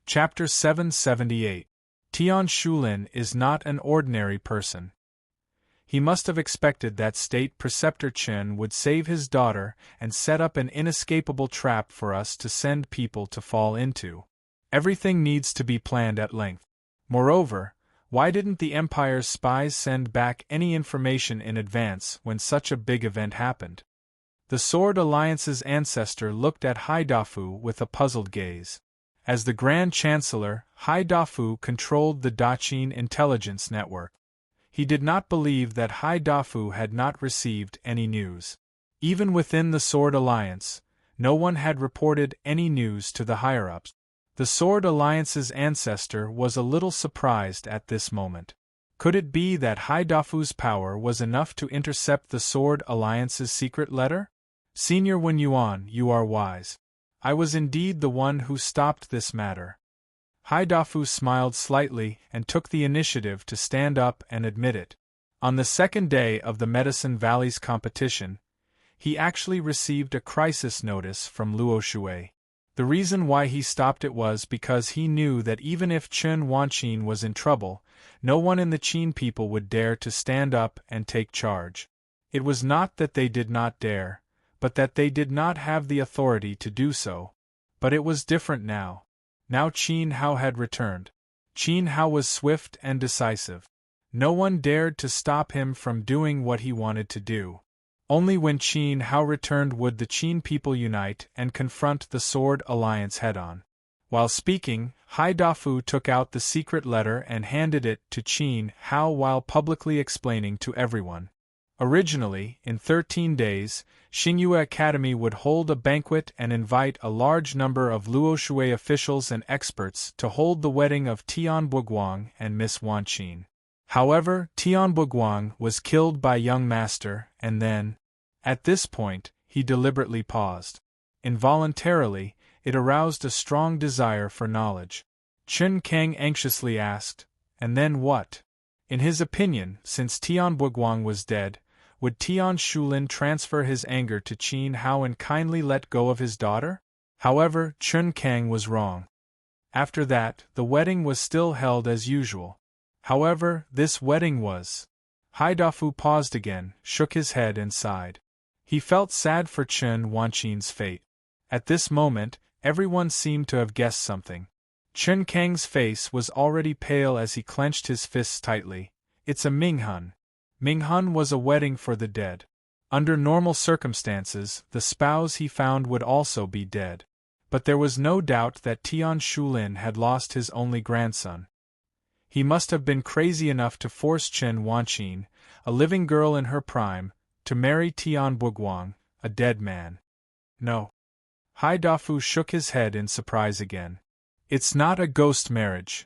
Chapter 778. Tian Shulin is not an ordinary person. He must have expected that State Preceptor Chen would save his daughter and set up an inescapable trap for us to send people to fall into. Everything needs to be planned at length. Moreover, why didn't the Empire's spies send back any information in advance when such a big event happened? The Sword Alliance's ancestor looked at Hai Dafu with a puzzled gaze. As the Grand Chancellor, Hai Dafu controlled the Daqin intelligence network. He did not believe that Hai Dafu had not received any news. Even within the Sword Alliance, no one had reported any news to the higher-ups. The Sword Alliance's ancestor was a little surprised at this moment. Could it be that Hai Dafu's power was enough to intercept the Sword Alliance's secret letter? Senior Wen Yuan, you are wise. I was indeed the one who stopped this matter. Hai Dafu smiled slightly and took the initiative to stand up and admit it. On the second day of the Medicine Valley's competition, he actually received a crisis notice from Luo Shui. The reason why he stopped it was because he knew that even if Chen Wanqin was in trouble, no one in the Qin people would dare to stand up and take charge. It was not that they did not dare, but that they did not have the authority to do so. But it was different now. Now Qin Hao had returned. Qin Hao was swift and decisive. No one dared to stop him from doing what he wanted to do. Only when Qin Hao returned would the Qin people unite and confront the Sword Alliance head-on. While speaking, Hai Dafu took out the secret letter and handed it to Qin Hao while publicly explaining to everyone. Originally, in 13 days, Xingyue Academy would hold a banquet and invite a large number of Luo Shui officials and experts to hold the wedding of Tian Buguang and Miss Wanqin. However, Tian Buguang was killed by young master, and then, at this point, he deliberately paused. Involuntarily, it aroused a strong desire for knowledge. Chen Kang anxiously asked, "And then what?" In his opinion, since Tian Buguang was dead, would Tian Shulin transfer his anger to Qin Hao and kindly let go of his daughter? However, Chen Kang was wrong. After that, the wedding was still held as usual. However, this wedding was... Hai Dafu paused again, shook his head and sighed. He felt sad for Chen Wanqin's fate. At this moment, everyone seemed to have guessed something. Chen Kang's face was already pale as he clenched his fists tightly. It's a Minghun. Minghun was a wedding for the dead. Under normal circumstances, the spouse he found would also be dead. But there was no doubt that Tian Shulin had lost his only grandson. He must have been crazy enough to force Chen Wanqin, a living girl in her prime, to marry Tian Buguang, a dead man. No. Hai Dafu shook his head in surprise again. It's not a ghost marriage.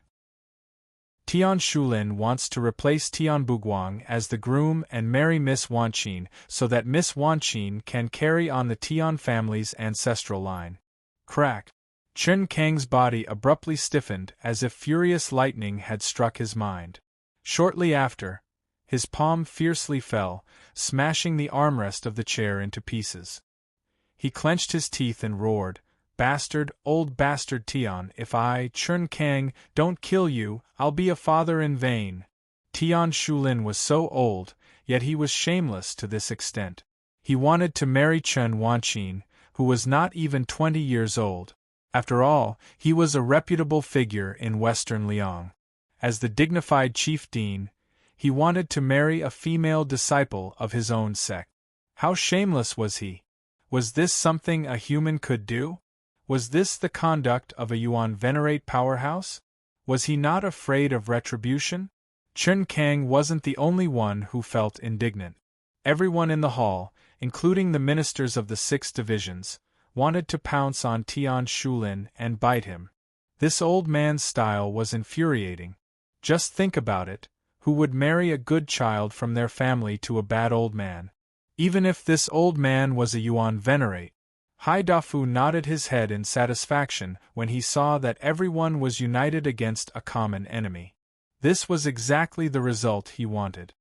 Tian Shulin wants to replace Tian Buguang as the groom and marry Miss Wanqin so that Miss Wanqin can carry on the Tian family's ancestral line. Crack! Chen Kang's body abruptly stiffened as if furious lightning had struck his mind. Shortly after, his palm fiercely fell, smashing the armrest of the chair into pieces. He clenched his teeth and roared, "Bastard, old bastard Tian, if I, Chen Kang, don't kill you, I'll be a father in vain." Tian Shulin was so old, yet he was shameless to this extent. He wanted to marry Chen Wanqin, who was not even 20 years old. After all, he was a reputable figure in Western Liang. As the dignified chief dean, he wanted to marry a female disciple of his own sect. How shameless was he? Was this something a human could do? Was this the conduct of a Yuan venerate powerhouse? Was he not afraid of retribution? Chen Kang wasn't the only one who felt indignant. Everyone in the hall, including the ministers of the 6 divisions, wanted to pounce on Tian Shulin and bite him. This old man's style was infuriating. Just think about it, who would marry a good child from their family to a bad old man? Even if this old man was a Yuan venerate. Hai Dafu nodded his head in satisfaction when he saw that everyone was united against a common enemy. This was exactly the result he wanted.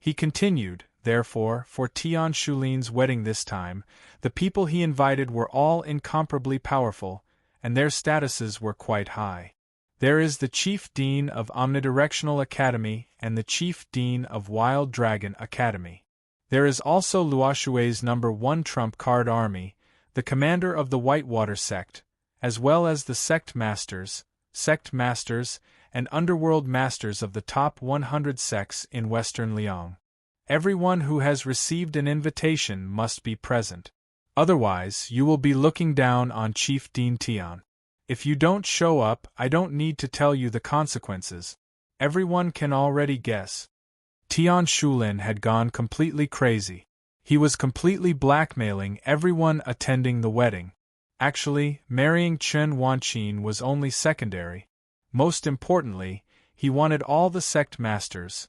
He continued, therefore, for Tian Shulin's wedding this time, the people he invited were all incomparably powerful, and their statuses were quite high. There is the Chief Dean of Omnidirectional Academy and the Chief Dean of Wild Dragon Academy. There is also Luoshue's #1 trump card army, the commander of the Whitewater sect, as well as the sect masters, and underworld masters of the top 100 sects in Western Liang. Everyone who has received an invitation must be present. Otherwise, you will be looking down on Chief Dean Tian. If you don't show up, I don't need to tell you the consequences. Everyone can already guess. Tian Shulin had gone completely crazy. He was completely blackmailing everyone attending the wedding. Actually, marrying Chen Wanqin was only secondary. Most importantly, he wanted all the sect masters,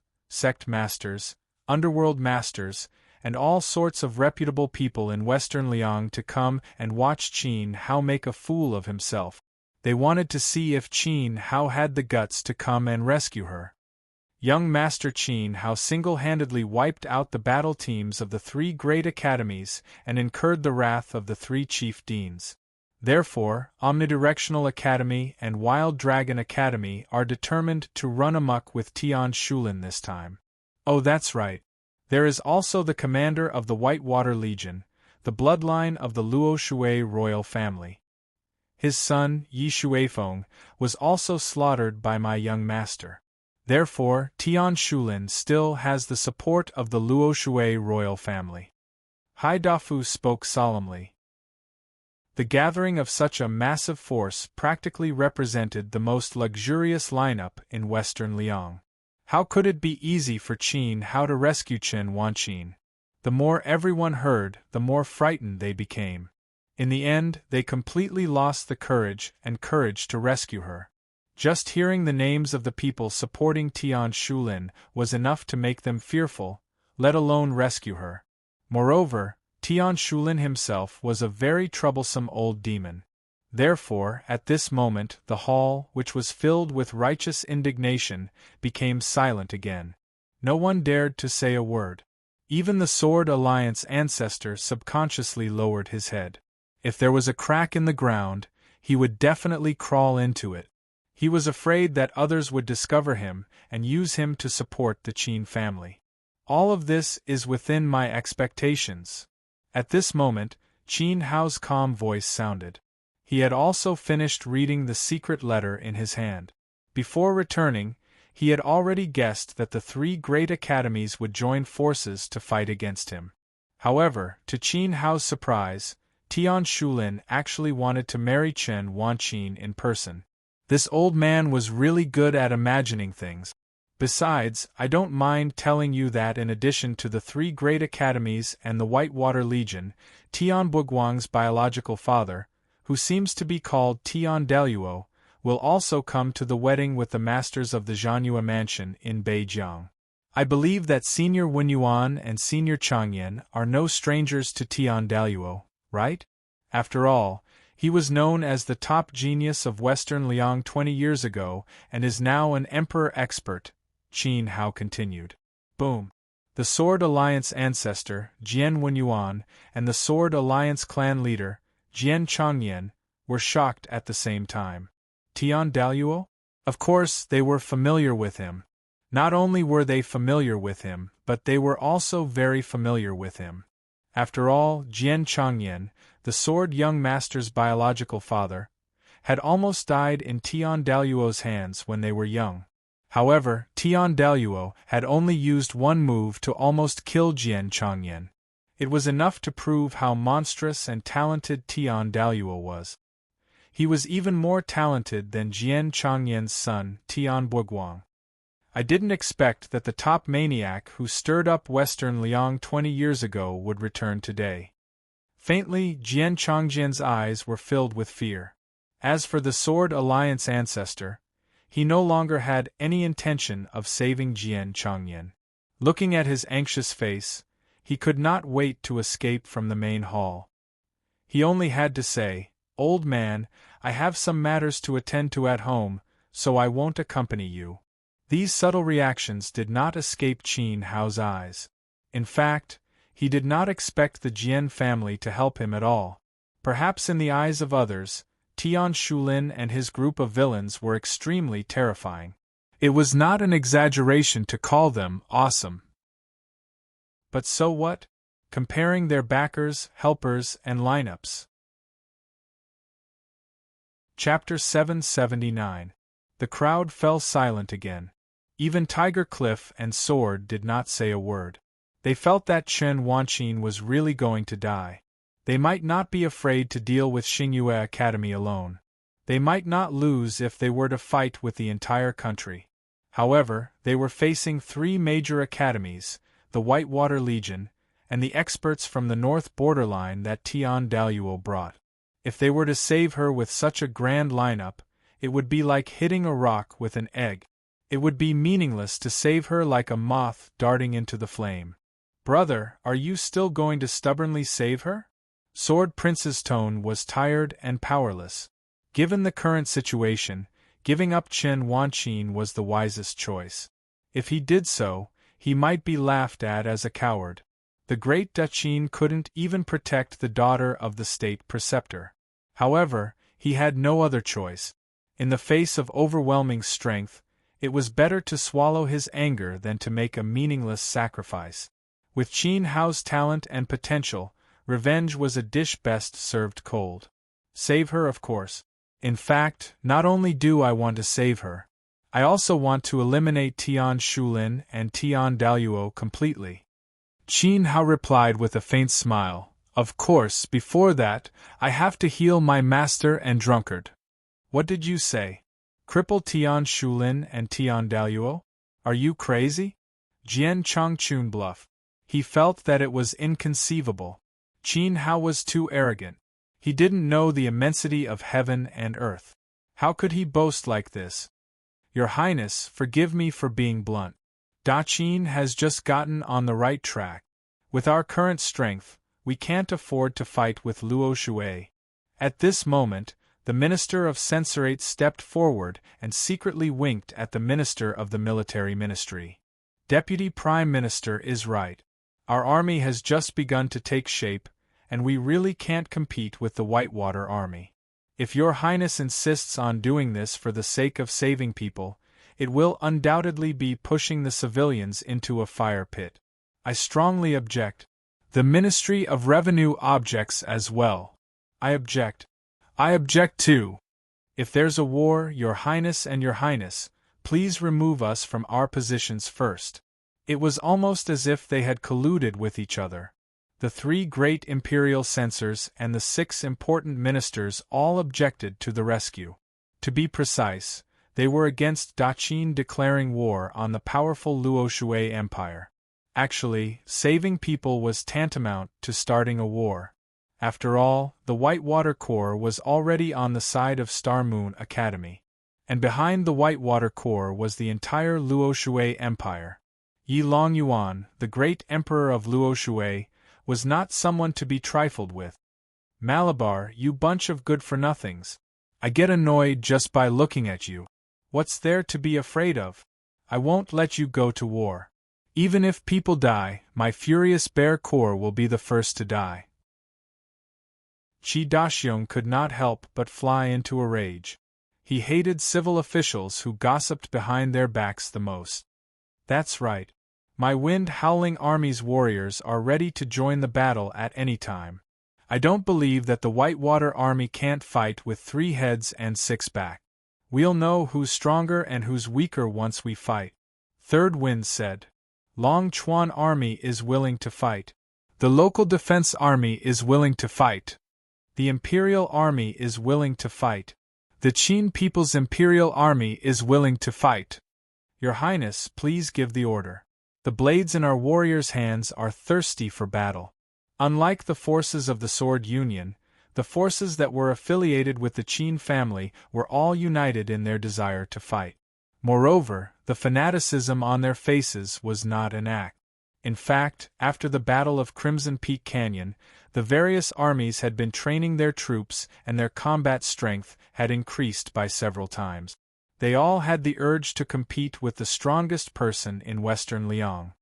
underworld masters, and all sorts of reputable people in Western Liang to come and watch Qin Hao make a fool of himself. They wanted to see if Qin Hao had the guts to come and rescue her. Young Master Qin Hao single-handedly wiped out the battle teams of the 3 great academies and incurred the wrath of the 3 chief deans. Therefore, Omnidirectional Academy and Wild Dragon Academy are determined to run amok with Tian Shulin this time. Oh, that's right. There is also the commander of the Whitewater Legion, the bloodline of the Luo Shui royal family. His son, Yi Shuifeng, was also slaughtered by my young master. Therefore, Tian Shulin still has the support of the Luo Shui royal family. Hai Dafu spoke solemnly. The gathering of such a massive force practically represented the most luxurious lineup in Western Liang. How could it be easy for Qin Hao to rescue Chen Wanqin? The more everyone heard, the more frightened they became. In the end, they completely lost the courage to rescue her. Just hearing the names of the people supporting Tian Shulin was enough to make them fearful, let alone rescue her. Moreover, Tian Shulin himself was a very troublesome old demon. Therefore, at this moment, the hall, which was filled with righteous indignation, became silent again. No one dared to say a word. Even the Sword Alliance ancestor subconsciously lowered his head. If there was a crack in the ground, he would definitely crawl into it. He was afraid that others would discover him and use him to support the Qin family. All of this is within my expectations. At this moment, Qin Hao's calm voice sounded. He had also finished reading the secret letter in his hand. Before returning, he had already guessed that the 3 great academies would join forces to fight against him. However, to Qin Hao's surprise, Tian Shulin actually wanted to marry Chen Wanqin in person. This old man was really good at imagining things. Besides, I don't mind telling you that in addition to the 3 great academies and the Whitewater Legion, Tian Buguang's biological father, who seems to be called Tian Deluo, will also come to the wedding with the masters of the Zhanyue Mansion in Beijiang. I believe that Senior Wenyuan and Senior Changyan are no strangers to Tian Deluo, right? After all, he was known as the top genius of Western Liang 20 years ago and is now an emperor expert, Qin Hao continued. Boom. The Sword Alliance ancestor, Jian Wenyuan, and the Sword Alliance clan leader, Jian Changyan, were shocked at the same time. Tian Deluo? Of course, they were familiar with him. Not only were they familiar with him, but they were also very familiar with him. After all, Jian Changyan, the Sword Young Master's biological father, had almost died in Tian Deluo's hands when they were young. However, Tian Deluo had only used one move to almost kill Jian Changyan. It was enough to prove how monstrous and talented Tian Deluo was. He was even more talented than Jian Changyan's son, Tian Buguang. I didn't expect that the top maniac who stirred up Western Liang 20 years ago would return today. Faintly, Jian Changyan's eyes were filled with fear. As for the Sword Alliance ancestor, he no longer had any intention of saving Jian Changyan. Looking at his anxious face, he could not wait to escape from the main hall. He only had to say, "Old man, I have some matters to attend to at home, so I won't accompany you." These subtle reactions did not escape Qin Hao's eyes. In fact, he did not expect the Jian family to help him at all. Perhaps in the eyes of others, Tian Shulin and his group of villains were extremely terrifying. It was not an exaggeration to call them awesome. But so what? Comparing their backers, helpers, and lineups. Chapter 779. The crowd fell silent again. Even Tiger Cliff and Sword did not say a word. They felt that Chen Wanqin was really going to die. They might not be afraid to deal with Xingyue Academy alone. They might not lose if they were to fight with the entire country. However, they were facing 3 major academies, the Whitewater Legion, and the experts from the north borderline that Tian Daluo brought. If they were to save her with such a grand lineup, it would be like hitting a rock with an egg. It would be meaningless to save her like a moth darting into the flame. Brother, are you still going to stubbornly save her? Sword Prince's tone was tired and powerless. Given the current situation, giving up Chen Wanqin was the wisest choice. If he did so, he might be laughed at as a coward. The great Duchin couldn't even protect the daughter of the state preceptor. However, he had no other choice. In the face of overwhelming strength, it was better to swallow his anger than to make a meaningless sacrifice. With Qin Hao's talent and potential, revenge was a dish best served cold. Save her, of course. In fact, not only do I want to save her, I also want to eliminate Tian Shulin and Tian Daluo completely. Qin Hao replied with a faint smile. Of course, before that, I have to heal my master and drunkard. What did you say? Cripple Tian Shulin and Tian Daluo? Are you crazy? Jian Chongchun bluffed. He felt that it was inconceivable. Qin Hao was too arrogant. He didn't know the immensity of heaven and earth. How could he boast like this? Your Highness, forgive me for being blunt. Da Qin has just gotten on the right track. With our current strength, we can't afford to fight with Luo Shui. At this moment, the Minister of Censorate stepped forward and secretly winked at the Minister of the Military Ministry. Deputy Prime Minister is right. Our army has just begun to take shape, and we really can't compete with the Whitewater Army. If Your Highness insists on doing this for the sake of saving people, it will undoubtedly be pushing the civilians into a fire pit. I strongly object. The Ministry of Revenue objects as well. I object. I object too. If there's a war, Your Highness and Your Highness, please remove us from our positions first. It was almost as if they had colluded with each other. The 3 great imperial censors and the 6 important ministers all objected to the rescue. To be precise, they were against Da Qin declaring war on the powerful Luo Shui Empire. Actually, saving people was tantamount to starting a war. After all, the Whitewater Corps was already on the side of Star Moon Academy. And behind the Whitewater Corps was the entire Luo Shui Empire. Yi Longyuan, the great emperor of Luo Shui, was not someone to be trifled with. Malabar, you bunch of good-for-nothings. I get annoyed just by looking at you. What's there to be afraid of? I won't let you go to war. Even if people die, my furious bear corps will be the first to die. Qi Daxiong could not help but fly into a rage. He hated civil officials who gossiped behind their backs the most. That's right. My wind-howling army's warriors are ready to join the battle at any time. I don't believe that the Whitewater Army can't fight with 3 heads and 6 back. We'll know who's stronger and who's weaker once we fight. Third Wind said. Long Chuan Army is willing to fight. The local defense army is willing to fight. The Imperial Army is willing to fight. The Qin People's Imperial Army is willing to fight. Your Highness, please give the order. The blades in our warriors' hands are thirsty for battle. Unlike the forces of the Sword Union, the forces that were affiliated with the Qin family were all united in their desire to fight. Moreover, the fanaticism on their faces was not an act. In fact, after the Battle of Crimson Peak Canyon, the various armies had been training their troops and their combat strength had increased by several times. They all had the urge to compete with the strongest person in Western Liang.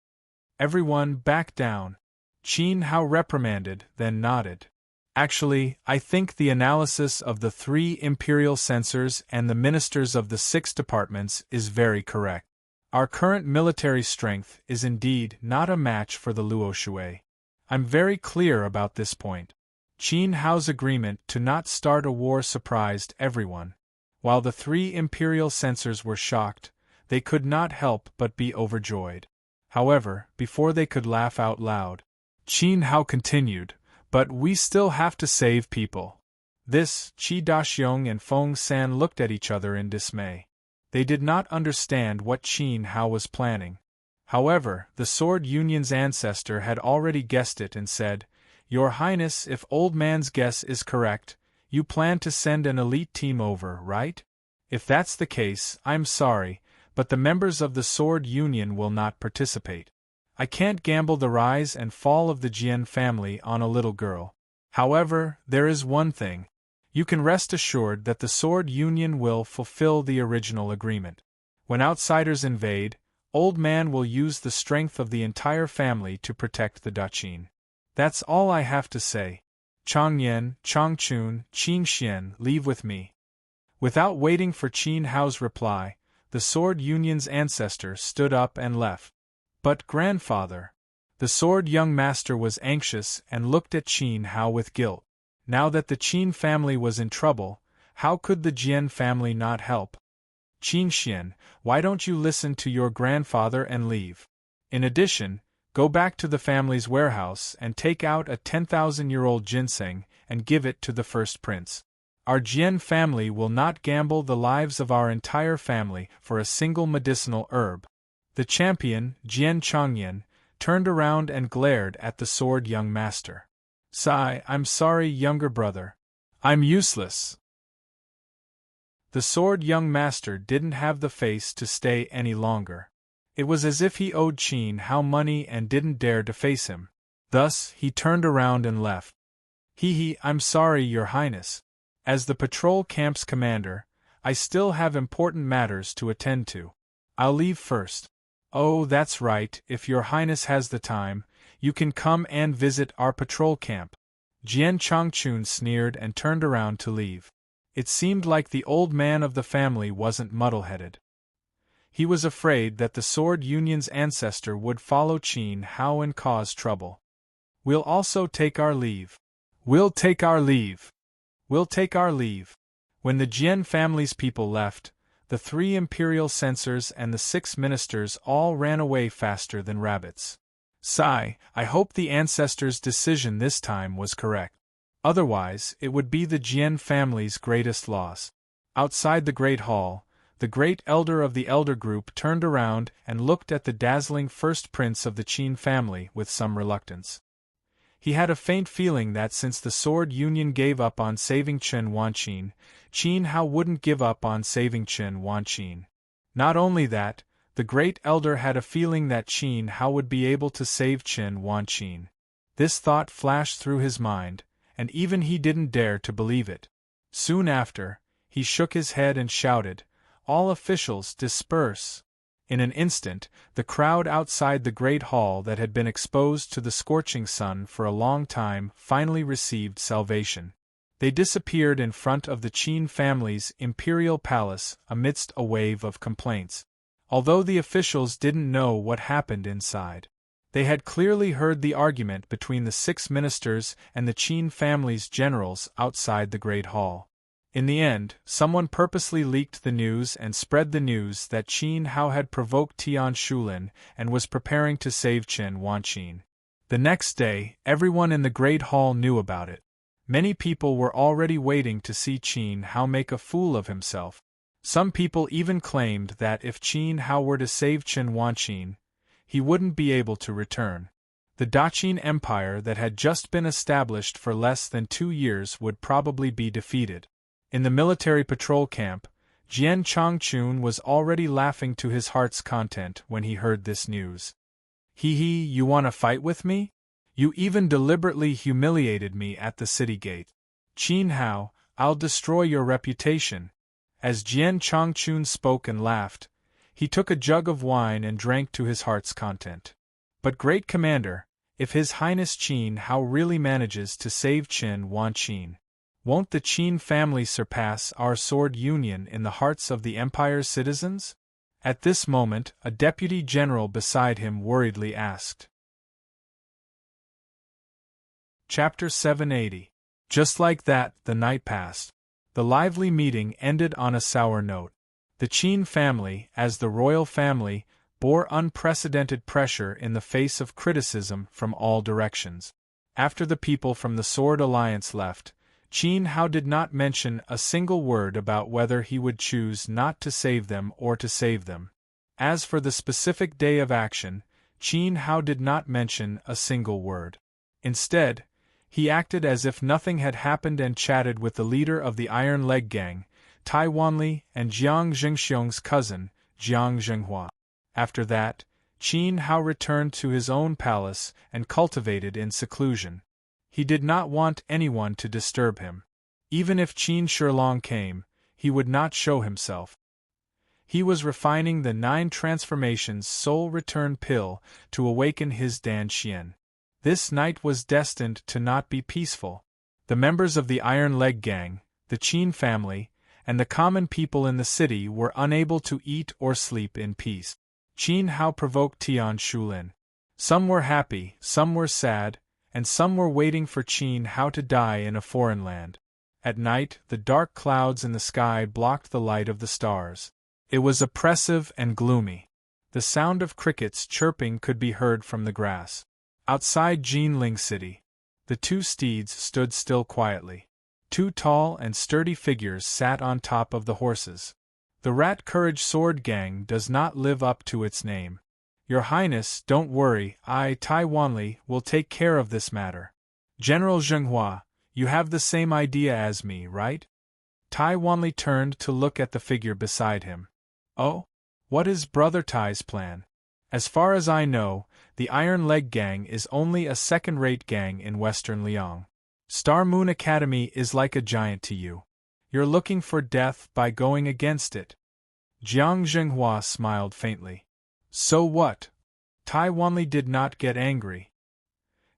Everyone back down. Qin Hao reprimanded, then nodded. Actually, I think the analysis of the 3 imperial censors and the ministers of the 6 departments is very correct. Our current military strength is indeed not a match for the Luo Shui. I'm very clear about this point. Qin Hao's agreement to not start a war surprised everyone. While the 3 imperial censors were shocked, they could not help but be overjoyed. However, before they could laugh out loud, Qin Hao continued, "But we still have to save people." This, Qi Daxiong and Feng San looked at each other in dismay. They did not understand what Qin Hao was planning. However, the Sword Union's ancestor had already guessed it and said, "Your Highness, if Old Man's guess is correct, you plan to send an elite team over, right? If that's the case, I'm sorry, but the members of the Sword Union will not participate. I can't gamble the rise and fall of the Jian family on a little girl. However, there is one thing. You can rest assured that the Sword Union will fulfill the original agreement. When outsiders invade, Old Man will use the strength of the entire family to protect the Daqin. That's all I have to say. Changyan, Changchun, Qingxian, leave with me." Without waiting for Qin Hao's reply, the Sword Union's ancestor stood up and left. "But grandfather..." The sword young master was anxious and looked at Qin Hao with guilt. Now that the Qin family was in trouble, how could the Jian family not help? "Qingxian, why don't you listen to your grandfather and leave? In addition, go back to the family's warehouse and take out a 10,000-year-old ginseng and give it to the first prince. Our Jian family will not gamble the lives of our entire family for a single medicinal herb." The champion, Jian Changyan, turned around and glared at the sword young master. "Sigh, I'm sorry, younger brother. I'm useless." The sword young master didn't have the face to stay any longer. It was as if he owed Qin Hao money and didn't dare to face him. Thus, he turned around and left. I'm sorry, Your Highness. As the patrol camp's commander, I still have important matters to attend to. I'll leave first." "Oh, that's right, if Your Highness has the time, you can come and visit our patrol camp." Jian Changchun sneered and turned around to leave. It seemed like the old man of the family wasn't muddle-headed. He was afraid that the Sword Union's ancestor would follow Qin Hao and cause trouble. "We'll also take our leave. We'll take our leave. We'll take our leave." When the Jian family's people left, the 3 imperial censors and the 6 ministers all ran away faster than rabbits. Sigh, I hope the ancestors' decision this time was correct. Otherwise, it would be the Jian family's greatest loss. Outside the Great Hall, the great elder of the elder group turned around and looked at the dazzling first prince of the Qin family with some reluctance. He had a faint feeling that since the Sword Union gave up on saving Chen Wanqin, Qin Hao wouldn't give up on saving Chen Wanqin. Not only that, the great elder had a feeling that Qin Hao would be able to save Chen Wanqin. This thought flashed through his mind, and even he didn't dare to believe it. Soon after, he shook his head and shouted, "All officials disperse!" In an instant, the crowd outside the great hall that had been exposed to the scorching sun for a long time finally received salvation. They disappeared in front of the Qin family's imperial palace amidst a wave of complaints. Although the officials didn't know what happened inside, they had clearly heard the argument between the 6 ministers and the Qin family's generals outside the great hall. In the end, someone purposely leaked the news and spread the news that Qin Hao had provoked Tian Shulin and was preparing to save Chen Wanqin. The next day, everyone in the Great Hall knew about it. Many people were already waiting to see Qin Hao make a fool of himself. Some people even claimed that if Qin Hao were to save Chen Wanqin, he wouldn't be able to return. The Daqin Empire that had just been established for less than 2 years would probably be defeated. In the military patrol camp, Jian Changchun was already laughing to his heart's content when he heard this news. You want to fight with me? You even deliberately humiliated me at the city gate. Qin Hao, I'll destroy your reputation." As Jian Changchun spoke and laughed, he took a jug of wine and drank to his heart's content. "But great commander, If His Highness Qin Hao really manages to save Qin Wan Qin, won't the Qin family surpass our sword union in the hearts of the Empire's citizens? At this moment, a deputy general beside him worriedly asked. Chapter 780. Just like that, the night passed. The lively meeting ended on a sour note. The Qin family, as the royal family, bore unprecedented pressure in the face of criticism from all directions. After the people from the Sword Alliance left, Qin Hao did not mention a single word about whether he would choose not to save them or to save them. As for the specific day of action, Qin Hao did not mention a single word. Instead, he acted as if nothing had happened and chatted with the leader of the Iron Leg Gang, Tai Wanli, and Jiang Zhengxiong's cousin, Jiang Zhenghua. After that, Qin Hao returned to his own palace and cultivated in seclusion. He did not want anyone to disturb him. Even if Qin Shilong came, he would not show himself. He was refining the 9 transformations soul return pill to awaken his Dan Xian. This night was destined to not be peaceful. The members of the Iron Leg Gang, the Qin family, and the common people in the city were unable to eat or sleep in peace. Qin Hao provoked Tian Shulin. Some were happy, some were sad, and some were waiting for Qin Hao to die in a foreign land. At night, the dark clouds in the sky blocked the light of the stars. It was oppressive and gloomy. The sound of crickets chirping could be heard from the grass. Outside Jinling City, the 2 steeds stood still quietly. 2 tall and sturdy figures sat on top of the horses. The Rat Courage Sword Gang does not live up to its name. Your Highness, don't worry, I, Tai Wanli, will take care of this matter. General Zhenghua, you have the same idea as me, right? Tai Wanli turned to look at the figure beside him. Oh? What is Brother Tai's plan? As far as I know, the Iron Leg Gang is only a second-rate gang in Western Liang. Star Moon Academy is like a giant to you. You're looking for death by going against it. Jiang Zhenghua smiled faintly. So what? Tai Wanli did not get angry.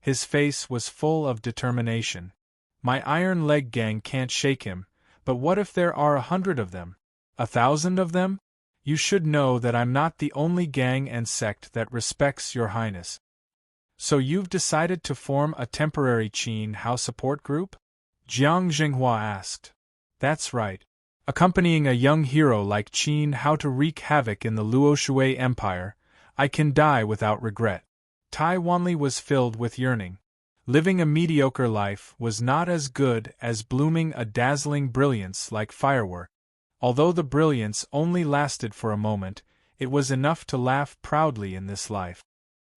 His face was full of determination. My Iron Leg Gang can't shake him, but what if there are 100 of them? 1,000 of them? You should know that I'm not the only gang and sect that respects your highness. So you've decided to form a temporary Qin Hao support group? Jiang Zhenghua asked. That's right. Accompanying a young hero like Qin Hao to wreak havoc in the Luoshui Empire, I can die without regret. Tai Wanli was filled with yearning. Living a mediocre life was not as good as blooming a dazzling brilliance like firework. Although the brilliance only lasted for a moment, it was enough to laugh proudly in this life.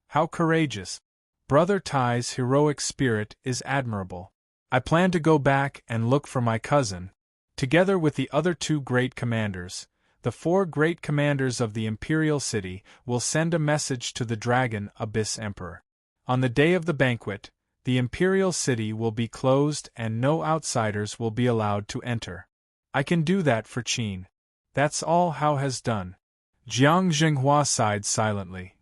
How courageous! Brother Tai's heroic spirit is admirable. I plan to go back and look for my cousin. Together with the other 2 great commanders, the 4 great commanders of the Imperial City will send a message to the Dragon Abyss Emperor. On the day of the banquet, the Imperial City will be closed and no outsiders will be allowed to enter. I can do that for Qin. That's all Hao has done. Jiang Zhenghua sighed silently.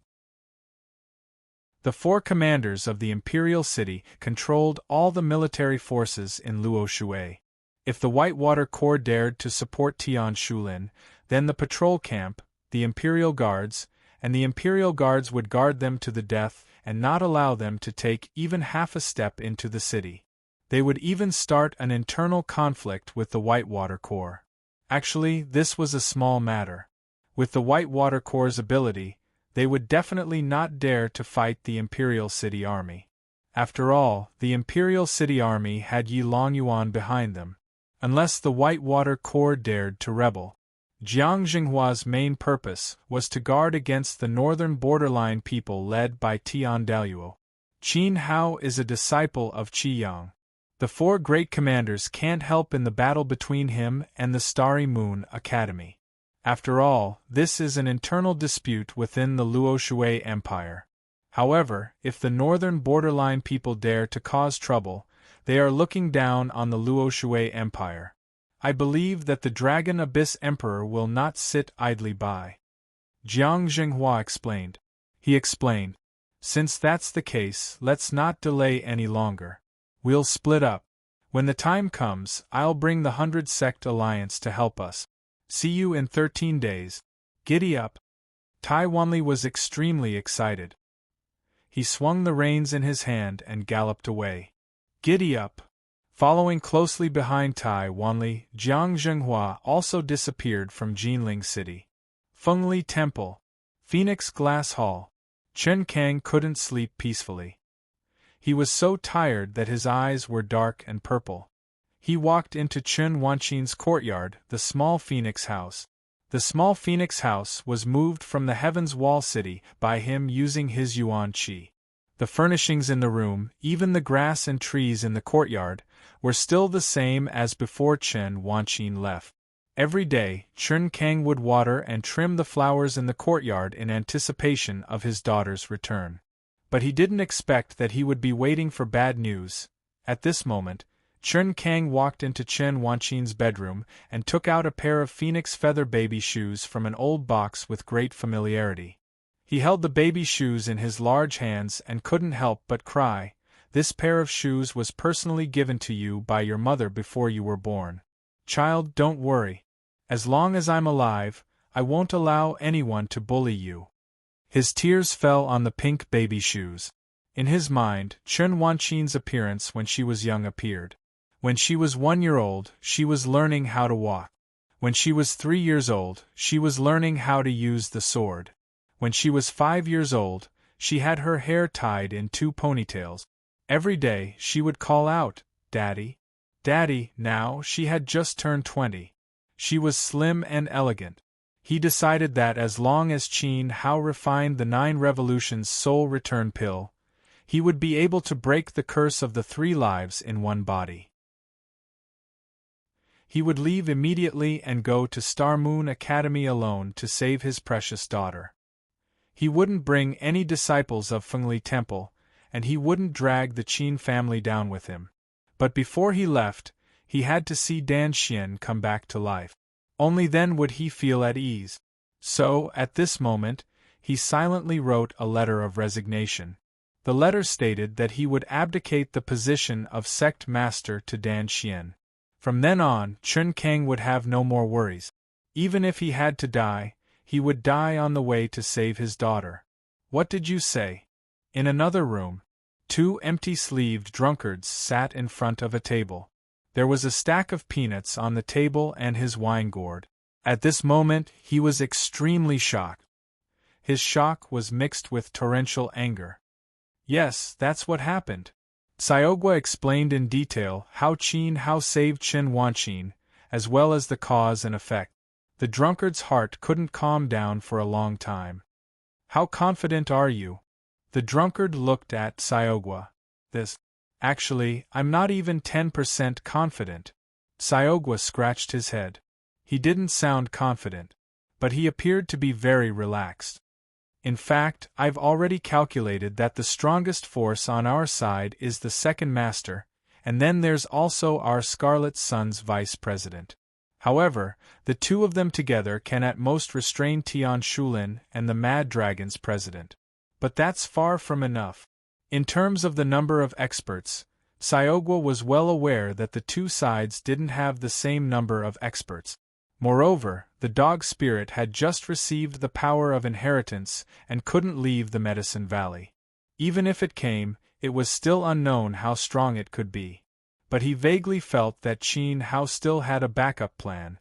The 4 commanders of the Imperial City controlled all the military forces in Luoshui. If the Whitewater Corps dared to support Tian Shulin, then the patrol camp, the Imperial Guards, and the Imperial Guards would guard them to the death and not allow them to take even half a step into the city. They would even start an internal conflict with the Whitewater Corps. Actually, this was a small matter. With the Whitewater Corps' ability, they would definitely not dare to fight the Imperial City Army. After all, the Imperial City Army had Yi Longyuan behind them. Unless the Whitewater Corps dared to rebel. Jiang Zhenghua's main purpose was to guard against the northern borderline people led by Tian Daluo. Qin Hao is a disciple of Qi Yang. The 4 great commanders can't help in the battle between him and the Starry Moon Academy. After all, this is an internal dispute within the Luoshui Empire. However, if the northern borderline people dare to cause trouble, they are looking down on the Luoshui Empire. I believe that the Dragon Abyss Emperor will not sit idly by. Jiang Zhenghua explained. He explained. Since that's the case, let's not delay any longer. We'll split up. When the time comes, I'll bring the 100 Sect Alliance to help us. See you in 13 days. Giddy up. Tai Wanli was extremely excited. He swung the reins in his hand and galloped away. Giddy up. Following closely behind Tai Wanli, Jiang Zhenghua also disappeared from Jinling City. Fengli Temple. Phoenix Glass Hall. Chen Kang couldn't sleep peacefully. He was so tired that his eyes were dark and purple. He walked into Chen Wanqin's courtyard, the small Phoenix House. The small Phoenix House was moved from the Heaven's Wall City by him using his Yuan Qi. The furnishings in the room, even the grass and trees in the courtyard, were still the same as before Chen Wanqin left. Every day, Chen Kang would water and trim the flowers in the courtyard in anticipation of his daughter's return. But he didn't expect that he would be waiting for bad news. At this moment, Chen Kang walked into Chen Wanqin's bedroom and took out a pair of phoenix feather baby shoes from an old box with great familiarity. He held the baby shoes in his large hands and couldn't help but cry. This pair of shoes was personally given to you by your mother before you were born. Child, don't worry. As long as I'm alive, I won't allow anyone to bully you. His tears fell on the pink baby shoes. In his mind, Chen Wanqin's appearance when she was young appeared. When she was 1 year old, she was learning how to walk. When she was 3 years old, she was learning how to use the sword. When she was 5 years old, she had her hair tied in 2 ponytails. Every day she would call out, "Daddy, Daddy." Now she had just turned 20. She was slim and elegant. He decided that as long as Qin Hao refined the 9 Revolutions soul return pill, he would be able to break the curse of the 3 lives in one body. He would leave immediately and go to Star Moon Academy alone to save his precious daughter. He wouldn't bring any disciples of Fengli Temple, and he wouldn't drag the Qin family down with him. But before he left, he had to see Dan Xian come back to life. Only then would he feel at ease. So, at this moment, he silently wrote a letter of resignation. The letter stated that he would abdicate the position of sect master to Dan Xian. From then on, Chen Kang would have no more worries. Even if he had to die, he would die on the way to save his daughter. What did you say? In another room, 2 empty-sleeved drunkards sat in front of a table. There was a stack of peanuts on the table and his wine gourd. At this moment, he was extremely shocked. His shock was mixed with torrential anger. Yes, that's what happened. Xiaogua explained in detail how Qin Hao saved Chen Wanqin, as well as the cause and effect. The drunkard's heart couldn't calm down for a long time. How confident are you? The drunkard looked at Xiaogua. Actually, I'm not even 10% confident. Xiaogua scratched his head. He didn't sound confident, but he appeared to be very relaxed. In fact, I've already calculated that the strongest force on our side is the second master, and then there's also our Scarlet Sun's vice president. However, the 2 of them together can at most restrain Tian Shulin and the Mad Dragon's president. But that's far from enough. In terms of the number of experts, Xiaogua was well aware that the 2 sides didn't have the same number of experts. Moreover, the dog spirit had just received the power of inheritance and couldn't leave the Medicine Valley. Even if it came, it was still unknown how strong it could be. But he vaguely felt that Qin Hao still had a backup plan.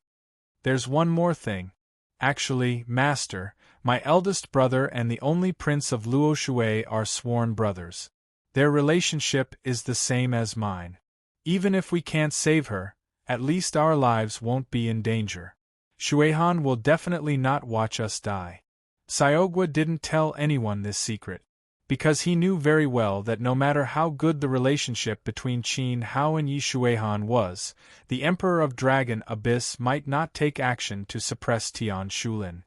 There's one more thing. Actually, Master, my eldest brother and the only prince of Luo Shui are sworn brothers. Their relationship is the same as mine. Even if we can't save her, at least our lives won't be in danger. Shuihan will definitely not watch us die. Xiaogua didn't tell anyone this secret, because he knew very well that no matter how good the relationship between Qin Hao and Yi Shuihan was, the Emperor of Dragon Abyss might not take action to suppress Tian Shulin.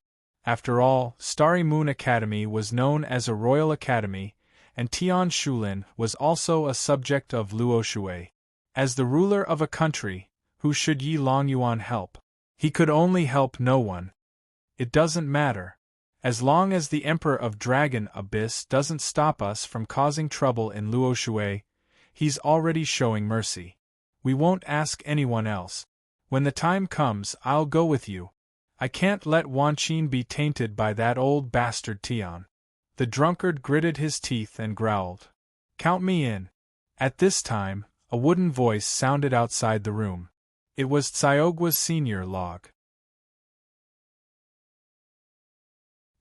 After all, Starry Moon Academy was known as a royal academy, and Tian Shulin was also a subject of Luo Shui. As the ruler of a country, who should Yi Longyuan help? He could only help no one. It doesn't matter. As long as the Emperor of Dragon Abyss doesn't stop us from causing trouble in Luoshui, he's already showing mercy. We won't ask anyone else. When the time comes, I'll go with you. I can't let Wanqin be tainted by that old bastard Tian. The drunkard gritted his teeth and growled. Count me in. At this time, a wooden voice sounded outside the room. It was Tsiogua's senior log.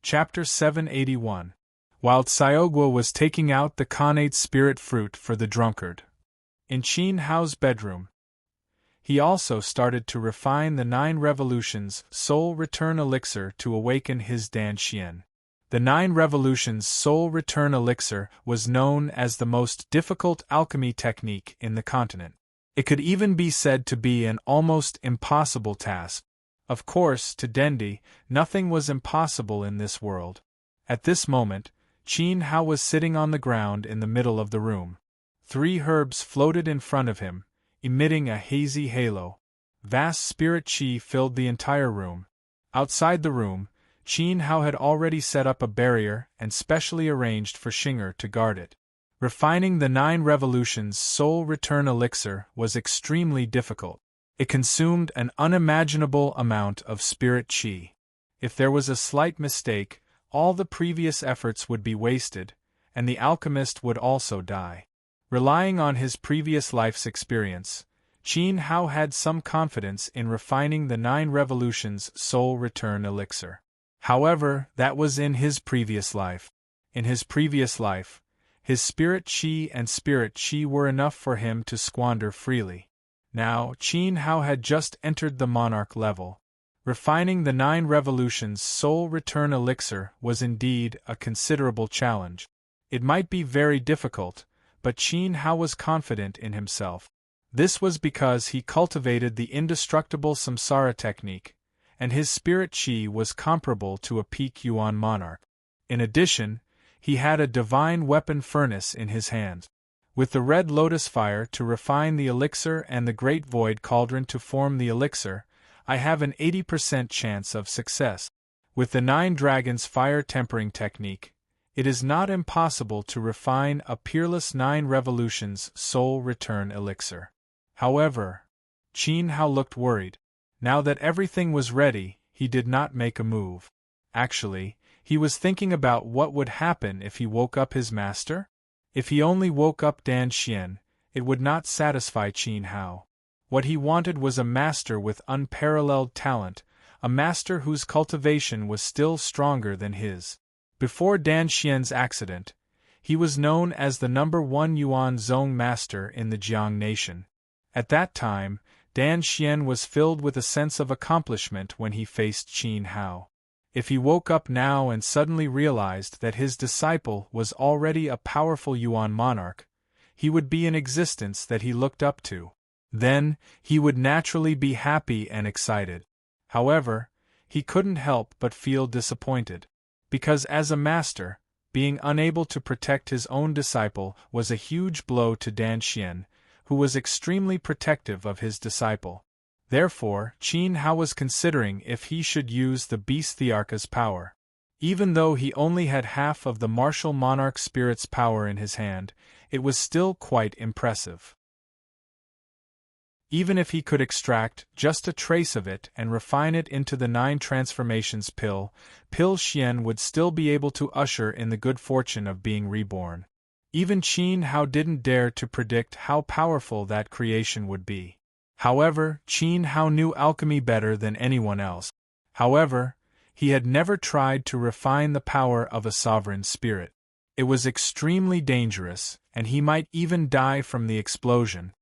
Chapter 781. While Tsiogua was taking out the Khanate spirit fruit for the drunkard in Qin Hao's bedroom, he also started to refine the 9 Revolutions Soul Return Elixir to awaken his Dan Xian. The 9 Revolutions Soul Return Elixir was known as the most difficult alchemy technique in the continent. It could even be said to be an almost impossible task. Of course, to Dendi, nothing was impossible in this world. At this moment, Qin Hao was sitting on the ground in the middle of the room. 3 herbs floated in front of him, emitting a hazy halo. Vast spirit qi filled the entire room. Outside the room, Qin Hao had already set up a barrier and specially arranged for Xinger to guard it. Refining the 9 Revolutions Soul Return Elixir was extremely difficult. It consumed an unimaginable amount of spirit qi. If there was a slight mistake, all the previous efforts would be wasted, and the alchemist would also die. Relying on his previous life's experience, Qin Hao had some confidence in refining the 9 Revolutions Soul Return Elixir. However, that was in his previous life. In his previous life, his spirit qi and spirit qi were enough for him to squander freely. Now, Qin Hao had just entered the monarch level. Refining the 9 Revolutions Soul Return Elixir was indeed a considerable challenge. It might be very difficult, but Qin Hao was confident in himself. This was because he cultivated the indestructible samsara technique, and his spirit qi was comparable to a peak Yuan monarch. In addition, he had a divine weapon furnace in his hand. With the red lotus fire to refine the elixir and the great void cauldron to form the elixir, I have an 80% chance of success. With the 9 dragons fire tempering technique, it is not impossible to refine a peerless 9 Revolutions Soul Return Elixir. However, Qin Hao looked worried. Now that everything was ready, he did not make a move. Actually, he was thinking about what would happen if he woke up his master. If he only woke up Dan Xian, it would not satisfy Qin Hao. What he wanted was a master with unparalleled talent, a master whose cultivation was still stronger than his. Before Dan Xian's accident, he was known as the #1 Yuan Zong master in the Jiang nation. At that time, Dan Xian was filled with a sense of accomplishment when he faced Qin Hao. If he woke up now and suddenly realized that his disciple was already a powerful Yuan monarch, he would be an existence that he looked up to. Then, he would naturally be happy and excited. However, he couldn't help but feel disappointed. Because as a master, being unable to protect his own disciple was a huge blow to Dan Xian, who was extremely protective of his disciple. Therefore, Qin Hao was considering if he should use the Beast Thearka's power. Even though he only had half of the martial monarch spirit's power in his hand, it was still quite impressive. Even if he could extract just a trace of it and refine it into the 9 transformations pill Xian would still be able to usher in the good fortune of being reborn. Even Qin Hao didn't dare to predict how powerful that creation would be. However, Qin Hao knew alchemy better than anyone else. However, he had never tried to refine the power of a sovereign spirit. It was extremely dangerous, and he might even die from the explosion.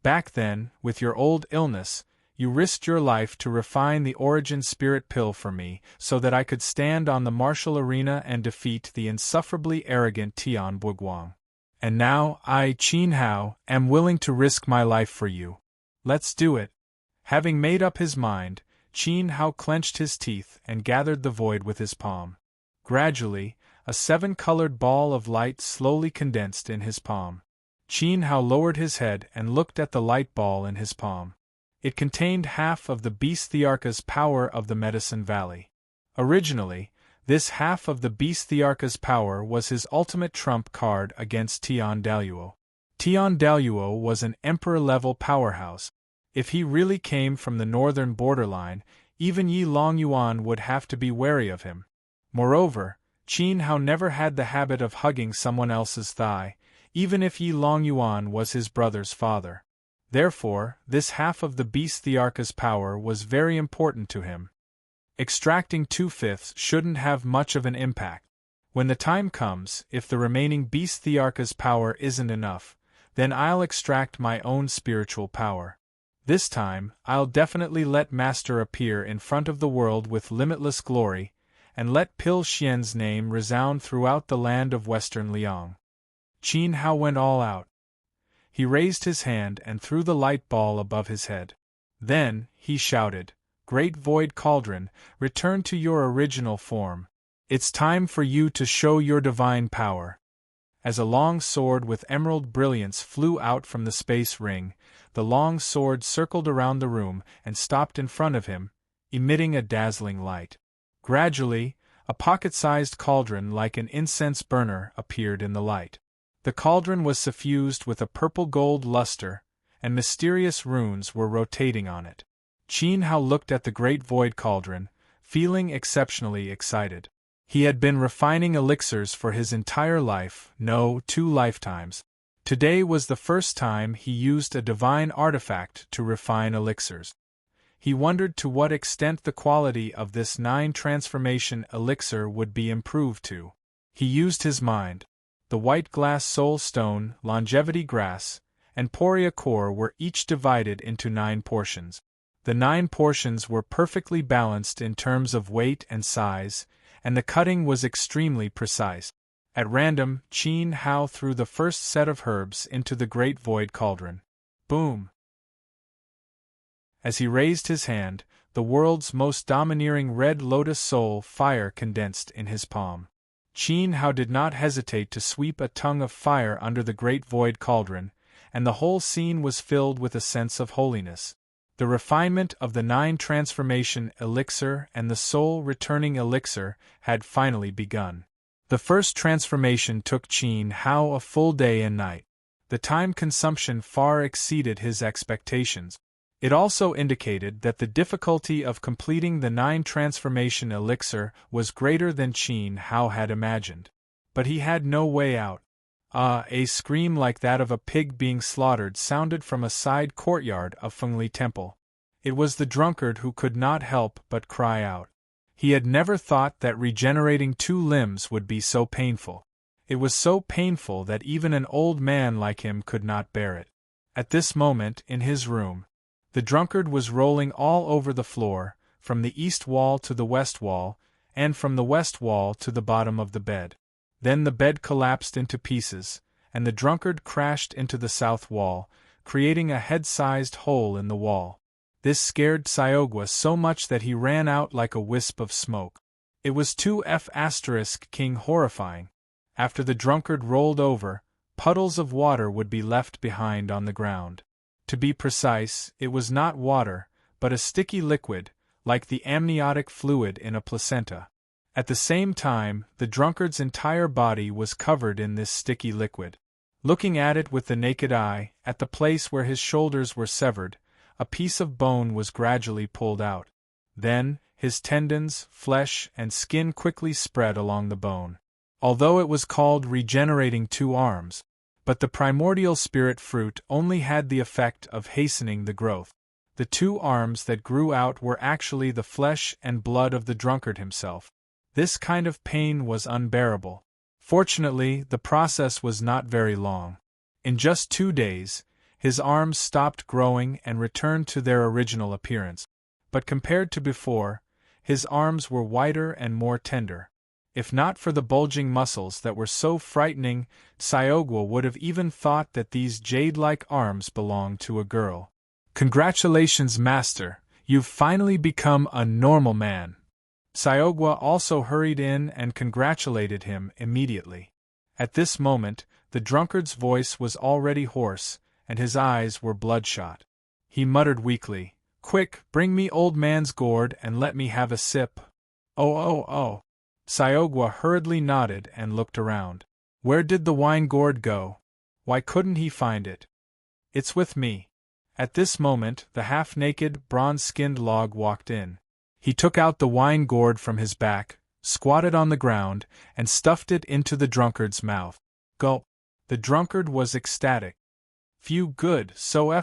Back then, with your old illness, you risked your life to refine the origin spirit pill for me so that I could stand on the martial arena and defeat the insufferably arrogant Tian Buguang. And now, I, Qin Hao, am willing to risk my life for you. Let's do it. Having made up his mind, Qin Hao clenched his teeth and gathered the void with his palm. Gradually, a 7-colored ball of light slowly condensed in his palm. Qin Hao lowered his head and looked at the light ball in his palm. It contained half of the Beast Thearka's power of the Medicine Valley. Originally, This half of the bestiarcha's power was his ultimate trump card against Tian Daluo. Tian Daluo was an emperor-level powerhouse. If he really came from the northern borderline, even Yi Longyuan would have to be wary of him. Moreover, Qin Hao never had the habit of hugging someone else's thigh, even if Yi Longyuan was his brother's father. Therefore, this half of the bestiarcha's power was very important to him. Extracting 2/5 shouldn't have much of an impact. When the time comes, if the remaining bestiarcha's power isn't enough, then I'll extract my own spiritual power. This time, I'll definitely let Master appear in front of the world with limitless glory, and let Pil Xian's name resound throughout the land of Western Liang. Qin Hao went all out. He raised his hand and threw the light ball above his head. Then, he shouted, "Great Void Cauldron, return to your original form. It's time for you to show your divine power." As a long sword with emerald brilliance flew out from the space ring, the long sword circled around the room and stopped in front of him, emitting a dazzling light. Gradually, a pocket-sized cauldron like an incense burner appeared in the light. The cauldron was suffused with a purple-gold luster, and mysterious runes were rotating on it. Qin Hao looked at the great void cauldron, feeling exceptionally excited. He had been refining elixirs for his entire life, no, 2 lifetimes. Today was the first time he used a divine artifact to refine elixirs. He wondered to what extent the quality of this 9 transformation elixir would be improved to. He used his mind. The white glass soul stone, longevity grass, and poria core were each divided into 9 portions. The 9 portions were perfectly balanced in terms of weight and size, and the cutting was extremely precise. At random, Qin Hao threw the first set of herbs into the great void cauldron. Boom! As he raised his hand, the world's most domineering red lotus soul fire condensed in his palm. Qin Hao did not hesitate to sweep a tongue of fire under the great void cauldron, and the whole scene was filled with a sense of holiness. The refinement of the 9 transformation elixir and the soul-returning elixir had finally begun. The first transformation took Qin Hao a full day and night. The time consumption far exceeded his expectations. It also indicated that the difficulty of completing the 9 transformation elixir was greater than Qin Hao had imagined. But he had no way out. A scream like that of a pig being slaughtered sounded from a side courtyard of Fengli Temple. It was the drunkard who could not help but cry out. He had never thought that regenerating 2 limbs would be so painful. It was so painful that even an old man like him could not bear it. At this moment, in his room, the drunkard was rolling all over the floor, from the east wall to the west wall, and from the west wall to the bottom of the bed. Then the bed collapsed into pieces, and the drunkard crashed into the south wall, creating a head-sized hole in the wall. This scared Xiaogua so much that he ran out like a wisp of smoke. It was 2F*King horrifying. After the drunkard rolled over, puddles of water would be left behind on the ground. To be precise, it was not water, but a sticky liquid, like the amniotic fluid in a placenta. At the same time, the drunkard's entire body was covered in this sticky liquid. Looking at it with the naked eye, at the place where his shoulders were severed, a piece of bone was gradually pulled out. Then, his tendons, flesh, and skin quickly spread along the bone. Although it was called regenerating 2 arms, but the primordial spirit fruit only had the effect of hastening the growth. The 2 arms that grew out were actually the flesh and blood of the drunkard himself. This kind of pain was unbearable. Fortunately, the process was not very long. In just 2 days, his arms stopped growing and returned to their original appearance. But compared to before, his arms were whiter and more tender. If not for the bulging muscles that were so frightening, Xiaogua would have even thought that these jade-like arms belonged to a girl. "Congratulations, Master, you've finally become a normal man." Xiaogua also hurried in and congratulated him immediately. At this moment, the drunkard's voice was already hoarse, and his eyes were bloodshot. He muttered weakly, "Quick, bring me old man's gourd and let me have a sip." Oh. Syogwa hurriedly nodded and looked around. Where did the wine gourd go? Why couldn't he find it? It's with me. At this moment, the half-naked, bronze-skinned log walked in. He took out the wine gourd from his back, squatted on the ground, and stuffed it into the drunkard's mouth. Gulp! The drunkard was ecstatic. Phew, good, so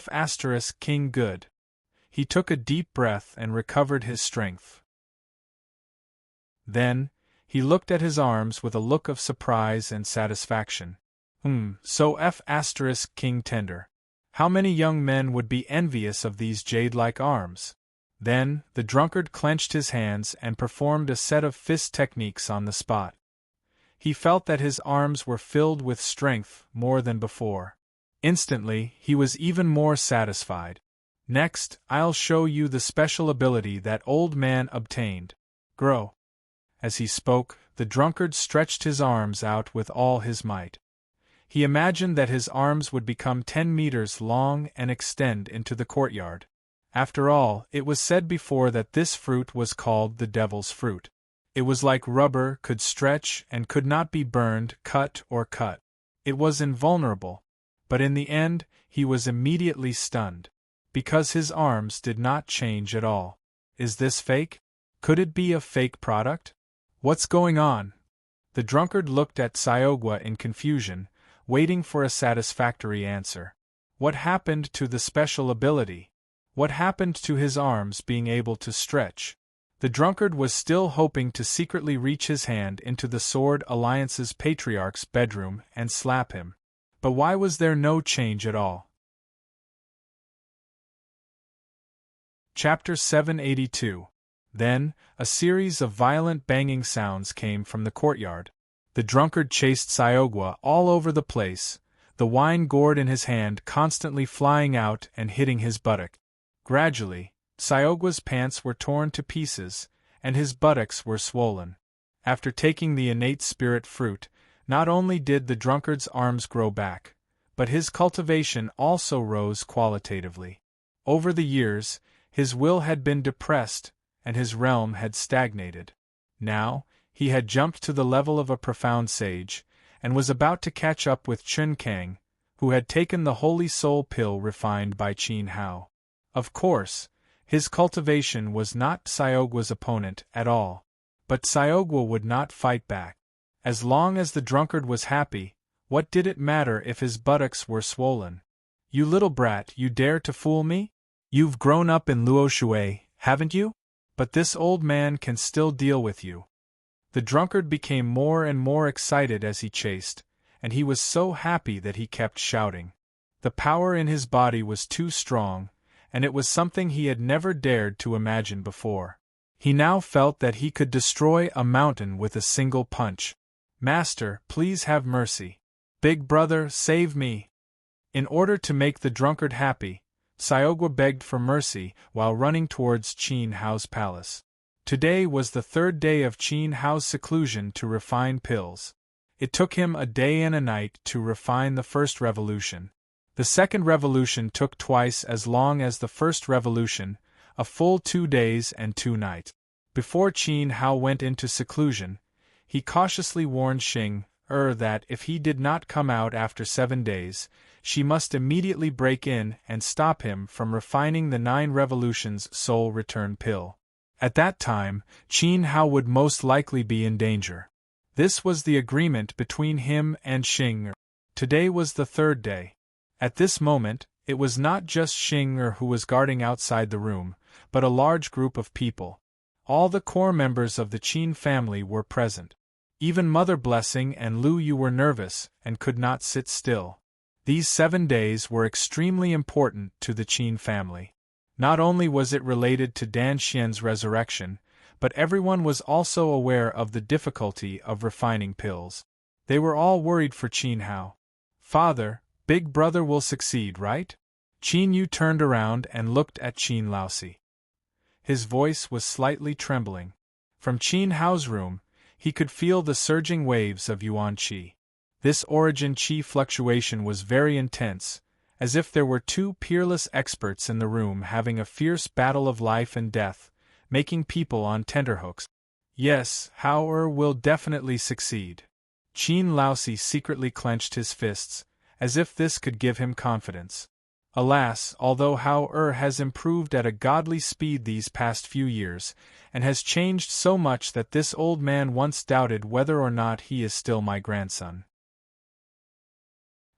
King good. He took a deep breath and recovered his strength. Then, he looked at his arms with a look of surprise and satisfaction. So King tender. How many young men would be envious of these jade-like arms? Then, the drunkard clenched his hands and performed a set of fist techniques on the spot. He felt that his arms were filled with strength more than before. Instantly, he was even more satisfied. Next, I'll show you the special ability that old man obtained. Grow. As he spoke, the drunkard stretched his arms out with all his might. He imagined that his arms would become 10 meters long and extend into the courtyard. After all, it was said before that this fruit was called the devil's fruit. It was like rubber, could stretch and could not be burned, cut. It was invulnerable. But in the end, he was immediately stunned. Because his arms did not change at all. Is this fake? Could it be a fake product? What's going on? The drunkard looked at Syogwa in confusion, waiting for a satisfactory answer. What happened to the special ability? What happened to his arms being able to stretch? The drunkard was still hoping to secretly reach his hand into the Sword Alliance's patriarch's bedroom and slap him. But why was there no change at all? Chapter 782. Then, a series of violent banging sounds came from the courtyard. The drunkard chased Syogwa all over the place, the wine gourd in his hand constantly flying out and hitting his buttock. Gradually, Syogwa's pants were torn to pieces, and his buttocks were swollen. After taking the innate spirit fruit, not only did the drunkard's arms grow back, but his cultivation also rose qualitatively. Over the years, his will had been depressed, and his realm had stagnated. Now, he had jumped to the level of a profound sage, and was about to catch up with Chun Kang, who had taken the holy soul pill refined by Qin Hao. Of course, his cultivation was not Syogwa's opponent at all. But Syogwa would not fight back. As long as the drunkard was happy, what did it matter if his buttocks were swollen? You little brat, you dare to fool me? You've grown up in Luoshui, haven't you? But this old man can still deal with you. The drunkard became more and more excited as he chased, and he was so happy that he kept shouting. The power in his body was too strong, and it was something he had never dared to imagine before. He now felt that he could destroy a mountain with a single punch. Master, please have mercy. Big brother, save me. In order to make the drunkard happy, Syogwa begged for mercy while running towards Qin Hao's palace. Today was the third day of Qin Hao's seclusion to refine pills. It took him a day and a night to refine the first revolution. The second revolution took twice as long as the first revolution, a full 2 days and 2 nights. Before Qin Hao went into seclusion, he cautiously warned Xing that if he did not come out after 7 days, she must immediately break in and stop him from refining the 9 revolutions soul return pill. At that time, Qin Hao would most likely be in danger. This was the agreement between him and Xing. Today was the third day. At this moment, it was not just Xing who was guarding outside the room, but a large group of people. All the core members of the Qin family were present. Even Mother Blessing and Lu Yu were nervous and could not sit still. These 7 days were extremely important to the Qin family. Not only was it related to Dan Xian's resurrection, but everyone was also aware of the difficulty of refining pills. They were all worried for Qin Hao. Father, Big Brother will succeed, right? Qin Yu turned around and looked at Qin Laosi. His voice was slightly trembling. From Qin Hao's room, he could feel the surging waves of Yuan Qi. This origin Qi fluctuation was very intense, as if there were 2 peerless experts in the room having a fierce battle of life and death, making people on tenterhooks. Yes, Hao will definitely succeed. Qin Laosi secretly clenched his fists, as if this could give him confidence. Alas, although Hao has improved at a godly speed these past few years, and has changed so much that this old man once doubted whether or not he is still my grandson.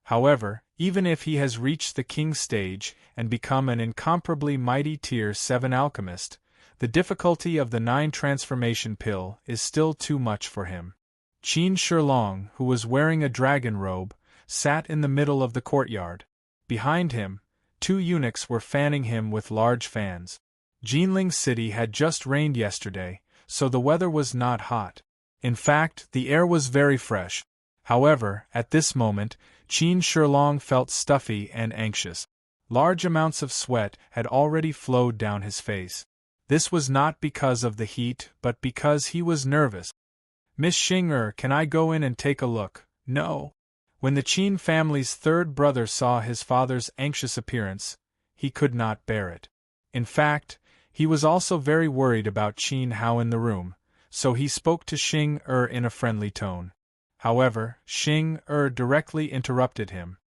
However, even if he has reached the king stage and become an incomparably mighty Tier 7 alchemist, the difficulty of the 9 transformation pill is still too much for him. Qin Shilong, who was wearing a dragon robe, sat in the middle of the courtyard. Behind him, 2 eunuchs were fanning him with large fans. Jinling City had just rained yesterday, so the weather was not hot. In fact, the air was very fresh. However, at this moment, Qin Shilong felt stuffy and anxious. Large amounts of sweat had already flowed down his face. This was not because of the heat, but because he was nervous. Miss Xing, can I go in and take a look? No. When the Qin family's 3rd brother saw his father's anxious appearance, he could not bear it. In fact, he was also very worried about Qin Hao in the room, so he spoke to Xing in a friendly tone. However, Xing directly interrupted him.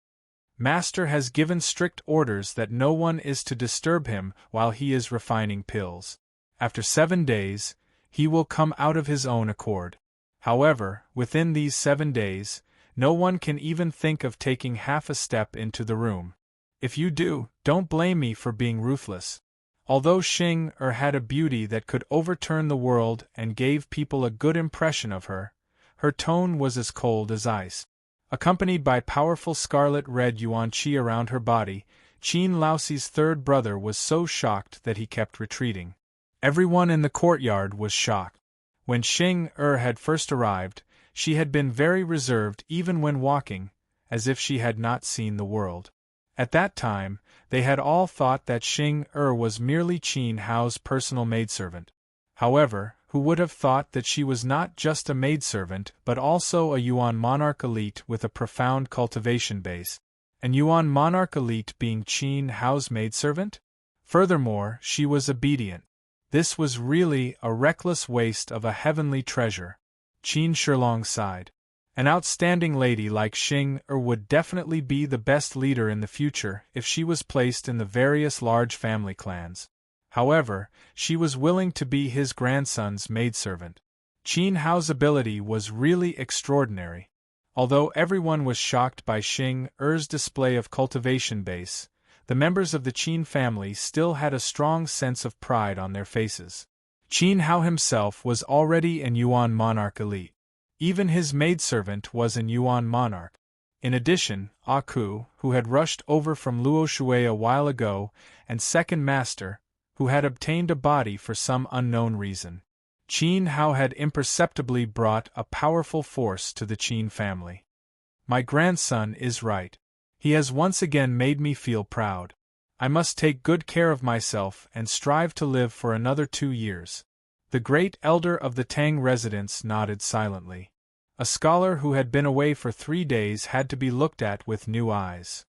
Master has given strict orders that no one is to disturb him while he is refining pills. After 7 days, he will come out of his own accord. However, within these 7 days, no one can even think of taking half a step into the room. If you do, don't blame me for being ruthless. Although Xing had a beauty that could overturn the world and gave people a good impression of her, her tone was as cold as ice. Accompanied by powerful scarlet-red yuan qi around her body, Qin Laosi's 3rd brother was so shocked that he kept retreating. Everyone in the courtyard was shocked. When Xing had first arrived, she had been very reserved even when walking, as if she had not seen the world. At that time, they had all thought that Xing was merely Qin Hao's personal maidservant. However, who would have thought that she was not just a maidservant but also a Yuan monarch elite with a profound cultivation base, and Yuan monarch elite being Qin Hao's maidservant? Furthermore, she was obedient. This was really a reckless waste of a heavenly treasure. Qin Shilong sighed. An outstanding lady like Xing would definitely be the best leader in the future if she was placed in the various large family clans. However, she was willing to be his grandson's maidservant. Qin Hao's ability was really extraordinary. Although everyone was shocked by Xing display of cultivation base, the members of the Qin family still had a strong sense of pride on their faces. Qin Hao himself was already an Yuan monarch elite. Even his maidservant was an Yuan monarch. In addition, Aku, who had rushed over from Luoshui a while ago, and second master, who had obtained a body for some unknown reason. Qin Hao had imperceptibly brought a powerful force to the Qin family. My grandson is right. He has once again made me feel proud. I must take good care of myself and strive to live for another 2 years. The great elder of the Tang residence nodded silently. A scholar who had been away for 3 days had to be looked at with new eyes.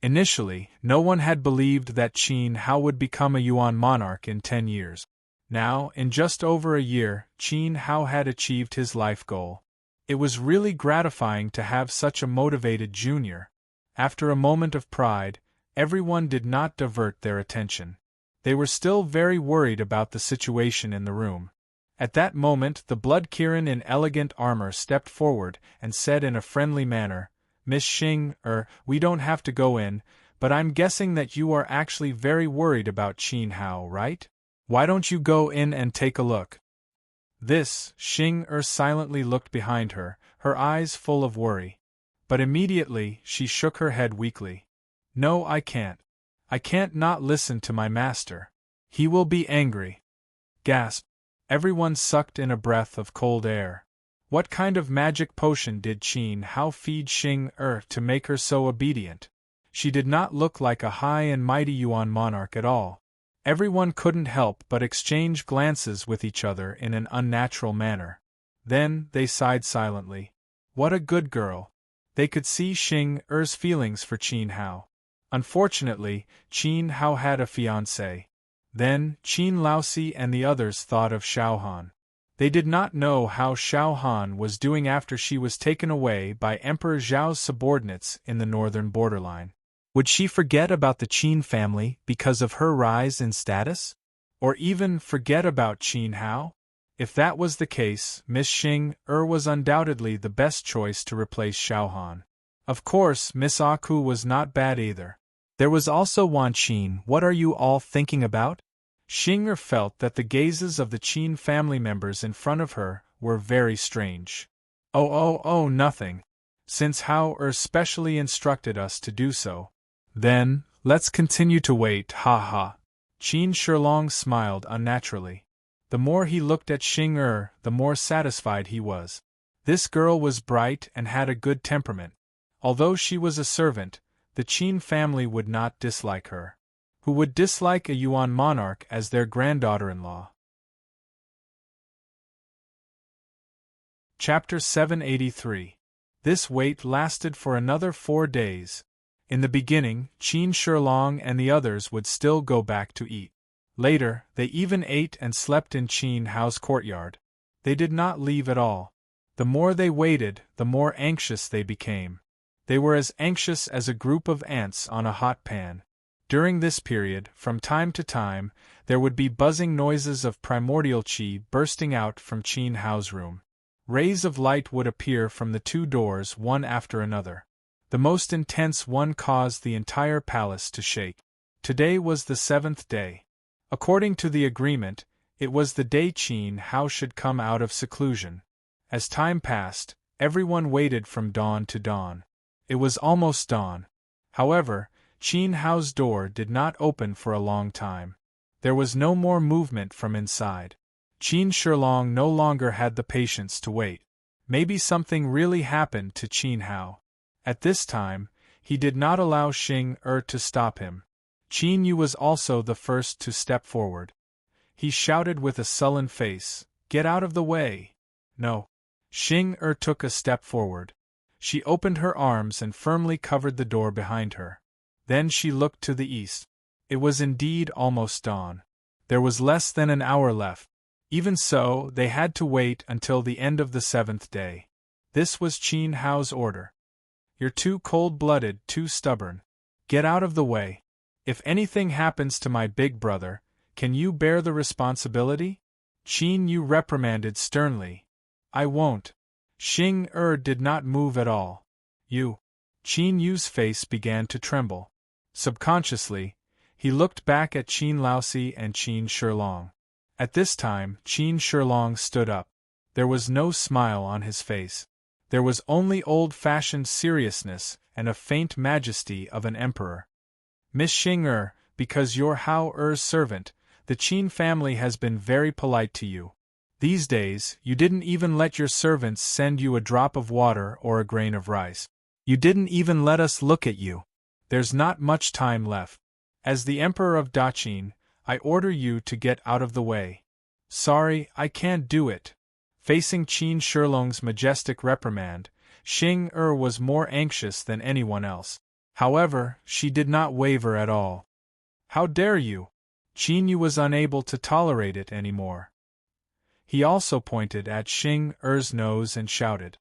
Initially, no one had believed that Qin Hao would become a Yuan monarch in 10 years. Now, in just over a year, Qin Hao had achieved his life goal. It was really gratifying to have such a motivated junior. After a moment of pride, everyone did not divert their attention. They were still very worried about the situation in the room. At that moment, the Blood Kirin in elegant armor stepped forward and said in a friendly manner, Miss Xing, we don't have to go in, but I'm guessing that you are actually very worried about Qin Hao, right? Why don't you go in and take a look? This, Xing silently looked behind her, her eyes full of worry. But immediately, she shook her head weakly. No, I can't. I can't not listen to my master. He will be angry. Gasp. Everyone sucked in a breath of cold air. What kind of magic potion did Qin Hao feed Xing to make her so obedient? She did not look like a high and mighty Yuan monarch at all. Everyone couldn't help but exchange glances with each other in an unnatural manner. Then, they sighed silently. What a good girl. They could see Xing feelings for Qin Hao. Unfortunately, Qin Hao had a fiancée. Then, Qin Laosi and the others thought of Xiao Han. They did not know how Xiao Han was doing after she was taken away by Emperor Zhao's subordinates in the northern borderline. Would she forget about the Qin family because of her rise in status? Or even forget about Qin Hao? If that was the case, Miss Xing was undoubtedly the best choice to replace Xiao Han. Of course, Miss Aku was not bad either. There was also Wan Qin. What are you all thinking about? Xing felt that the gazes of the Qin family members in front of her were very strange. Oh, nothing. Since Hao specially instructed us to do so. Then, let's continue to wait, ha ha. Qin Shilong smiled unnaturally. The more he looked at Xing the more satisfied he was. This girl was bright and had a good temperament. Although she was a servant, the Qin family would not dislike her. Who would dislike a Yuan monarch as their granddaughter-in-law? Chapter 783. This wait lasted for another 4 days. In the beginning, Qin Shilong and the others would still go back to eat. Later, they even ate and slept in Qin Hao's courtyard. They did not leave at all. The more they waited, the more anxious they became. They were as anxious as a group of ants on a hot pan. During this period, from time to time, there would be buzzing noises of primordial qi bursting out from Qin Hao's room. Rays of light would appear from the 2 doors one after another. The most intense one caused the entire palace to shake. Today was the 7th day. According to the agreement, it was the day Qin Hao should come out of seclusion. As time passed, everyone waited from dawn to dawn. It was almost dawn. However, Qin Hao's door did not open for a long time. There was no more movement from inside. Qin Shilong no longer had the patience to wait. Maybe something really happened to Qin Hao. At this time, he did not allow Xing to stop him. Qin Yu was also the first to step forward. He shouted with a sullen face, "Get out of the way!" No. Xing took a step forward. She opened her arms and firmly covered the door behind her. Then she looked to the east. It was indeed almost dawn. There was less than an hour left. Even so, they had to wait until the end of the 7th day. This was Qin Hao's order. "You're too cold-blooded, too stubborn. Get out of the way. If anything happens to my big brother, can you bear the responsibility?" Qin Yu reprimanded sternly. "I won't." Xing did not move at all. "You." Qin Yu's face began to tremble. Subconsciously, he looked back at Qin Laosi and Qin Shilong. At this time, Qin Shilong stood up. There was no smile on his face. There was only old-fashioned seriousness and a faint majesty of an emperor. "Miss Xing because you're Hao's servant, the Qin family has been very polite to you. These days, you didn't even let your servants send you a drop of water or a grain of rice. You didn't even let us look at you. There's not much time left. As the Emperor of Daqin, I order you to get out of the way." "Sorry, I can't do it." Facing Qin Shilong's majestic reprimand, Xing was more anxious than anyone else. However, she did not waver at all. "How dare you?" Qin Yu was unable to tolerate it anymore. He also pointed at Xing nose and shouted,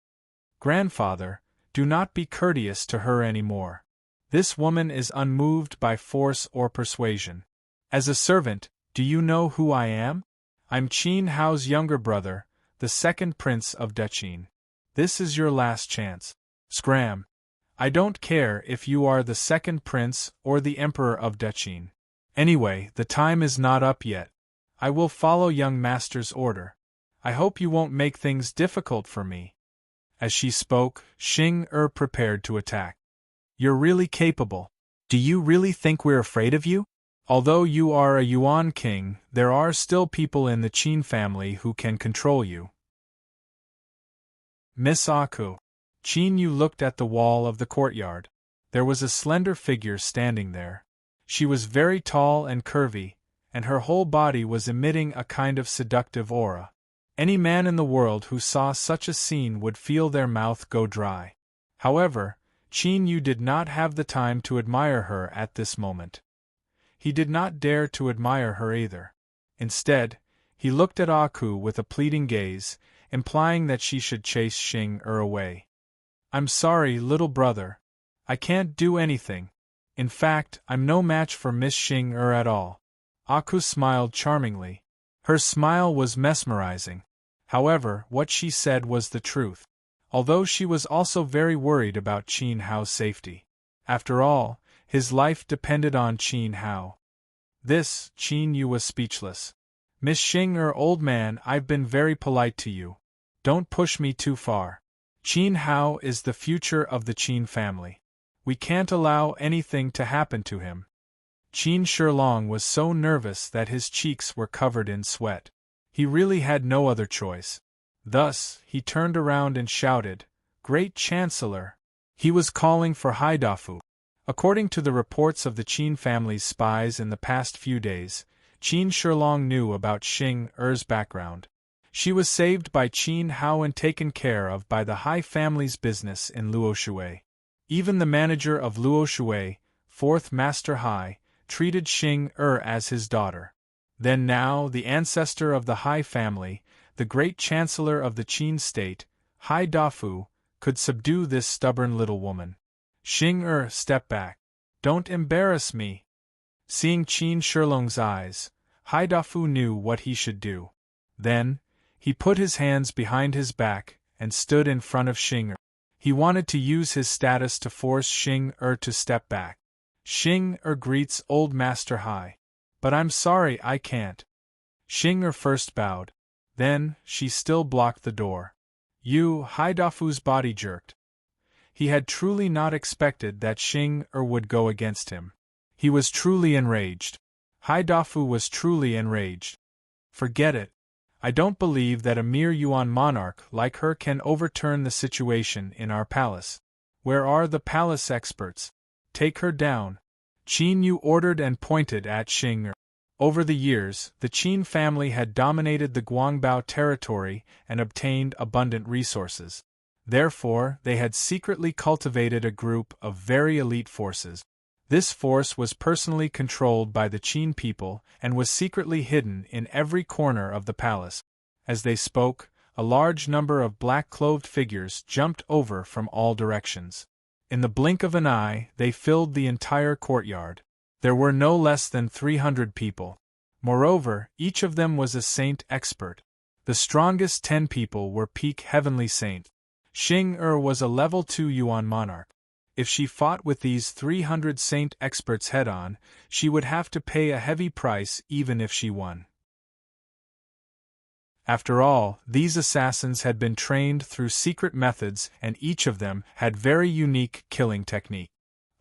"Grandfather, do not be courteous to her anymore. This woman is unmoved by force or persuasion. As a servant, do you know who I am? I'm Qin Hao's younger brother, the 2nd prince of Daqin. This is your last chance. Scram! I don't care if you are the 2nd prince or the emperor of Daqin. Anyway, the time is not up yet. I will follow young master's order. I hope you won't make things difficult for me." As she spoke, Xing prepared to attack. "You're really capable. Do you really think we're afraid of you? Although you are a Yuan king, there are still people in the Qin family who can control you." Miss Aku. Qin Yu looked at the wall of the courtyard. There was a slender figure standing there. She was very tall and curvy, and her whole body was emitting a kind of seductive aura. Any man in the world who saw such a scene would feel their mouth go dry. However, Qin Yu did not have the time to admire her at this moment. He did not dare to admire her either. Instead, he looked at Aku with a pleading gaze, implying that she should chase Xing away. "I'm sorry, little brother. I can't do anything. In fact, I'm no match for Miss Xing at all." Aku smiled charmingly. Her smile was mesmerizing. However, what she said was the truth. Although she was also very worried about Qin Hao's safety. After all, his life depended on Qin Hao. This, Qin Yu was speechless. "Miss Xing old man, I've been very polite to you. Don't push me too far. Qin Hao is the future of the Qin family. We can't allow anything to happen to him." Qin Shilong was so nervous that his cheeks were covered in sweat. He really had no other choice. Thus, he turned around and shouted, "Great Chancellor!" He was calling for Haidafu. According to the reports of the Qin family's spies in the past few days, Qin Shilong knew about Xing Er's background. She was saved by Qin Hao and taken care of by the Hai family's business in Luoshui. Even the manager of Luoshui, fourth Master Hai, treated Xing as his daughter. Then now the ancestor of the Hai family, the great chancellor of the Qin state, Hai Dafu, could subdue this stubborn little woman. "Xing step back. Don't embarrass me." Seeing Qin Shilong's eyes, Hai Dafu knew what he should do. Then, he put his hands behind his back and stood in front of Xing. He wanted to use his status to force Xing to step back. Xing greets old Master Hai. "But I'm sorry I can't." Xing first bowed. Then, she still blocked the door. Hai Dafu's body jerked. He had truly not expected that Xing would go against him. He was truly enraged. Hai Dafu was truly enraged. "Forget it. I don't believe that a mere Yuan monarch like her can overturn the situation in our palace. Where are the palace experts? Take her down." Qin Yu ordered and pointed at Xing. Over the years, the Qin family had dominated the Guangbao territory and obtained abundant resources. Therefore, they had secretly cultivated a group of very elite forces. This force was personally controlled by the Qin people and was secretly hidden in every corner of the palace. As they spoke, a large number of black-clothed figures jumped over from all directions. In the blink of an eye, they filled the entire courtyard. There were no less than 300 people. Moreover, each of them was a saint expert. The strongest 10 people were peak heavenly saints. Xing was a level 2 Yuan monarch. If she fought with these 300 saint experts head-on, she would have to pay a heavy price even if she won. After all, these assassins had been trained through secret methods and each of them had very unique killing technique.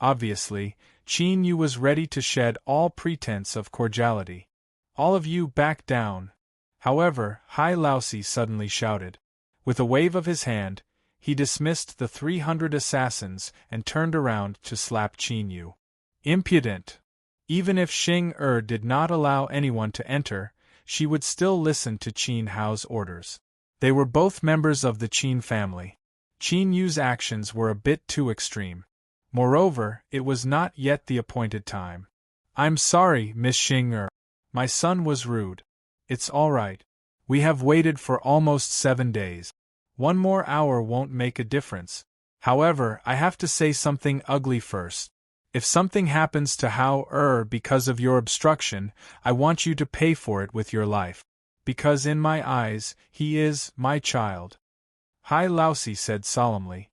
Obviously, Qin Yu was ready to shed all pretense of cordiality. "All of you back down." However, Hai Laosi suddenly shouted. With a wave of his hand, he dismissed the 300 assassins and turned around to slap Qin Yu. Impudent! Even if Xing did not allow anyone to enter, she would still listen to Qin Hao's orders. They were both members of the Qin family. Qin Yu's actions were a bit too extreme. Moreover, it was not yet the appointed time. "I'm sorry, Miss Xing. My son was rude. It's all right. We have waited for almost 7 days. 1 more hour won't make a difference. However, I have to say something ugly first. If something happens to Hao because of your obstruction, I want you to pay for it with your life. Because in my eyes, he is my child." Hai Laosi said solemnly.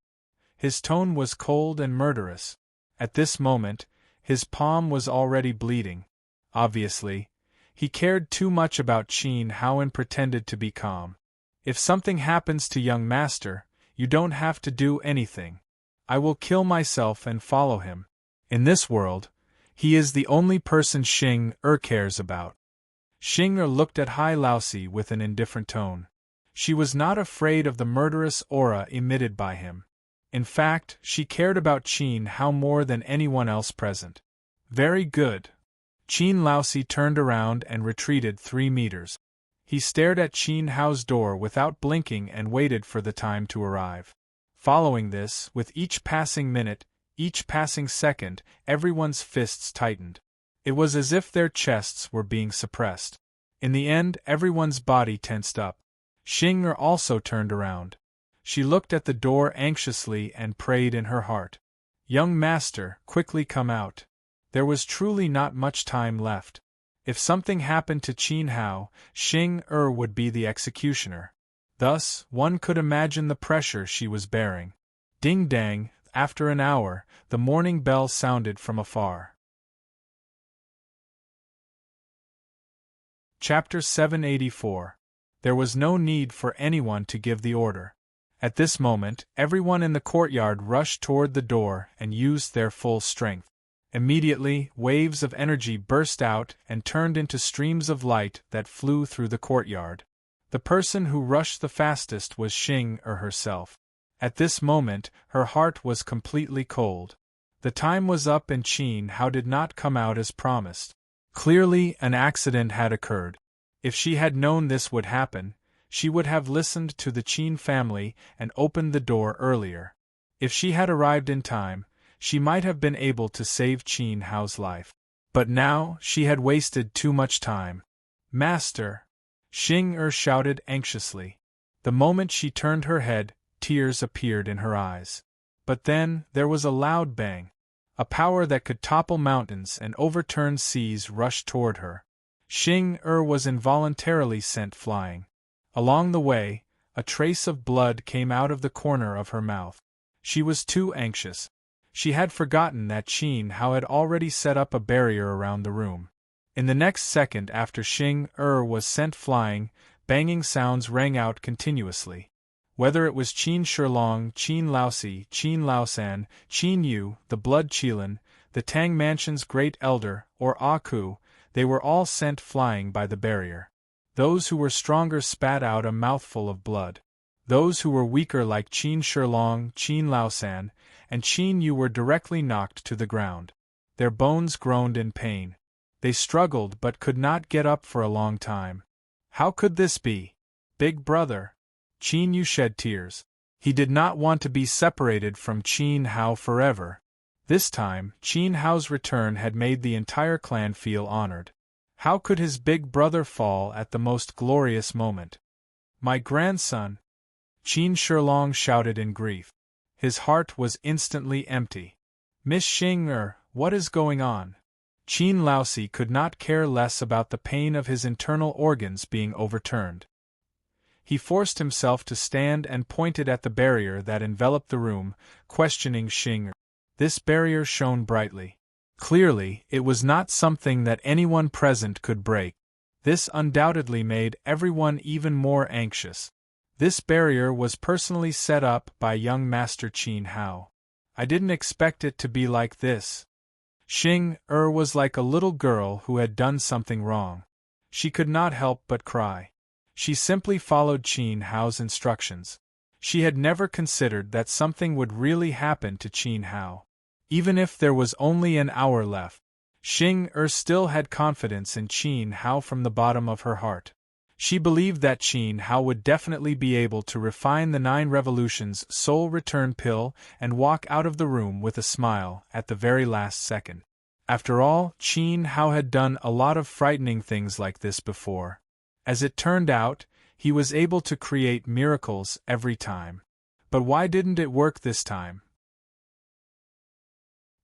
His tone was cold and murderous. At this moment, his palm was already bleeding. Obviously, he cared too much about Qin Hao and pretended to be calm. "If something happens to young master, you don't have to do anything. I will kill myself and follow him. In this world, he is the only person Xing cares about." Xing looked at Hai Laosi with an indifferent tone. She was not afraid of the murderous aura emitted by him. In fact, she cared about Qin Hao more than anyone else present. "Very good." Qin Laosi turned around and retreated 3 meters. He stared at Qin Hao's door without blinking and waited for the time to arrive. Following this, with each passing minute, each passing second, everyone's fists tightened. It was as if their chests were being suppressed. In the end, everyone's body tensed up. Xing also turned around. She looked at the door anxiously and prayed in her heart. Young master, quickly come out. There was truly not much time left. If something happened to Qin Hao, Xing would be the executioner. Thus, one could imagine the pressure she was bearing. Ding-dang, after an hour, the morning bell sounded from afar. Chapter 784. There was no need for anyone to give the order. At this moment, everyone in the courtyard rushed toward the door and used their full strength. Immediately, waves of energy burst out and turned into streams of light that flew through the courtyard. The person who rushed the fastest was Xing herself. At this moment, her heart was completely cold. The time was up and Qin Hao did not come out as promised. Clearly, an accident had occurred. If she had known this would happen, she would have listened to the Qin family and opened the door earlier. If she had arrived in time, she might have been able to save Qin Hao's life. But now, she had wasted too much time. Master! Xing shouted anxiously. The moment she turned her head, tears appeared in her eyes. But then, there was a loud bang. A power that could topple mountains and overturn seas rushed toward her. Xing was involuntarily sent flying. Along the way, a trace of blood came out of the corner of her mouth. She was too anxious. She had forgotten that Qin Hao had already set up a barrier around the room. In the next second after Xing was sent flying, banging sounds rang out continuously. Whether it was Qin Shilong, Qin Laosi, Qin Laosan, Qin Yu, the Blood Qilin, the Tang Mansion's Great Elder, or Aku, they were all sent flying by the barrier. Those who were stronger spat out a mouthful of blood. Those who were weaker like Qin Shilong, Qin Laosan, and Qin Yu were directly knocked to the ground. Their bones groaned in pain. They struggled but could not get up for a long time. How could this be? Big brother! Qin Yu shed tears. He did not want to be separated from Qin Hao forever. This time, Qin Hao's return had made the entire clan feel honored. How could his big brother fall at the most glorious moment? My grandson! Qin Shilong shouted in grief. His heart was instantly empty. Miss Xing what is going on? Qin Laosi could not care less about the pain of his internal organs being overturned. He forced himself to stand and pointed at the barrier that enveloped the room, questioning Xing. This barrier shone brightly. Clearly, it was not something that anyone present could break. This undoubtedly made everyone even more anxious. This barrier was personally set up by young Master Qin Hao. I didn't expect it to be like this. Xing was like a little girl who had done something wrong. She could not help but cry. She simply followed Qin Hao's instructions. She had never considered that something would really happen to Qin Hao. Even if there was only an hour left, Xing still had confidence in Qin Hao from the bottom of her heart. She believed that Qin Hao would definitely be able to refine the 9 Revolutions soul return pill and walk out of the room with a smile at the very last second. After all, Qin Hao had done a lot of frightening things like this before. As it turned out, he was able to create miracles every time. But why didn't it work this time?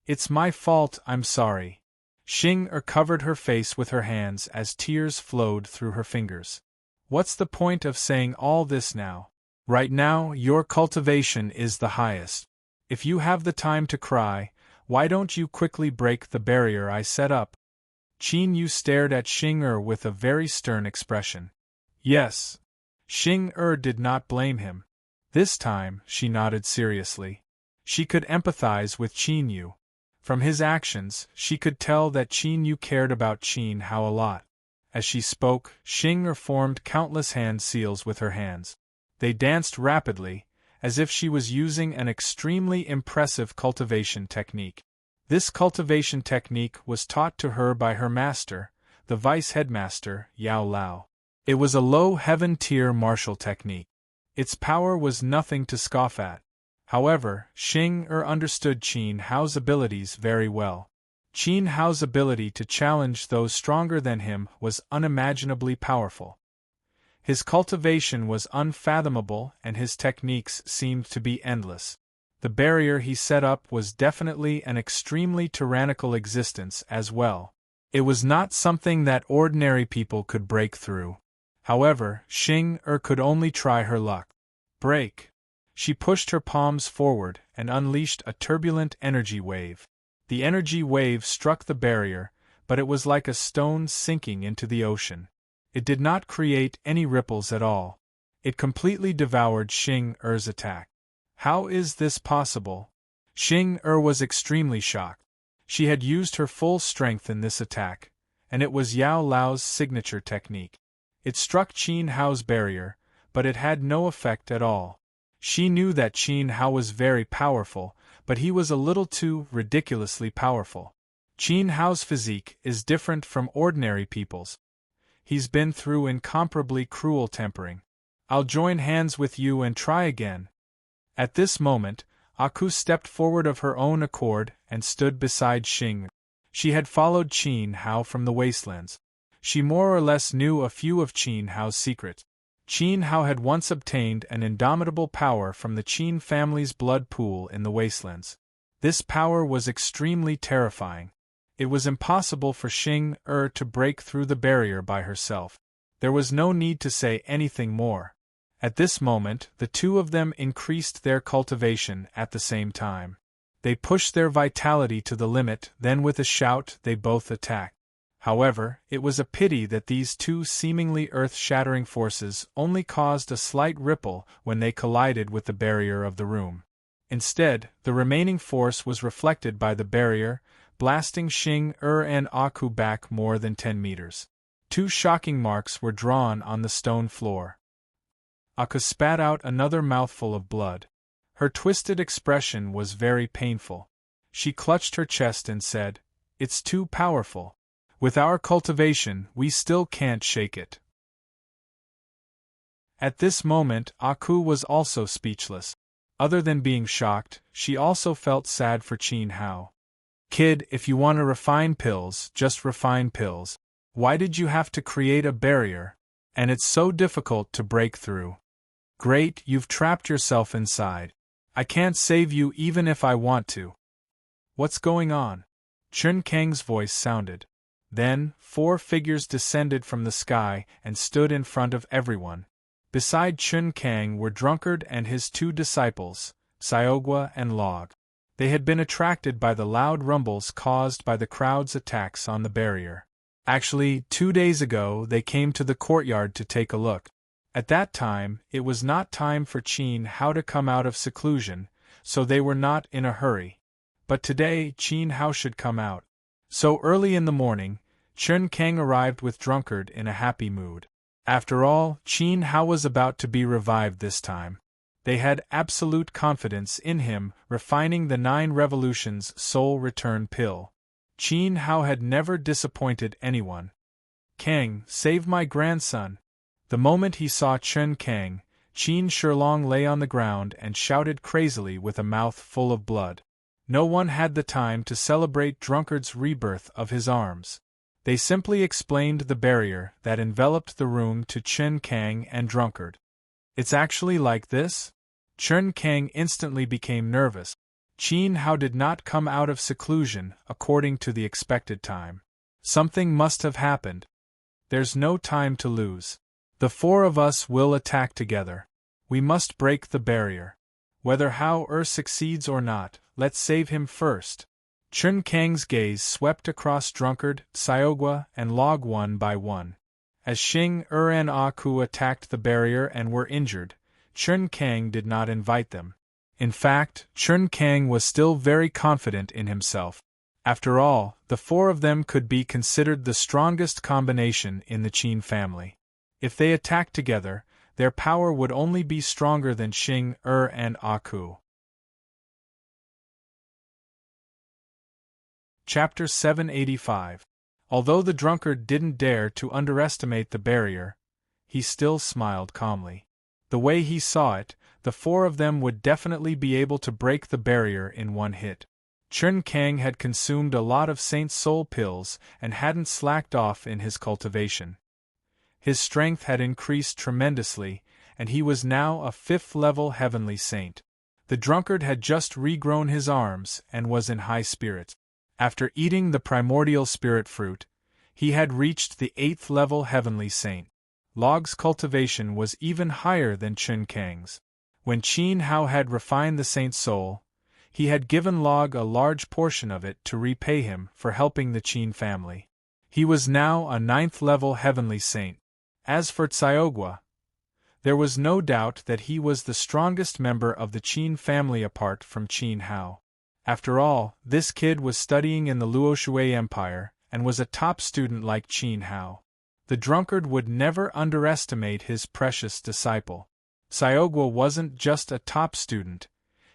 It's my fault, I'm sorry. Xing covered her face with her hands as tears flowed through her fingers. What's the point of saying all this now? Right now, your cultivation is the highest. If you have the time to cry, why don't you quickly break the barrier I set up? Qin Yu stared at Xing with a very stern expression. Yes. Xing did not blame him. This time, she nodded seriously. She could empathize with Qin Yu. From his actions, she could tell that Qin Yu cared about Qin Hao a lot. As she spoke, Xing formed countless hand seals with her hands. They danced rapidly, as if she was using an extremely impressive cultivation technique. This cultivation technique was taught to her by her master, the vice-headmaster, Yao Lao. It was a low heaven-tier martial technique. Its power was nothing to scoff at. However, Xing understood Qin Hao's abilities very well. Qin Hao's ability to challenge those stronger than him was unimaginably powerful. His cultivation was unfathomable and his techniques seemed to be endless. The barrier he set up was definitely an extremely tyrannical existence as well. It was not something that ordinary people could break through. However, Xing could only try her luck. Break! She pushed her palms forward and unleashed a turbulent energy wave. The energy wave struck the barrier, but it was like a stone sinking into the ocean. It did not create any ripples at all. It completely devoured Xing Er's attack. How is this possible? Xing was extremely shocked. She had used her full strength in this attack, and it was Yao Lao's signature technique. It struck Qin Hao's barrier, but it had no effect at all. She knew that Qin Hao was very powerful, but he was a little too ridiculously powerful. Qin Hao's physique is different from ordinary people's. He's been through incomparably cruel tempering. I'll join hands with you and try again. At this moment, Aku stepped forward of her own accord and stood beside Xing. She had followed Qin Hao from the wastelands. She more or less knew a few of Qin Hao's secrets. Qin Hao had once obtained an indomitable power from the Qin family's blood pool in the wastelands. This power was extremely terrifying. It was impossible for Xing to break through the barrier by herself. There was no need to say anything more. At this moment, the two of them increased their cultivation at the same time. They pushed their vitality to the limit, then with a shout they both attacked. However, it was a pity that these two seemingly earth-shattering forces only caused a slight ripple when they collided with the barrier of the room. Instead, the remaining force was reflected by the barrier, blasting Xing and Aku back more than 10 meters. Two shocking marks were drawn on the stone floor. Aku spat out another mouthful of blood. Her twisted expression was very painful. She clutched her chest and said, "It's too powerful. With our cultivation, we still can't shake it." At this moment, Aku was also speechless. Other than being shocked, she also felt sad for Qin Hao. "Kid, if you want to refine pills, just refine pills. Why did you have to create a barrier? And it's so difficult to break through. Great, you've trapped yourself inside. I can't save you even if I want to. What's going on?" Chun Kang's voice sounded. Then, 4 figures descended from the sky and stood in front of everyone. Beside Chun Kang were Drunkard and his 2 disciples, Xiaogua and Log. They had been attracted by the loud rumbles caused by the crowd's attacks on the barrier. Actually, 2 days ago they came to the courtyard to take a look. At that time, it was not time for Qin Hao to come out of seclusion, so they were not in a hurry. But today, Qin Hao should come out. So early in the morning, Chun Kang arrived with Drunkard in a happy mood. After all, Qin Hao was about to be revived this time. They had absolute confidence in him, refining the 9 Revolutions Soul Return pill. Qin Hao had never disappointed anyone. "Kang, save my grandson." The moment he saw Chun Kang, Qin Shilong lay on the ground and shouted crazily with a mouth full of blood. No one had the time to celebrate Drunkard's rebirth of his arms. They simply explained the barrier that enveloped the room to Chun Kang and Drunkard. "It's actually like this?" Chun Kang instantly became nervous. Qin Hao did not come out of seclusion according to the expected time. Something must have happened. There's no time to lose. The 4 of us will attack together. We must break the barrier. Whether Hao succeeds or not, let's save him first. Chun Kang's gaze swept across Drunkard, Xiaogua, and Log one by one. As Xing and Aku attacked the barrier and were injured, Chun Kang did not invite them. In fact, Chun Kang was still very confident in himself. After all, the 4 of them could be considered the strongest combination in the Qin family. If they attacked together, their power would only be stronger than Xing and Aku. Chapter 785. Although the drunkard didn't dare to underestimate the barrier, he still smiled calmly. The way he saw it, the 4 of them would definitely be able to break the barrier in one hit. Chun Kang had consumed a lot of Saint Soul pills and hadn't slacked off in his cultivation. His strength had increased tremendously, and he was now a 5th-level heavenly saint. The drunkard had just regrown his arms and was in high spirits. After eating the primordial spirit fruit, he had reached the 8th-level heavenly saint. Log's cultivation was even higher than Chun Kang's. When Qin Hao had refined the Saint Soul, he had given Log a large portion of it to repay him for helping the Qin family. He was now a 9th-level heavenly saint. As for Xiaogua, there was no doubt that he was the strongest member of the Qin family apart from Qin Hao. After all, this kid was studying in the Luoshui Empire and was a top student like Qin Hao. The drunkard would never underestimate his precious disciple. Xiaogua wasn't just a top student,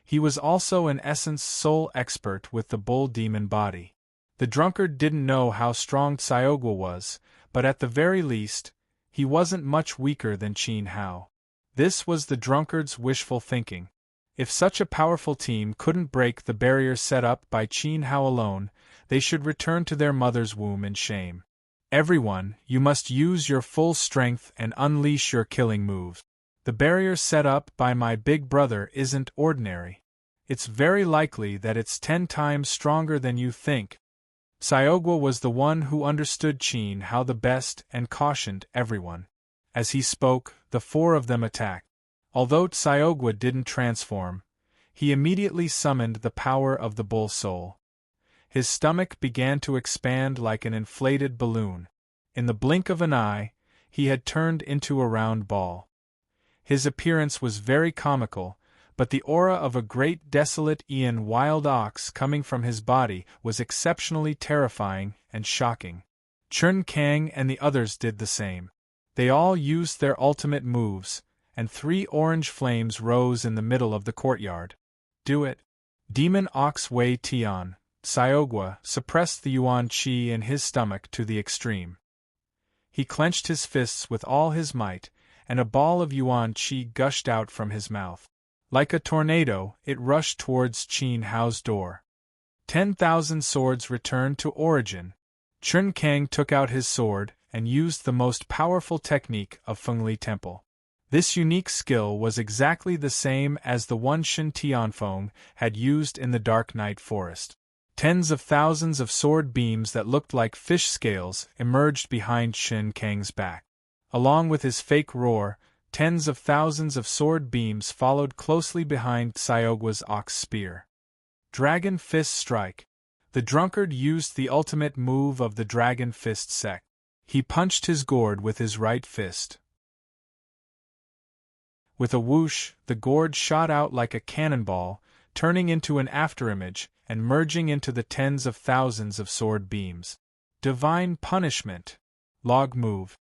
he was also an essence soul expert with the bull demon body. The drunkard didn't know how strong Xiaogua was, but at the very least, he wasn't much weaker than Qin Hao. This was the drunkard's wishful thinking. If such a powerful team couldn't break the barrier set up by Qin Hao alone, they should return to their mother's womb in shame. Everyone, you must use your full strength and unleash your killing moves. The barrier set up by my big brother isn't ordinary. It's very likely that it's 10 times stronger than you think. Xiaogua was the one who understood Qin Hao the best and cautioned everyone. As he spoke, the 4 of them attacked. Although Xiaogua didn't transform, he immediately summoned the power of the bull soul. His stomach began to expand like an inflated balloon. In the blink of an eye, he had turned into a round ball. His appearance was very comical, but the aura of a great desolate Ian wild ox coming from his body was exceptionally terrifying and shocking. Chun Kang and the others did the same. They all used their ultimate moves, and 3 orange flames rose in the middle of the courtyard. Do it! Demon Ox Wei Tian, Xiaogua, suppressed the Yuan Qi in his stomach to the extreme. He clenched his fists with all his might, and a ball of Yuan Qi gushed out from his mouth. Like a tornado, it rushed towards Qin Hao's door. 10,000 swords returned to origin. Chun Kang took out his sword and used the most powerful technique of Fengli Temple. This unique skill was exactly the same as the one Shen Tianfeng had used in the Dark Night Forest. Tens of thousands of sword beams that looked like fish scales emerged behind Chun Kang's back. Along with his fake roar, tens of thousands of sword beams followed closely behind Xiaogua's ox spear. Dragon Fist Strike. The drunkard used the ultimate move of the Dragon Fist sect. He punched his gourd with his right fist. With a whoosh, the gourd shot out like a cannonball, turning into an afterimage and merging into the tens of thousands of sword beams. Divine Punishment. Log move.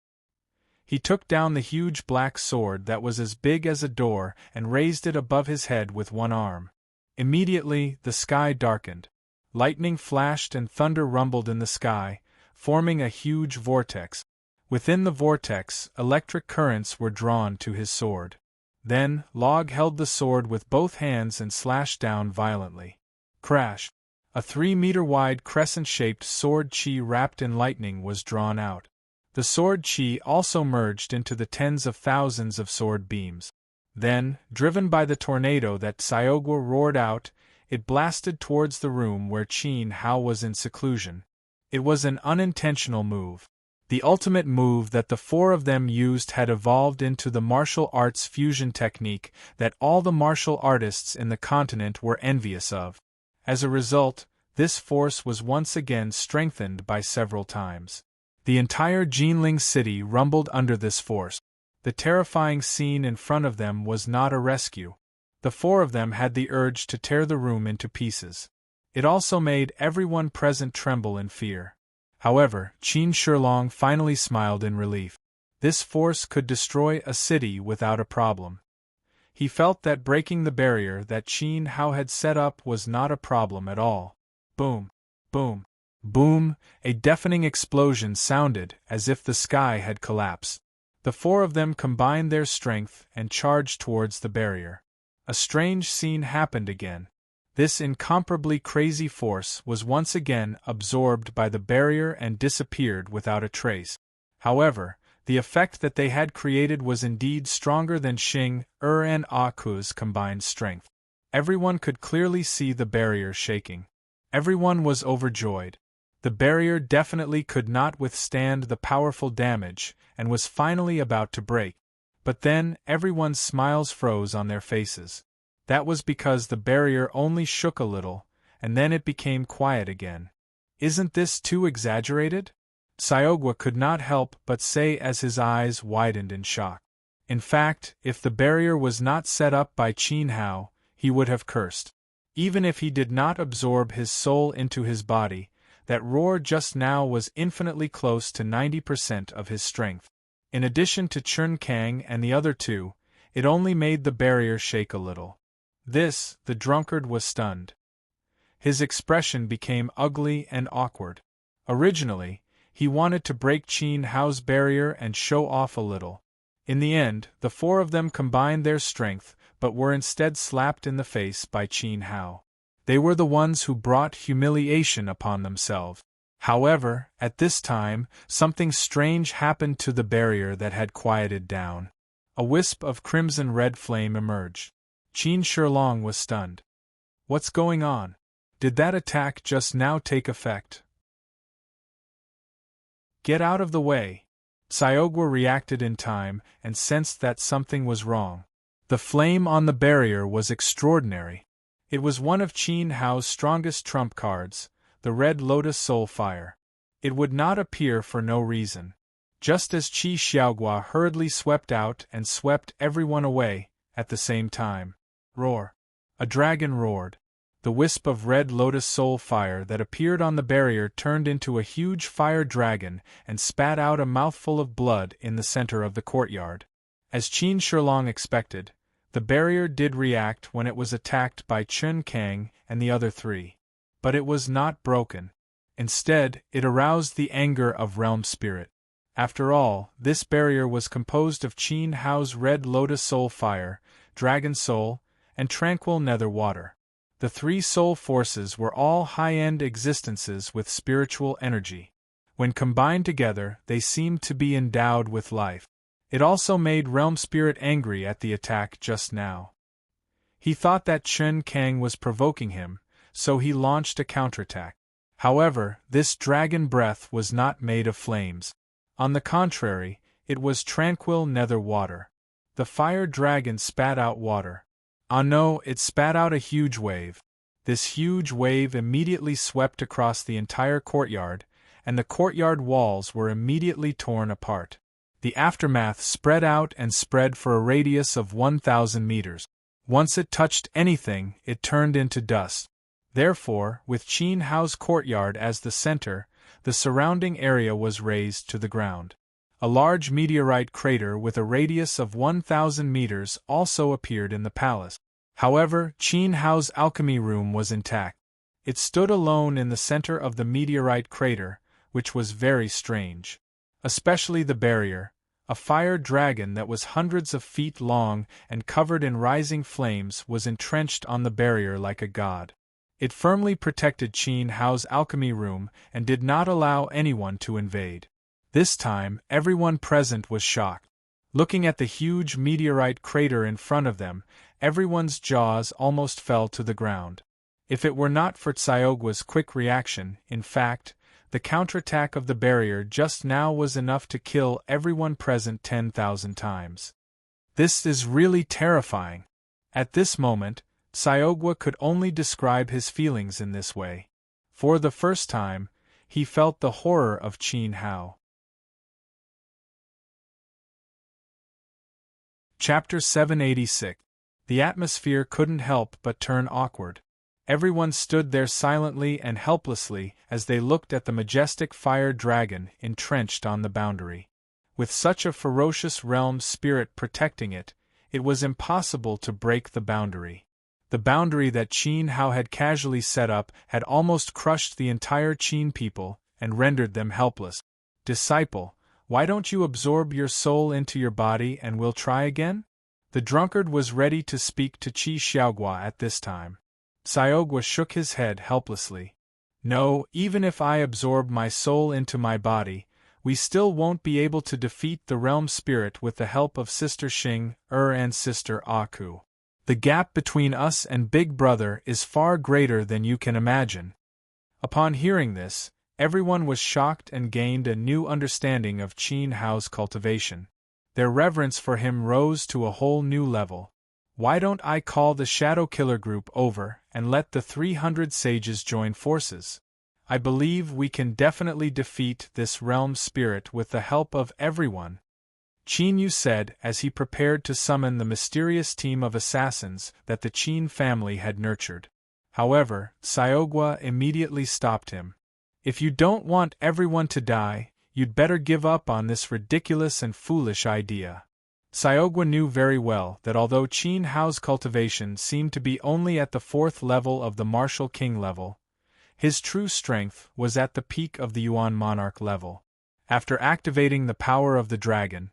He took down the huge black sword that was as big as a door and raised it above his head with one arm. Immediately, the sky darkened. Lightning flashed and thunder rumbled in the sky, forming a huge vortex. Within the vortex, electric currents were drawn to his sword. Then, Log held the sword with both hands and slashed down violently. Crash! A 3-meter-wide crescent-shaped sword chi wrapped in lightning was drawn out. The sword chi also merged into the tens of thousands of sword beams. Then, driven by the tornado that Xiaogua roared out, it blasted towards the room where Qin Hao was in seclusion. It was an unintentional move. The ultimate move that the 4 of them used had evolved into the martial arts fusion technique that all the martial artists in the continent were envious of. As a result, this force was once again strengthened by several times. The entire Jinling city rumbled under this force. The terrifying scene in front of them was not a rescue. The 4 of them had the urge to tear the room into pieces. It also made everyone present tremble in fear. However, Qin Shilong finally smiled in relief. This force could destroy a city without a problem. He felt that breaking the barrier that Qin Hao had set up was not a problem at all. Boom! Boom! Boom! A deafening explosion sounded as if the sky had collapsed. The 4 of them combined their strength and charged towards the barrier. A strange scene happened again. This incomparably crazy force was once again absorbed by the barrier and disappeared without a trace. However, the effect that they had created was indeed stronger than Xing, and Aku's combined strength. Everyone could clearly see the barrier shaking. Everyone was overjoyed. The barrier definitely could not withstand the powerful damage, and was finally about to break. But then, everyone's smiles froze on their faces. That was because the barrier only shook a little, and then it became quiet again. Isn't this too exaggerated? Xiaogua could not help but say as his eyes widened in shock. In fact, if the barrier was not set up by Qin Hao, he would have cursed. Even if he did not absorb his soul into his body, that roar just now was infinitely close to 90% of his strength. In addition to Chun Kang and the other two, it only made the barrier shake a little. The drunkard was stunned. His expression became ugly and awkward. Originally, he wanted to break Qin Hao's barrier and show off a little. In the end, the four of them combined their strength, but were instead slapped in the face by Qin Hao. They were the ones who brought humiliation upon themselves. However, at this time, something strange happened to the barrier that had quieted down. A wisp of crimson-red flame emerged. Qin Shilong was stunned. What's going on? Did that attack just now take effect? Get out of the way. Xiaogua reacted in time and sensed that something was wrong. The flame on the barrier was extraordinary. It was one of Qin Hao's strongest trump cards, the Red Lotus Soul Fire. It would not appear for no reason. Just as Qi Xiaogua hurriedly swept out and swept everyone away, at the same time. Roar! A dragon roared. The wisp of Red Lotus Soul Fire that appeared on the barrier turned into a huge fire dragon and spat out a mouthful of blood in the center of the courtyard. As Qin Shilong expected, the barrier did react when it was attacked by Chun Kang and the other three. But it was not broken. Instead, it aroused the anger of Realm Spirit. After all, this barrier was composed of Qin Hao's Red Lotus Soul Fire, Dragon Soul, and Tranquil Nether Water. The three soul forces were all high-end existences with spiritual energy. When combined together, they seemed to be endowed with life. It also made Realm Spirit angry at the attack just now. He thought that Chun Kang was provoking him, so he launched a counterattack. However, this dragon breath was not made of flames. On the contrary, it was tranquil nether water. The fire dragon spat out water. Ah no, it spat out a huge wave. This huge wave immediately swept across the entire courtyard, and the courtyard walls were immediately torn apart. The aftermath spread out and spread for a radius of 1,000 meters. Once it touched anything, it turned into dust. Therefore, with Qin Hao's courtyard as the center, the surrounding area was razed to the ground. A large meteorite crater with a radius of 1,000 meters also appeared in the palace. However, Qin Hao's alchemy room was intact. It stood alone in the center of the meteorite crater, which was very strange. Especially the barrier, a fire dragon that was hundreds of feet long and covered in rising flames was entrenched on the barrier like a god. It firmly protected Qin Hao's alchemy room and did not allow anyone to invade. This time, everyone present was shocked. Looking at the huge meteorite crater in front of them, everyone's jaws almost fell to the ground. If it were not for Xiaogua's quick reaction, in fact, the counterattack of the barrier just now was enough to kill everyone present 10,000 times. This is really terrifying. At this moment, Xiaogua could only describe his feelings in this way. For the first time, he felt the horror of Qin Hao. Chapter 786. The atmosphere couldn't help but turn awkward. Everyone stood there silently and helplessly as they looked at the majestic fire dragon entrenched on the boundary. With such a ferocious realm spirit protecting it, it was impossible to break the boundary. The boundary that Qin Hao had casually set up had almost crushed the entire Qin people and rendered them helpless. Disciple, why don't you absorb your soul into your body and we'll try again? The drunkard was ready to speak to Qi Xiaogua at this time. Syogwa shook his head helplessly. No, even if I absorb my soul into my body, we still won't be able to defeat the realm spirit with the help of Sister Xing, and Sister Aku. The gap between us and Big Brother is far greater than you can imagine. Upon hearing this, everyone was shocked and gained a new understanding of Qin Hao's cultivation. Their reverence for him rose to a whole new level. Why don't I call the Shadow Killer group over and let the 300 sages join forces? I believe we can definitely defeat this realm spirit with the help of everyone, Qin Yu said as he prepared to summon the mysterious team of assassins that the Qin family had nurtured. However, Syogwa immediately stopped him. If you don't want everyone to die, you'd better give up on this ridiculous and foolish idea. Syogwa knew very well that although Qin Hao's cultivation seemed to be only at the 4th level of the martial king level, his true strength was at the peak of the Yuan monarch level. After activating the power of the dragon,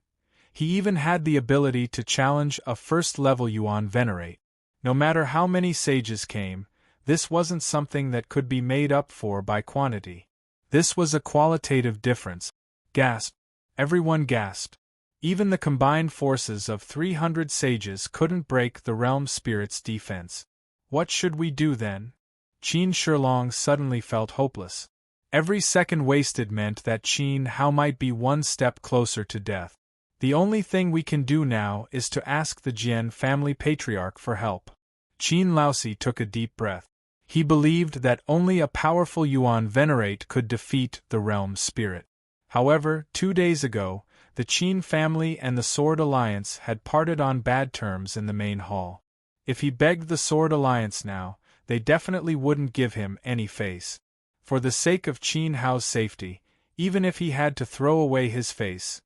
he even had the ability to challenge a 1st-level Yuan venerate. No matter how many sages came, this wasn't something that could be made up for by quantity. This was a qualitative difference. Gasp! Everyone gasped. Even the combined forces of 300 sages couldn't break the realm spirit's defense. What should we do then? Qin Shilong suddenly felt hopeless. Every second wasted meant that Qin Hao might be one step closer to death. The only thing we can do now is to ask the Jian family patriarch for help. Qin Laosi took a deep breath. He believed that only a powerful Yuan venerate could defeat the realm spirit. However, 2 days ago, the Qin family and the Sword Alliance had parted on bad terms in the main hall. If he begged the Sword Alliance now, they definitely wouldn't give him any face. For the sake of Qin Hao's safety, even if he had to throw away his face,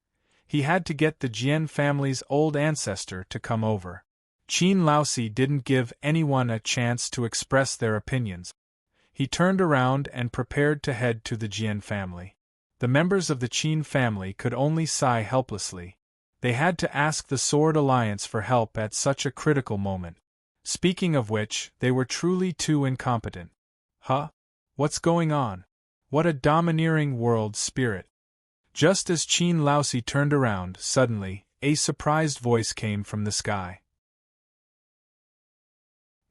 he had to get the Jian family's old ancestor to come over. Qin Laosi didn't give anyone a chance to express their opinions. He turned around and prepared to head to the Jian family. The members of the Qin family could only sigh helplessly. They had to ask the Sword Alliance for help at such a critical moment. Speaking of which, they were truly too incompetent. Huh? What's going on? What a domineering world spirit. Just as Qin Laosi turned around, suddenly, a surprised voice came from the sky.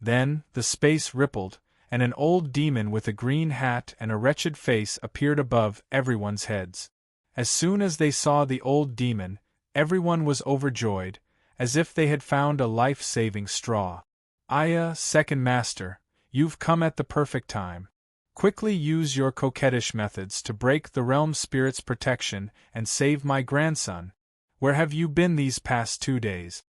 Then, the space rippled, and an old demon with a green hat and a wretched face appeared above everyone's heads. As soon as they saw the old demon, everyone was overjoyed, as if they had found a life-saving straw. Aya, second master, you've come at the perfect time. Quickly use your coquettish methods to break the realm spirit's protection and save my grandson. Where have you been these past 2 days?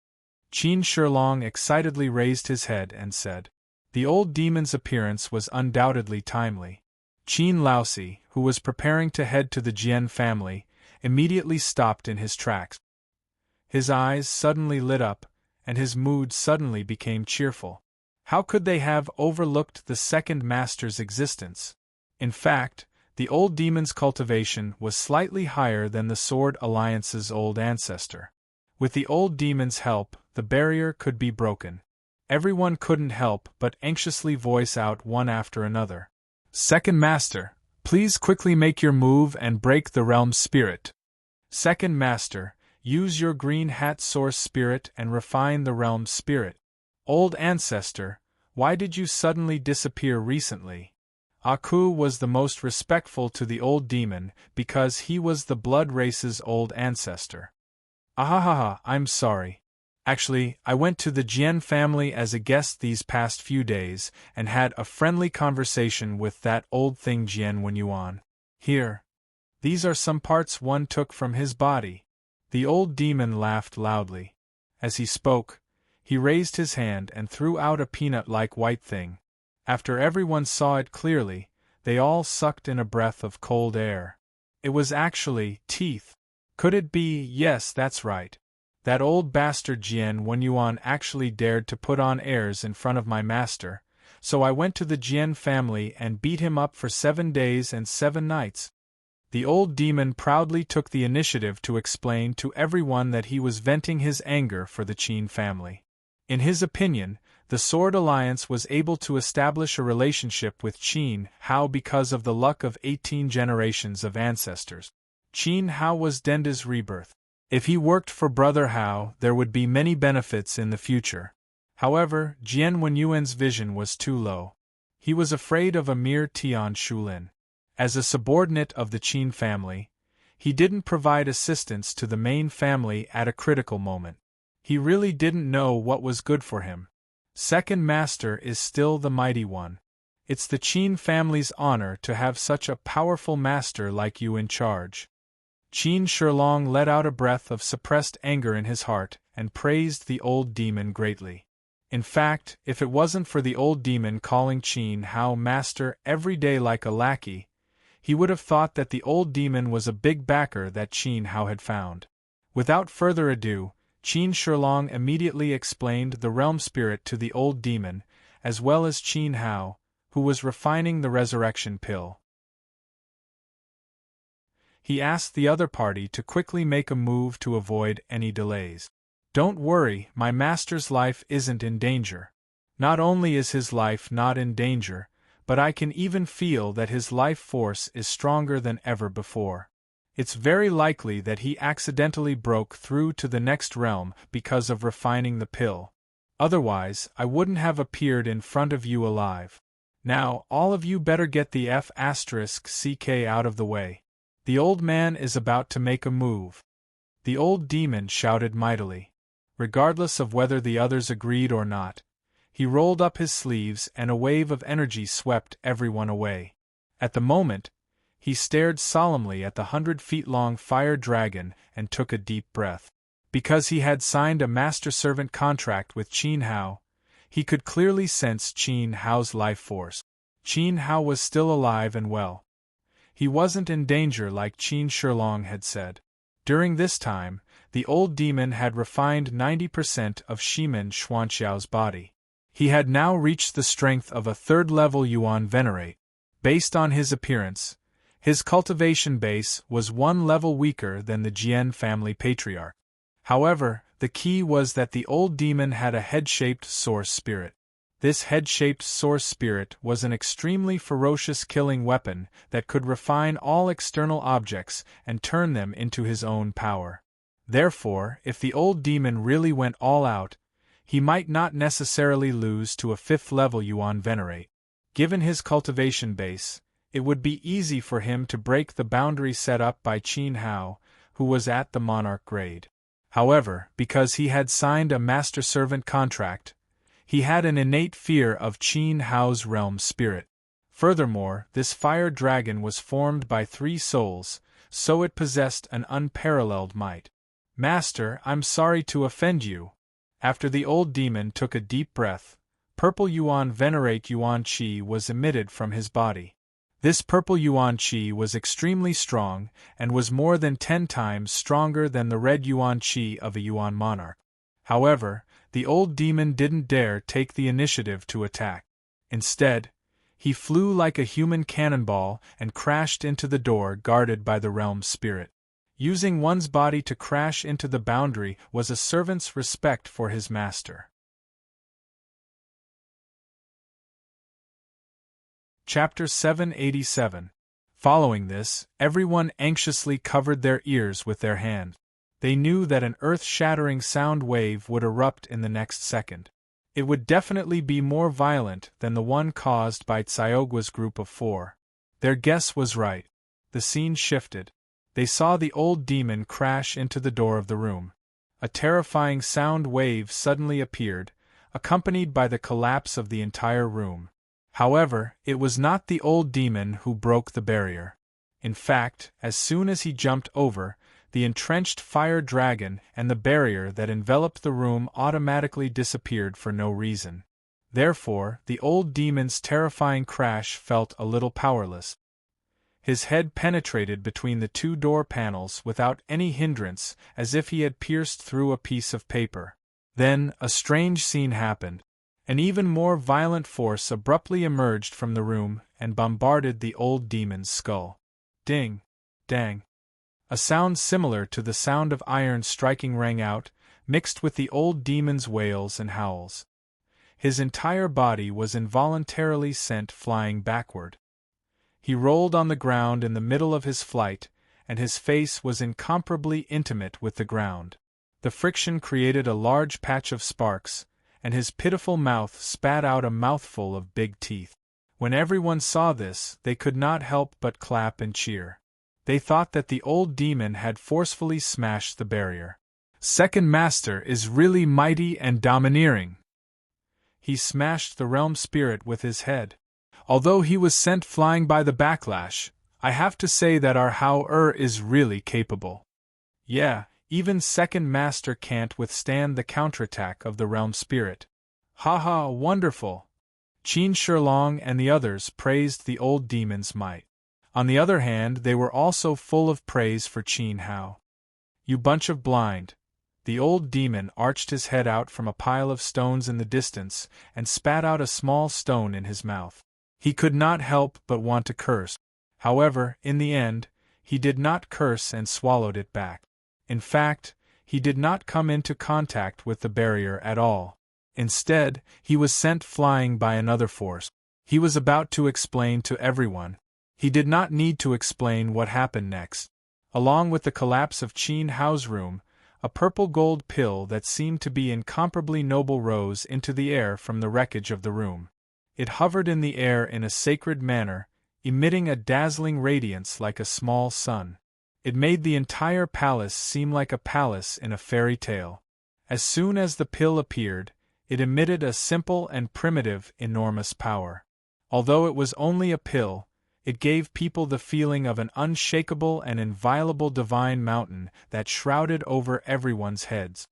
Qin Shilong excitedly raised his head and said. The old demon's appearance was undoubtedly timely. Qin Laosi, who was preparing to head to the Jian family, immediately stopped in his tracks. His eyes suddenly lit up, and his mood suddenly became cheerful. How could they have overlooked the second master's existence? In fact, the old demon's cultivation was slightly higher than the Sword Alliance's old ancestor. With the old demon's help, the barrier could be broken. Everyone couldn't help but anxiously voice out one after another. Second Master, please quickly make your move and break the realm spirit. Second Master, use your green hat source spirit and refine the realm spirit. Old Ancestor, why did you suddenly disappear recently? Aku was the most respectful to the old demon because he was the blood race's old ancestor. Ahahaha, I'm sorry. Actually, I went to the Jian family as a guest these past few days and had a friendly conversation with that old thing Jian Wenyuan. Here. These are some parts one took from his body. The old demon laughed loudly. As he spoke, he raised his hand and threw out a peanut-like white thing. After everyone saw it clearly, they all sucked in a breath of cold air. It was actually teeth. Could it be? Yes, that's right. That old bastard Jian Wenyuan actually dared to put on airs in front of my master, so I went to the Jian family and beat him up for 7 days and 7 nights. The old demon proudly took the initiative to explain to everyone that he was venting his anger for the Qin family. In his opinion, The Sword Alliance was able to establish a relationship with Qin Hao because of the luck of 18 generations of ancestors. Qin Hao was Denda's rebirth. If he worked for Brother Hao, there would be many benefits in the future. However, Jian Wenyuan's vision was too low. He was afraid of a mere Tian Shulin. As a subordinate of the Qin family, he didn't provide assistance to the main family at a critical moment. He really didn't know what was good for him. Second Master is still the mighty one. It's the Qin family's honor to have such a powerful master like you in charge. Qin Shilong let out a breath of suppressed anger in his heart and praised the old demon greatly. In fact, if it wasn't for the old demon calling Qin Hao master every day like a lackey, he would have thought that the old demon was a big backer that Qin Hao had found. Without further ado, Qin Shilong immediately explained the realm spirit to the old demon, as well as Qin Hao, who was refining the resurrection pill. He asked the other party to quickly make a move to avoid any delays. Don't worry, my master's life isn't in danger. Not only is his life not in danger, but I can even feel that his life force is stronger than ever before. It's very likely that he accidentally broke through to the next realm because of refining the pill. Otherwise, I wouldn't have appeared in front of you alive. Now, all of you better get the F***ck out of the way. The old man is about to make a move. The old demon shouted mightily. Regardless of whether the others agreed or not, he rolled up his sleeves and a wave of energy swept everyone away. At the moment, he stared solemnly at the 100-feet-long fire dragon and took a deep breath. Because he had signed a master-servant contract with Qin Hao, he could clearly sense Qin Hao's life force. Qin Hao was still alive and well. He wasn't in danger like Qin Shilong had said. During this time, the old demon had refined 90% of Shimen Xuanxiao's body. He had now reached the strength of a third-level Yuan Venerate. Based on his appearance, his cultivation base was one level weaker than the Jian family patriarch. However, the key was that the old demon had a head-shaped source spirit. This head-shaped source spirit was an extremely ferocious killing weapon that could refine all external objects and turn them into his own power. Therefore, if the old demon really went all out, he might not necessarily lose to a fifth-level Yuan Venerate. Given his cultivation base, it would be easy for him to break the boundary set up by Qin Hao, who was at the monarch grade. However, because he had signed a master-servant contract, he had an innate fear of Qin Hao's realm spirit. Furthermore, this fire dragon was formed by 3 souls, so it possessed an unparalleled might. Master, I'm sorry to offend you. After the old demon took a deep breath, purple Yuan Venerate Yuan Qi was emitted from his body. This purple Yuan Qi was extremely strong and was more than 10 times stronger than the red Yuan Qi of a Yuan monarch. However, the old demon didn't dare take the initiative to attack. Instead, he flew like a human cannonball and crashed into the door guarded by the realm spirit. Using one's body to crash into the boundary was a servant's respect for his master. Chapter 787. Following this, everyone anxiously covered their ears with their hands. They knew that an earth-shattering sound wave would erupt in the next second. It would definitely be more violent than the one caused by Tsiogua's group of 4. Their guess was right. The scene shifted. They saw the old demon crash into the door of the room. A terrifying sound wave suddenly appeared, accompanied by the collapse of the entire room. However, it was not the old demon who broke the barrier. In fact, as soon as he jumped over, the entrenched fire dragon and the barrier that enveloped the room automatically disappeared for no reason. Therefore, the old demon's terrifying crash felt a little powerless. His head penetrated between the 2 door panels without any hindrance, as if he had pierced through a piece of paper. Then, a strange scene happened. An even more violent force abruptly emerged from the room and bombarded the old demon's skull. Ding! Dang! A sound similar to the sound of iron striking rang out, mixed with the old demon's wails and howls. His entire body was involuntarily sent flying backward. He rolled on the ground in the middle of his flight, and his face was incomparably intimate with the ground. The friction created a large patch of sparks, and his pitiful mouth spat out a mouthful of big teeth. When everyone saw this, they could not help but clap and cheer. They thought that the old demon had forcefully smashed the barrier. Second Master is really mighty and domineering. He smashed the realm spirit with his head. Although he was sent flying by the backlash, I have to say that our Hao is really capable. Yeah, even Second Master can't withstand the counterattack of the realm spirit. Ha, wonderful! Qin Shilong and the others praised the old demon's might. On the other hand, they were also full of praise for Qin Hao. You bunch of blind! The old demon arched his head out from a pile of stones in the distance and spat out a small stone in his mouth. He could not help but want to curse. However, in the end, he did not curse and swallowed it back. In fact, he did not come into contact with the barrier at all. Instead, he was sent flying by another force. He was about to explain to everyone. He did not need to explain what happened next. Along with the collapse of Qin Hao's room, a purple gold pill that seemed to be incomparably noble rose into the air from the wreckage of the room. It hovered in the air in a sacred manner, emitting a dazzling radiance like a small sun. It made the entire palace seem like a palace in a fairy tale. As soon as the pill appeared, it emitted a simple and primitive, enormous power. Although it was only a pill, it gave people the feeling of an unshakable and inviolable divine mountain that shrouded over everyone's heads.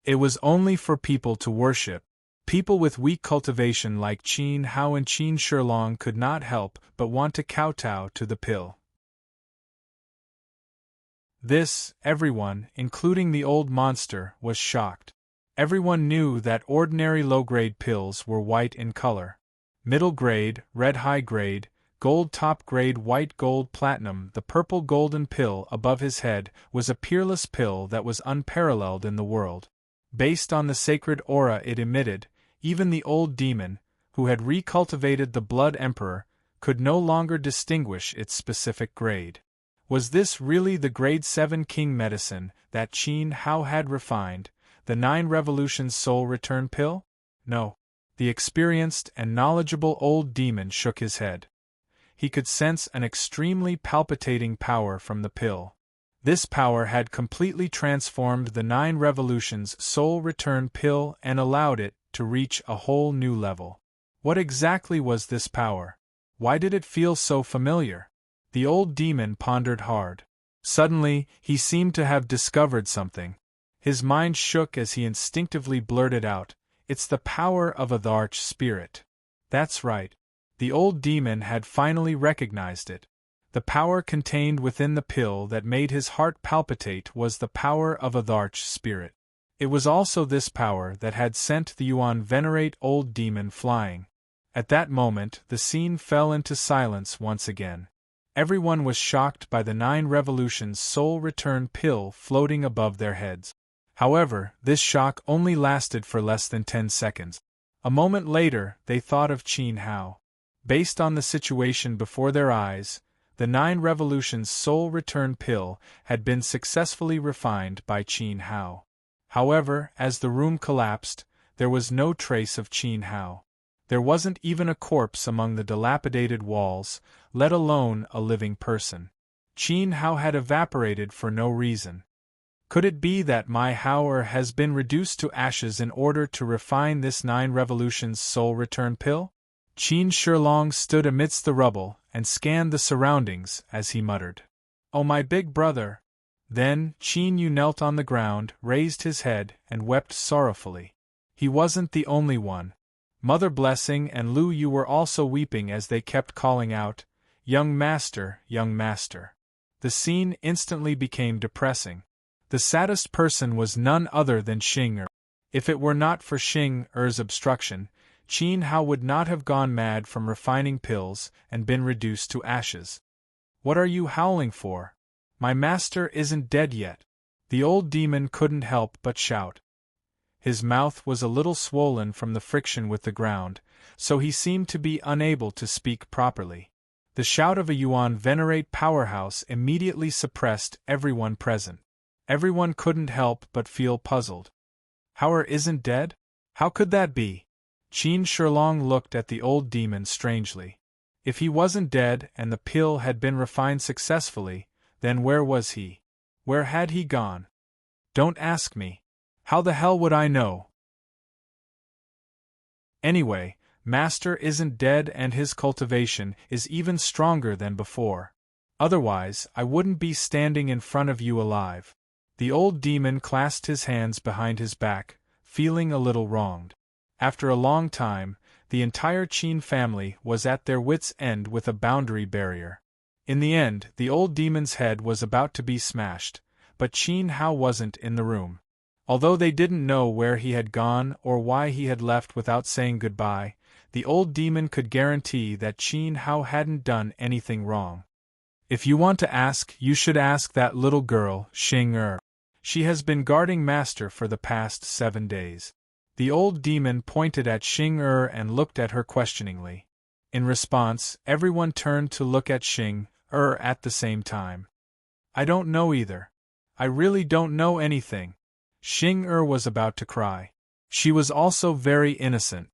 It was only for people to worship. People with weak cultivation like Qin Hao and Qin Shilong could not help but want to kowtow to the pill. This, everyone, including the old monster, was shocked. Everyone knew that ordinary low-grade pills were white in color. Middle grade, red high grade, gold top grade, white gold platinum. The purple golden pill above his head was a peerless pill that was unparalleled in the world. Based on the sacred aura it emitted, even the old demon, who had recultivated the Blood Emperor, could no longer distinguish its specific grade. Was this really the grade 7 king medicine that Qin Hao had refined, the 9 Revolutions Soul Return pill? No. The experienced and knowledgeable old demon shook his head. He could sense an extremely palpitating power from the pill. This power had completely transformed the 9 Revolutions Soul Return pill and allowed it to reach a whole new level. What exactly was this power? Why did it feel so familiar? The old demon pondered hard. Suddenly, he seemed to have discovered something. His mind shook as he instinctively blurted out, "It's the power of the Arch Spirit." That's right. The old demon had finally recognized it. The power contained within the pill that made his heart palpitate was the power of the Arch Spirit. It was also this power that had sent the Yuan venerate old demon flying. At that moment, the scene fell into silence once again. Everyone was shocked by the 9 Revolutions Soul Return pill floating above their heads. However, this shock only lasted for less than 10 seconds. A moment later, they thought of Qin Hao. Based on the situation before their eyes, the 9 Revolutions Soul Return pill had been successfully refined by Qin Hao. However, as the room collapsed, there was no trace of Qin Hao. There wasn't even a corpse among the dilapidated walls, let alone a living person. Qin Hao had evaporated for no reason. Could it be that my Hao has been reduced to ashes in order to refine this 9 Revolutions Soul Return pill? Qin Shilong stood amidst the rubble and scanned the surroundings as he muttered, "Oh, my big brother." Then, Qin Yu knelt on the ground, raised his head, and wept sorrowfully. He wasn't the only one. Mother Blessing and Lu Yu were also weeping as they kept calling out, "Young master, young master." The scene instantly became depressing. The saddest person was none other than Xing Er. If it were not for Xing Er's obstruction, Qin Hao would not have gone mad from refining pills and been reduced to ashes. "What are you howling for? My master isn't dead yet." The old demon couldn't help but shout. His mouth was a little swollen from the friction with the ground, so he seemed to be unable to speak properly. The shout of a Yuan Venerate powerhouse immediately suppressed everyone present. Everyone couldn't help but feel puzzled. Howard isn't dead? How could that be? Qin Shilong looked at the old demon strangely. If he wasn't dead and the pill had been refined successfully, then where was he? Where had he gone? Don't ask me. How the hell would I know? Anyway, Master isn't dead and his cultivation is even stronger than before. Otherwise, I wouldn't be standing in front of you alive. The old demon clasped his hands behind his back, feeling a little wronged. After a long time, the entire Qin family was at their wits' end with a boundary barrier. In the end, the old demon's head was about to be smashed, but Qin Hao wasn't in the room. Although they didn't know where he had gone or why he had left without saying goodbye, the old demon could guarantee that Qin Hao hadn't done anything wrong. If you want to ask, you should ask that little girl, Xing Er. She has been guarding Master for the past 7 days. The old demon pointed at Xing Er and looked at her questioningly. In response, everyone turned to look at Xing Er at the same time. I don't know either. I really don't know anything. Xing Er was about to cry. She was also very innocent.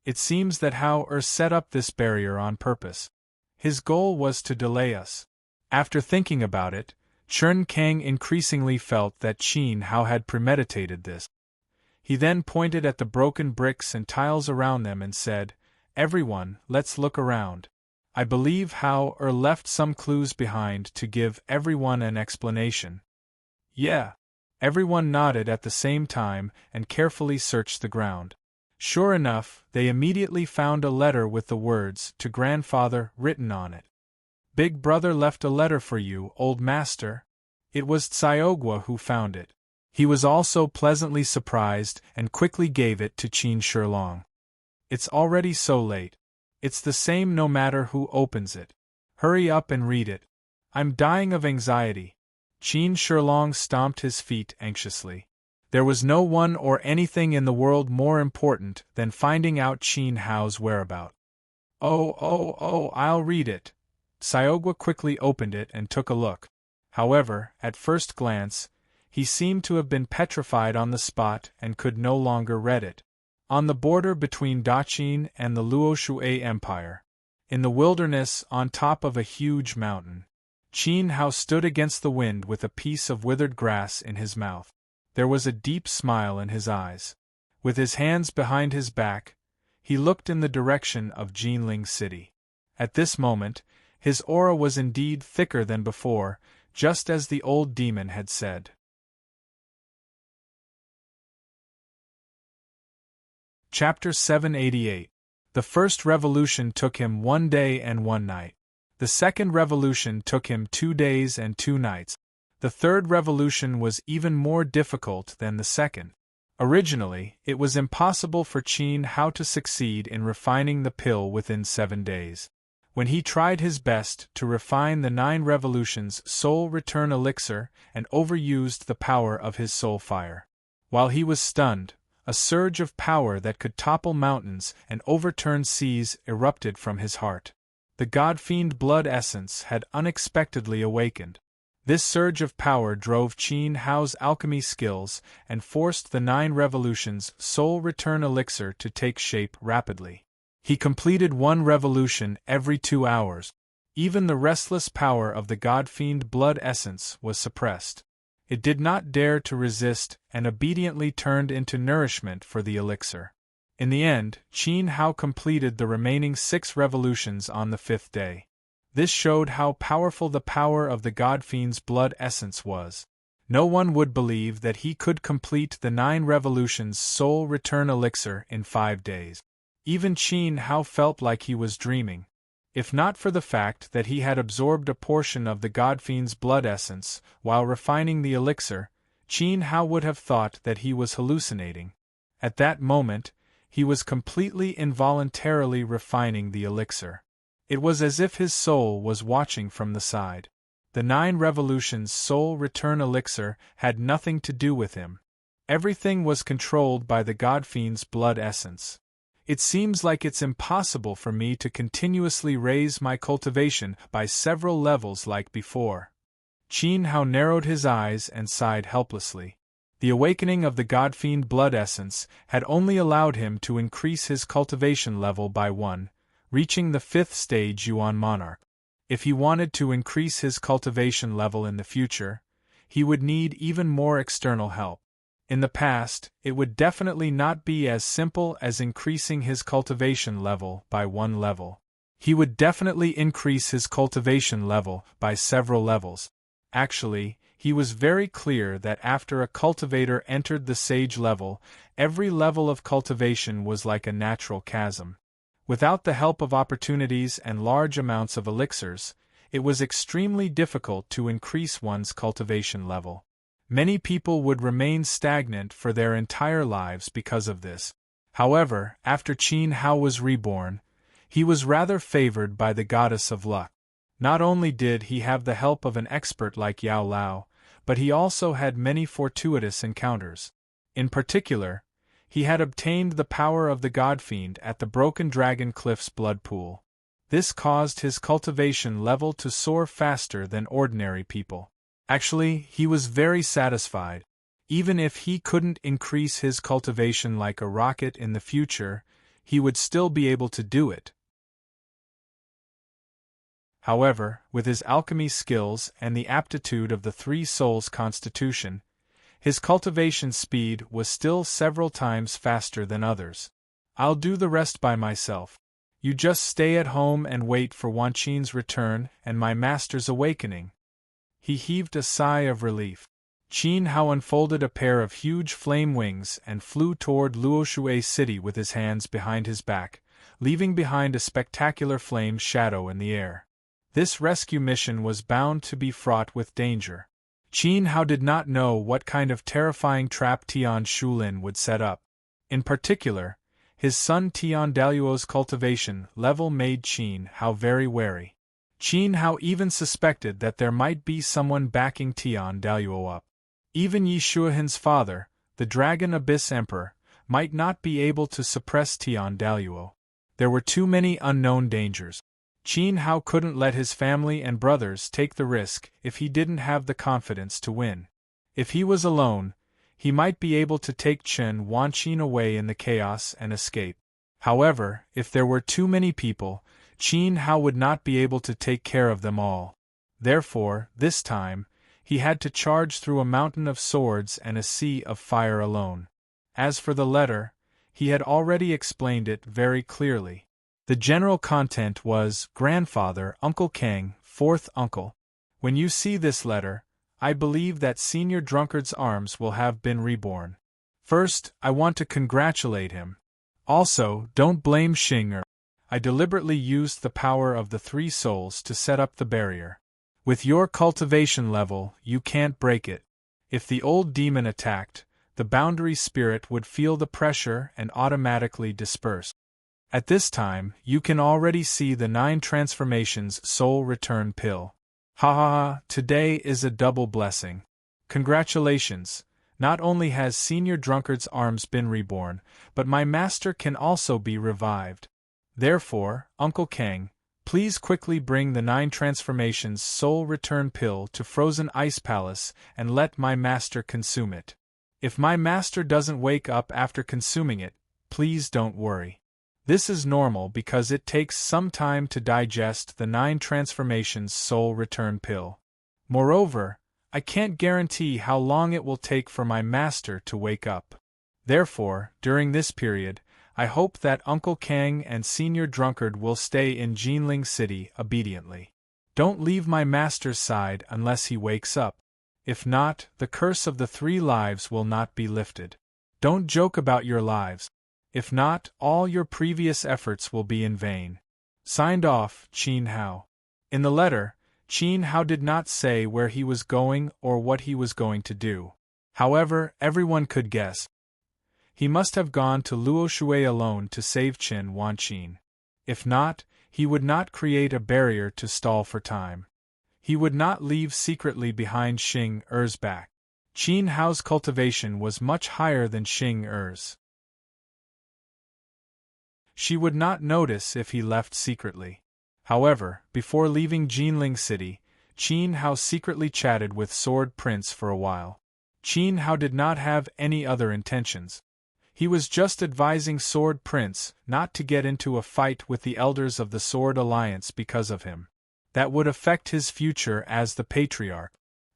It seems that Hao Er set up this barrier on purpose. His goal was to delay us. After thinking about it, Chen Kang increasingly felt that Qin Hao had premeditated this. He then pointed at the broken bricks and tiles around them and said, "Everyone, let's look around. I believe Hao Er left some clues behind to give everyone an explanation." Yeah. Everyone nodded at the same time and carefully searched the ground. Sure enough, they immediately found a letter with the words, "To Grandfather," written on it. "Big brother left a letter for you, old master." It was Tsiogwa who found it. He was also pleasantly surprised and quickly gave it to Qin Shilong. "It's already so late. It's the same no matter who opens it. Hurry up and read it. I'm dying of anxiety." Qin Shilong stomped his feet anxiously. There was no one or anything in the world more important than finding out Qin Hao's whereabouts. Oh, I'll read it." Tsiogwa quickly opened it and took a look. However, at first glance, he seemed to have been petrified on the spot and could no longer read it. On the border between Daqin and the Luoshui Empire, in the wilderness on top of a huge mountain, Qin Hao stood against the wind with a piece of withered grass in his mouth. There was a deep smile in his eyes. With his hands behind his back, he looked in the direction of Jinling City. At this moment, his aura was indeed thicker than before, just as the old demon had said. Chapter 788. The first revolution took him 1 day and 1 night. The second revolution took him 2 days and 2 nights. The third revolution was even more difficult than the second. Originally, it was impossible for Qin Hao to succeed in refining the pill within 7 days. When he tried his best to refine the 9 revolutions soul return elixir and overused the power of his soul fire. While he was stunned, a surge of power that could topple mountains and overturn seas erupted from his heart. The God-fiend blood essence had unexpectedly awakened. This surge of power drove Qin Hao's alchemy skills and forced the 9 revolutions soul return elixir to take shape rapidly. He completed 1 revolution every 2 hours. Even the restless power of the God-fiend blood essence was suppressed. It did not dare to resist and obediently turned into nourishment for the elixir. In the end, Qin Hao completed the remaining 6 revolutions on the 5th day. This showed how powerful the power of the God-fiend's blood essence was. No one would believe that he could complete the 9 revolutions soul return elixir in 5 days. Even Qin Hao felt like he was dreaming. If not for the fact that he had absorbed a portion of the God-fiend's blood essence while refining the elixir, Qin Hao would have thought that he was hallucinating. At that moment, he was completely involuntarily refining the elixir. It was as if his soul was watching from the side. The 9 revolutions soul return elixir had nothing to do with him. Everything was controlled by the godfiend's blood essence. It seems like it's impossible for me to continuously raise my cultivation by several levels like before. Qin Hao narrowed his eyes and sighed helplessly. The awakening of the godfiend blood essence had only allowed him to increase his cultivation level by 1, reaching the 5th stage Yuan Monarch. If he wanted to increase his cultivation level in the future, he would need even more external help. In the past, it would definitely not be as simple as increasing his cultivation level by 1 level. He would definitely increase his cultivation level by several levels. Actually, he was very clear that after a cultivator entered the sage level, every level of cultivation was like a natural chasm. Without the help of opportunities and large amounts of elixirs, it was extremely difficult to increase one's cultivation level. Many people would remain stagnant for their entire lives because of this. However, after Qin Hao was reborn, he was rather favored by the goddess of luck. Not only did he have the help of an expert like Yao Lao, but he also had many fortuitous encounters. In particular, he had obtained the power of the godfiend at the Broken Dragon Cliff's blood pool. This caused his cultivation level to soar faster than ordinary people. Actually, he was very satisfied. Even if he couldn't increase his cultivation like a rocket in the future, he would still be able to do it. However, with his alchemy skills and the aptitude of the 3 souls constitution, his cultivation speed was still several times faster than others. I'll do the rest by myself. You just stay at home and wait for Wan Qin's return and my master's awakening. He heaved a sigh of relief. Qin Hao unfolded a pair of huge flame wings and flew toward Luoshui City with his hands behind his back, leaving behind a spectacular flame shadow in the air. This rescue mission was bound to be fraught with danger. Qin Hao did not know what kind of terrifying trap Tian Shulin would set up. In particular, his son Tian Daluo's cultivation level made Qin Hao very wary. Qin Hao even suspected that there might be someone backing Tian Daluo up. Even Yi Shuohan's father, the Dragon Abyss Emperor, might not be able to suppress Tian Daluo. There were too many unknown dangers. Qin Hao couldn't let his family and brothers take the risk if he didn't have the confidence to win. If he was alone, he might be able to take Chen Wanqin away in the chaos and escape. However, if there were too many people, Qin Hao would not be able to take care of them all. Therefore, this time, he had to charge through a mountain of swords and a sea of fire alone. As for the letter, he had already explained it very clearly. The general content was, Grandfather, Uncle Kang, 4th uncle. When you see this letter, I believe that Senior Drunkard's arms will have been reborn. First, I want to congratulate him. Also, don't blame Xing. I deliberately used the power of the 3 souls to set up the barrier. With your cultivation level, you can't break it. If the old demon attacked, the boundary spirit would feel the pressure and automatically disperse. At this time, you can already see the 9 transformations soul return pill. Ha ha ha, today is a double blessing. Congratulations, not only has Senior Drunkard's arms been reborn, but my master can also be revived. Therefore, Uncle Kang, please quickly bring the 9 transformations soul return pill to Frozen Ice Palace and let my master consume it. If my master doesn't wake up after consuming it, please don't worry. This is normal because it takes some time to digest the 9 transformations soul return pill. Moreover, I can't guarantee how long it will take for my master to wake up. Therefore, during this period, I hope that Uncle Kang and Senior Drunkard will stay in Jinling City obediently. Don't leave my master's side unless he wakes up. If not, the curse of the 3 lives will not be lifted. Don't joke about your lives. If not, all your previous efforts will be in vain. Signed off, Qin Hao. In the letter, Qin Hao did not say where he was going or what he was going to do. However, everyone could guess. He must have gone to Luoshui alone to save Chen Wanqin. If not, he would not create a barrier to stall for time. He would not leave secretly behind Xing Er's back. Qin Hao's cultivation was much higher than Xing Er's. She would not notice if he left secretly. However, before leaving Jinling City, Qin Hao secretly chatted with Sword Prince for a while. Qin Hao did not have any other intentions. He was just advising Sword Prince not to get into a fight with the elders of the Sword Alliance because of him. That would affect his future as the Patriarch.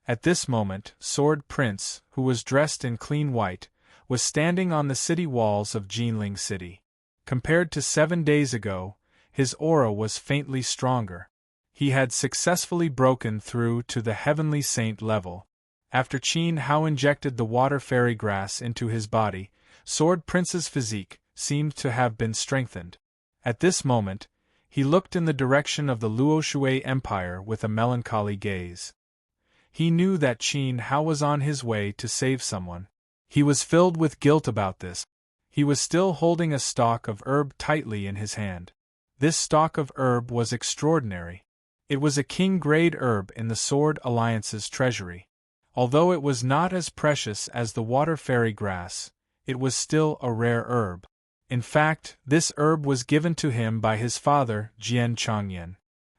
At this moment, Sword Prince, who was dressed in clean white, was standing on the city walls of Jinling City. Compared to 7 days ago, his aura was faintly stronger. He had successfully broken through to the Heavenly Saint level. After Qin Hao injected the water fairy grass into his body, Sword Prince's physique seemed to have been strengthened. At this moment, he looked in the direction of the Luoshui Empire with a melancholy gaze. He knew that Qin Hao was on his way to save someone. He was filled with guilt about this. He was still holding a stalk of herb tightly in his hand. This stalk of herb was extraordinary. It was a king-grade herb in the Sword Alliance's treasury. Although it was not as precious as the water fairy grass, it was still a rare herb. In fact, this herb was given to him by his father, Jian Changyan.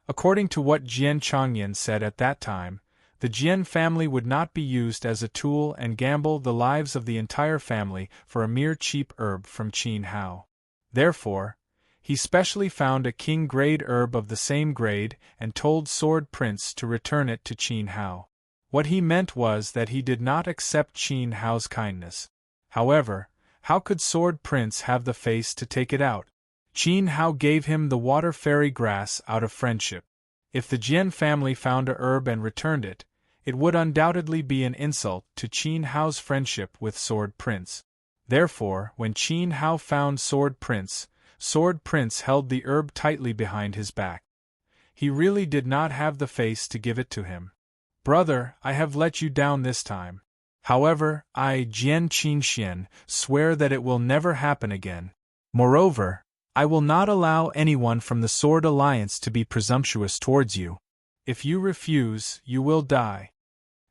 According to what Jian Changyan said at that time, the Jian family would not be used as a tool and gamble the lives of the entire family for a mere cheap herb from Qin Hao. Therefore, he specially found a king-grade herb of the same grade and told Sword Prince to return it to Qin Hao. What he meant was that he did not accept Qin Hao's kindness. However, how could Sword Prince have the face to take it out? Qin Hao gave him the water fairy grass out of friendship. If the Jian family found a herb and returned it, it would undoubtedly be an insult to Qin Hao's friendship with Sword Prince. Therefore, when Qin Hao found Sword Prince held the herb tightly behind his back. He really did not have the face to give it to him. "Brother, I have let you down this time. However, I, Jian Qinxian, swear that it will never happen again. Moreover, I will not allow anyone from the Sword Alliance to be presumptuous towards you. If you refuse, you will die."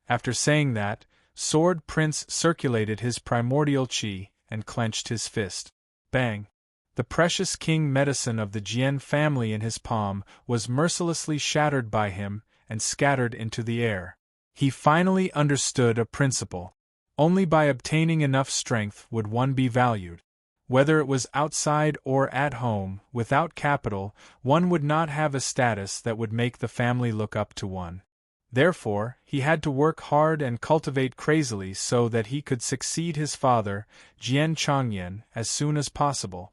After saying that, Sword Prince circulated his primordial qi and clenched his fist. Bang! The precious king medicine of the Jian family in his palm was mercilessly shattered by him and scattered into the air. He finally understood a principle. Only by obtaining enough strength would one be valued. Whether it was outside or at home, without capital, one would not have a status that would make the family look up to one. Therefore, he had to work hard and cultivate crazily so that he could succeed his father, Jian Changyan, as soon as possible.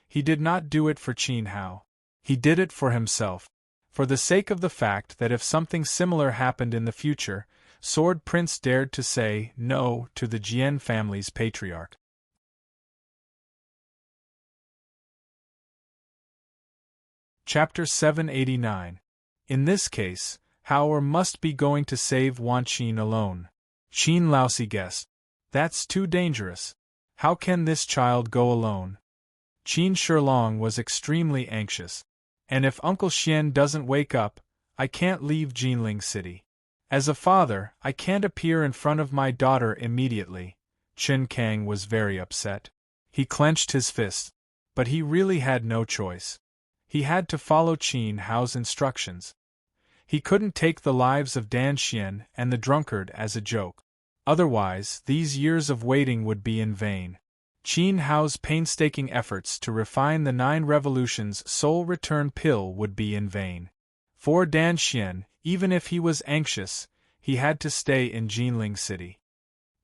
He did not do it for Qin Hao. He did it for himself. For the sake of the fact that if something similar happened in the future, Sword Prince dared to say no to the Jian family's patriarch. Chapter 789. In this case, Hao must be going to save Wan Qin alone. Qin Laosi guessed. That's too dangerous. How can this child go alone? Qin Shilong was extremely anxious. And if Uncle Xian doesn't wake up, I can't leave Jinling City. As a father, I can't appear in front of my daughter immediately. Chen Kang was very upset. He clenched his fist. But he really had no choice. He had to follow Qin Hao's instructions. He couldn't take the lives of Dan Xian and the drunkard as a joke. Otherwise, these years of waiting would be in vain. Qin Hao's painstaking efforts to refine the 9 Revolutions soul return pill would be in vain. For Dan Xian, even if he was anxious, he had to stay in Jinling City.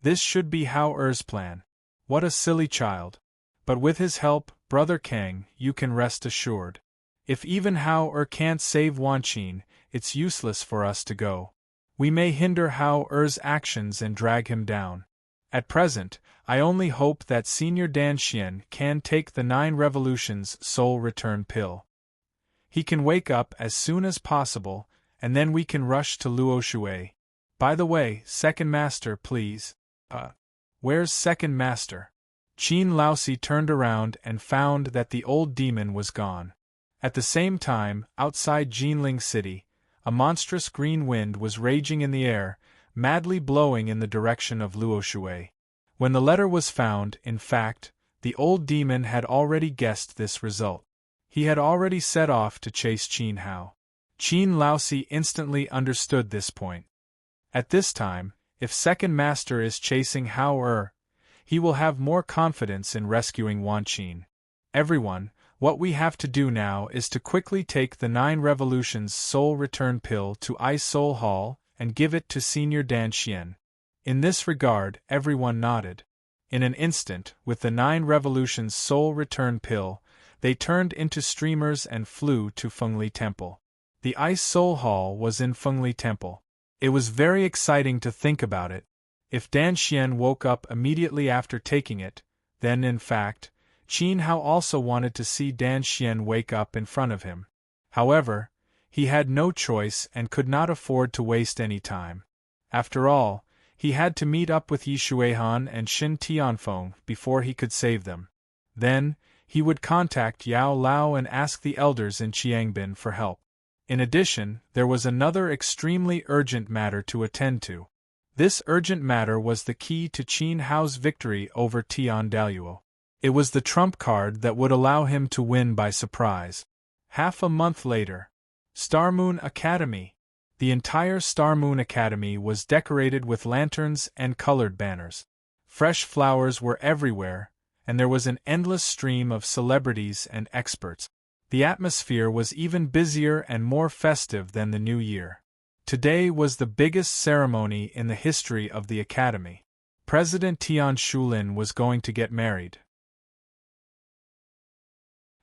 This should be Hao Er's plan. What a silly child. But with his help, Brother Kang, you can rest assured. If even Hao Er can't save Wan Qin, it's useless for us to go. We may hinder Hao Er's actions and drag him down. At present, I only hope that Senior Dan Xian can take the 9 Revolutions soul return pill. He can wake up as soon as possible, and then we can rush to Luoshui. By the way, Second Master, please. Where's Second Master? Qin Laosi turned around and found that the old demon was gone. At the same time, outside Jinling City, a monstrous green wind was raging in the air, madly blowing in the direction of Luoshui. When the letter was found, in fact, the old demon had already guessed this result. He had already set off to chase Qin Hao. Qin Laosi instantly understood this point. At this time, if second master is chasing Hao he will have more confidence in rescuing Wan Qin. Everyone, what we have to do now is to quickly take the 9 Revolutions Soul Return Pill to Ice Soul Hall and give it to Senior Dan Xian. In this regard, everyone nodded. In an instant, with the 9 Revolutions Soul Return Pill, they turned into streamers and flew to Fengli Temple. The Ice Soul Hall was in Fengli Temple. It was very exciting to think about it. If Dan Xian woke up immediately after taking it, then in fact, Qin Hao also wanted to see Dan Xian wake up in front of him. However, he had no choice and could not afford to waste any time. After all, he had to meet up with Yi Shuihan and Shin Tianfeng before he could save them. Then, he would contact Yao Lao and ask the elders in Qiangbin for help. In addition, there was another extremely urgent matter to attend to. This urgent matter was the key to Qin Hao's victory over Tian Daluo. It was the trump card that would allow him to win by surprise. Half a month later, Star Moon Academy. The entire Star Moon Academy was decorated with lanterns and colored banners. Fresh flowers were everywhere, and there was an endless stream of celebrities and experts. The atmosphere was even busier and more festive than the New Year. Today was the biggest ceremony in the history of the Academy. President Tian Shulin was going to get married.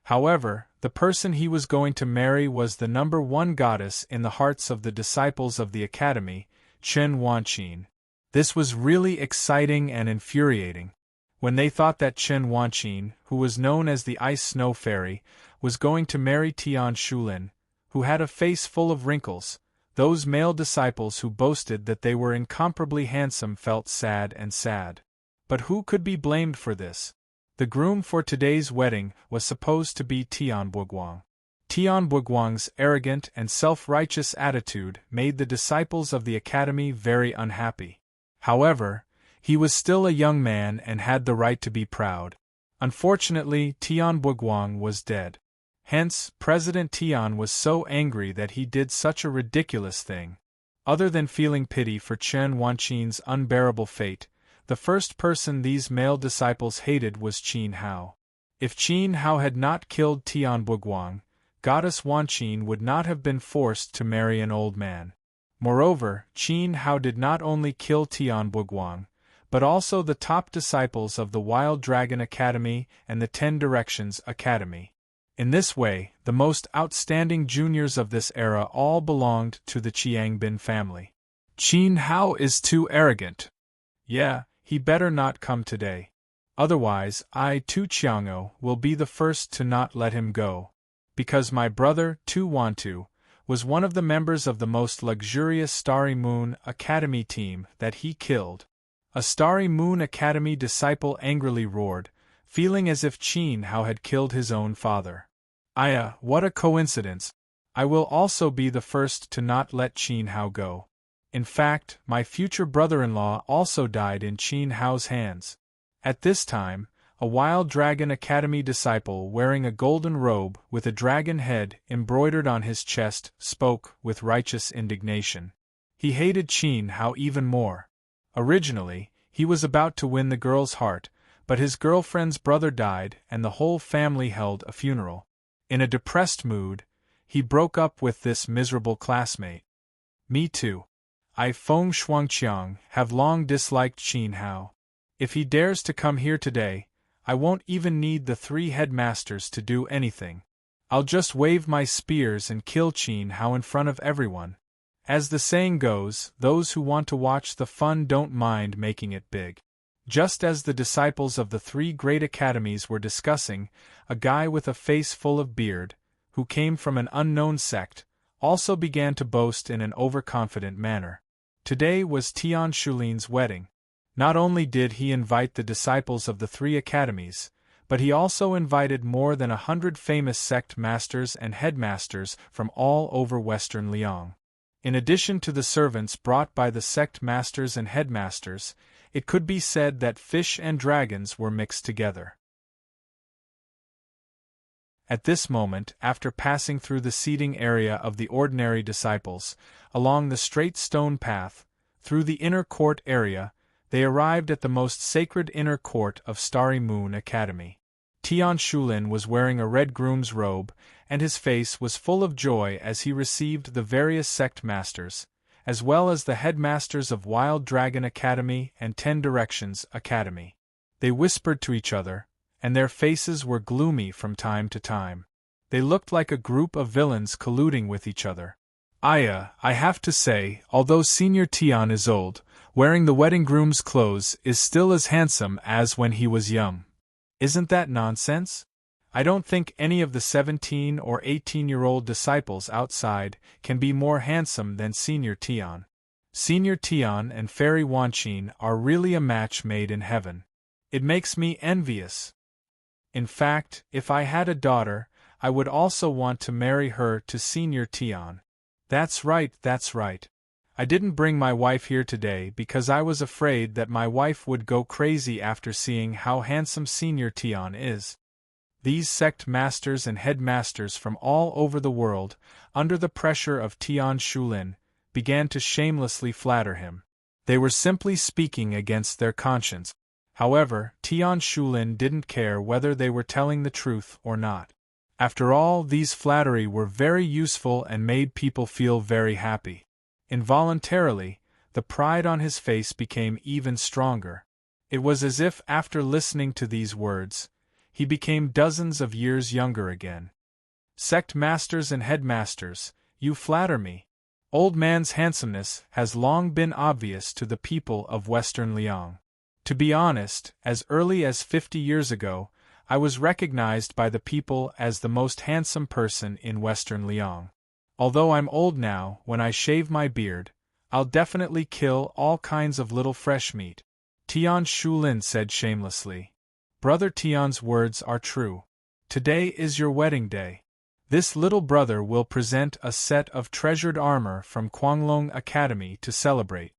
However, the person he was going to marry was the number 1 goddess in the hearts of the disciples of the Academy, Chen Wanqin. This was really exciting and infuriating. When they thought that Chen Wanqin, who was known as the Ice Snow Fairy, was going to marry Tian Shulin, who had a face full of wrinkles, those male disciples who boasted that they were incomparably handsome felt sad and sad. But who could be blamed for this? The groom for today's wedding was supposed to be Tian Buguang. Tian Buguang's arrogant and self-righteous attitude made the disciples of the Academy very unhappy. However, he was still a young man and had the right to be proud. Unfortunately, Tian Buguang was dead. Hence, President Tian was so angry that he did such a ridiculous thing. Other than feeling pity for Chen Wanqin's unbearable fate, the first person these male disciples hated was Qin Hao. If Qin Hao had not killed Tian Buguang, Goddess Wanqin would not have been forced to marry an old man. Moreover, Qin Hao did not only kill Tian Buguang, but also the top disciples of the Wild Dragon Academy and the 10 Directions Academy. In this way, the most outstanding juniors of this era all belonged to the Qiangbin family. Qin Hao is too arrogant. Yeah, he better not come today. Otherwise, I, Tu Qiang'o, will be the first to not let him go. Because my brother, Tu Wantu, was one of the members of the most luxurious Starry Moon Academy team that he killed. A Starry Moon Academy disciple angrily roared, feeling as if Qin Hao had killed his own father. What a coincidence! I will also be the first to not let Qin Hao go. In fact, my future brother-in-law also died in Qin Hao's hands. At this time, a Wild Dragon Academy disciple wearing a golden robe with a dragon head embroidered on his chest spoke with righteous indignation. He hated Qin Hao even more. Originally, he was about to win the girl's heart, but his girlfriend's brother died and the whole family held a funeral. In a depressed mood, he broke up with this miserable classmate. Me too. I, Feng Shuangqiang, have long disliked Qin Hao. If he dares to come here today, I won't even need the 3 headmasters to do anything. I'll just wave my spears and kill Qin Hao in front of everyone. As the saying goes, those who want to watch the fun don't mind making it big. Just as the disciples of the 3 great academies were discussing, a guy with a face full of beard, who came from an unknown sect, also began to boast in an overconfident manner. Today was Tian Shulin's wedding. Not only did he invite the disciples of the 3 academies, but he also invited more than 100 famous sect masters and headmasters from all over Western Liang. In addition to the servants brought by the sect masters and headmasters, it could be said that fish and dragons were mixed together. At this moment, after passing through the seating area of the ordinary disciples, along the straight stone path, through the inner court area, they arrived at the most sacred inner court of Starry Moon Academy. Tian Shulin was wearing a red groom's robe, and his face was full of joy as he received the various sect masters, as well as the headmasters of Wild Dragon Academy and 10 Directions Academy. They whispered to each other, and their faces were gloomy from time to time. They looked like a group of villains colluding with each other. I have to say, although Senior Tian is old, wearing the wedding groom's clothes is still as handsome as when he was young. Isn't that nonsense? I don't think any of the 17 or 18-year-old disciples outside can be more handsome than Senior Tian. Senior Tian and Fairy Wanqin are really a match made in heaven. It makes me envious. In fact, if I had a daughter, I would also want to marry her to Senior Tian. That's right. I didn't bring my wife here today because I was afraid that my wife would go crazy after seeing how handsome Senior Tian is. These sect masters and headmasters from all over the world, under the pressure of Tian Shulin, began to shamelessly flatter him. They were simply speaking against their conscience. However, Tian Shulin didn't care whether they were telling the truth or not. After all, these flattery were very useful and made people feel very happy. Involuntarily, the pride on his face became even stronger. It was as if, after listening to these words, he became dozens of years younger again. Sect masters and headmasters, you flatter me. Old man's handsomeness has long been obvious to the people of Western Liang. To be honest, as early as 50 years ago, I was recognized by the people as the most handsome person in Western Liang. Although I'm old now, when I shave my beard, I'll definitely kill all kinds of little fresh meat. Tian Shulin said shamelessly. Brother Tian's words are true. Today is your wedding day. This little brother will present a set of treasured armor from Quanglong Academy to celebrate.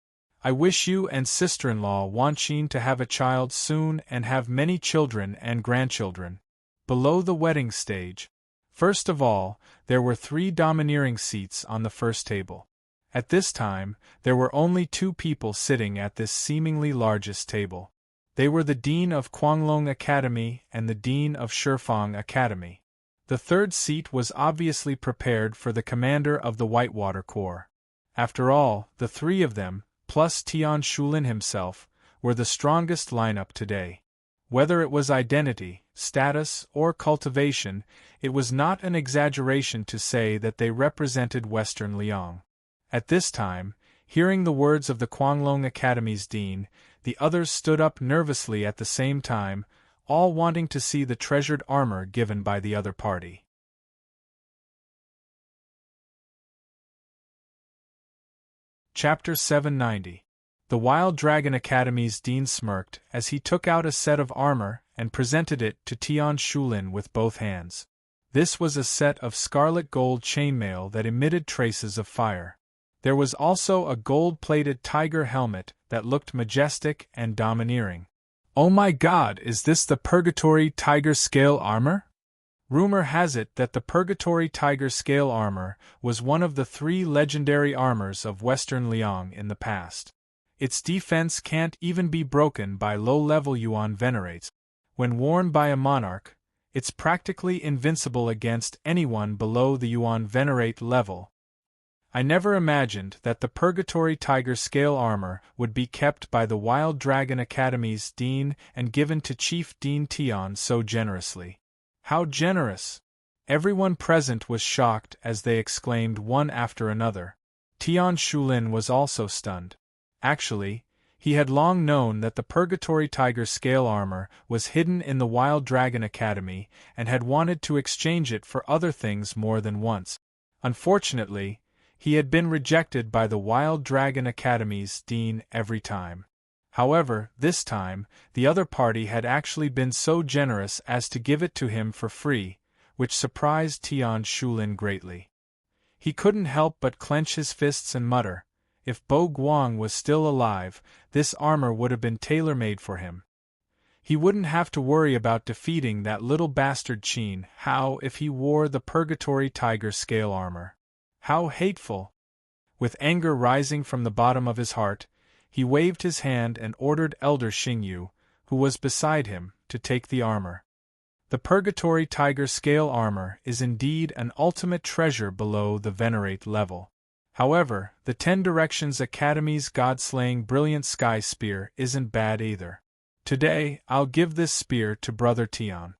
I wish you and sister-in-law Wanqin to have a child soon and have many children and grandchildren. Below the wedding stage. First of all, there were 3 domineering seats on the first table. At this time, there were only 2 people sitting at this seemingly largest table. They were the Dean of Quanglong Academy and the Dean of Shifang Academy. The third seat was obviously prepared for the commander of the Whitewater Corps. After all, the 3 of them, plus Tian Shulin himself, were the strongest lineup today. Whether it was identity, status, or cultivation, it was not an exaggeration to say that they represented Western Liang. At this time, hearing the words of the Quanglong Academy's dean, the others stood up nervously at the same time, all wanting to see the treasured armor given by the other party. Chapter 790. The Wild Dragon Academy's dean smirked as he took out a set of armor and presented it to Tian Shulin with both hands. This was a set of scarlet gold chainmail that emitted traces of fire. There was also a gold-plated tiger helmet that looked majestic and domineering. Oh my God, is this the Purgatory Tiger Scale Armor? Rumor has it that the Purgatory Tiger Scale Armor was one of the 3 legendary armors of Western Liang in the past. Its defense can't even be broken by low-level Yuan venerates. When worn by a monarch, it's practically invincible against anyone below the Yuan venerate level. I never imagined that the Purgatory Tiger Scale Armor would be kept by the Wild Dragon Academy's dean and given to Chief Dean Tian so generously. How generous! Everyone present was shocked as they exclaimed one after another. Tian Shulin was also stunned. Actually, he had long known that the Purgatory Tiger Scale Armor was hidden in the Wild Dragon Academy and had wanted to exchange it for other things more than once. Unfortunately, he had been rejected by the Wild Dragon Academy's dean every time. However, this time, the other party had actually been so generous as to give it to him for free, which surprised Tian Shulin greatly. He couldn't help but clench his fists and mutter, if Bo Guang was still alive, this armor would have been tailor-made for him. He wouldn't have to worry about defeating that little bastard Qin Hao if he wore the Purgatory Tiger scale armor. How hateful! With anger rising from the bottom of his heart, he waved his hand and ordered Elder Xingyu, who was beside him, to take the armor. The Purgatory Tiger scale armor is indeed an ultimate treasure below the Venerate level. However, the 10 Directions Academy's God-slaying brilliant sky spear isn't bad either. Today, I'll give this spear to Brother Tian.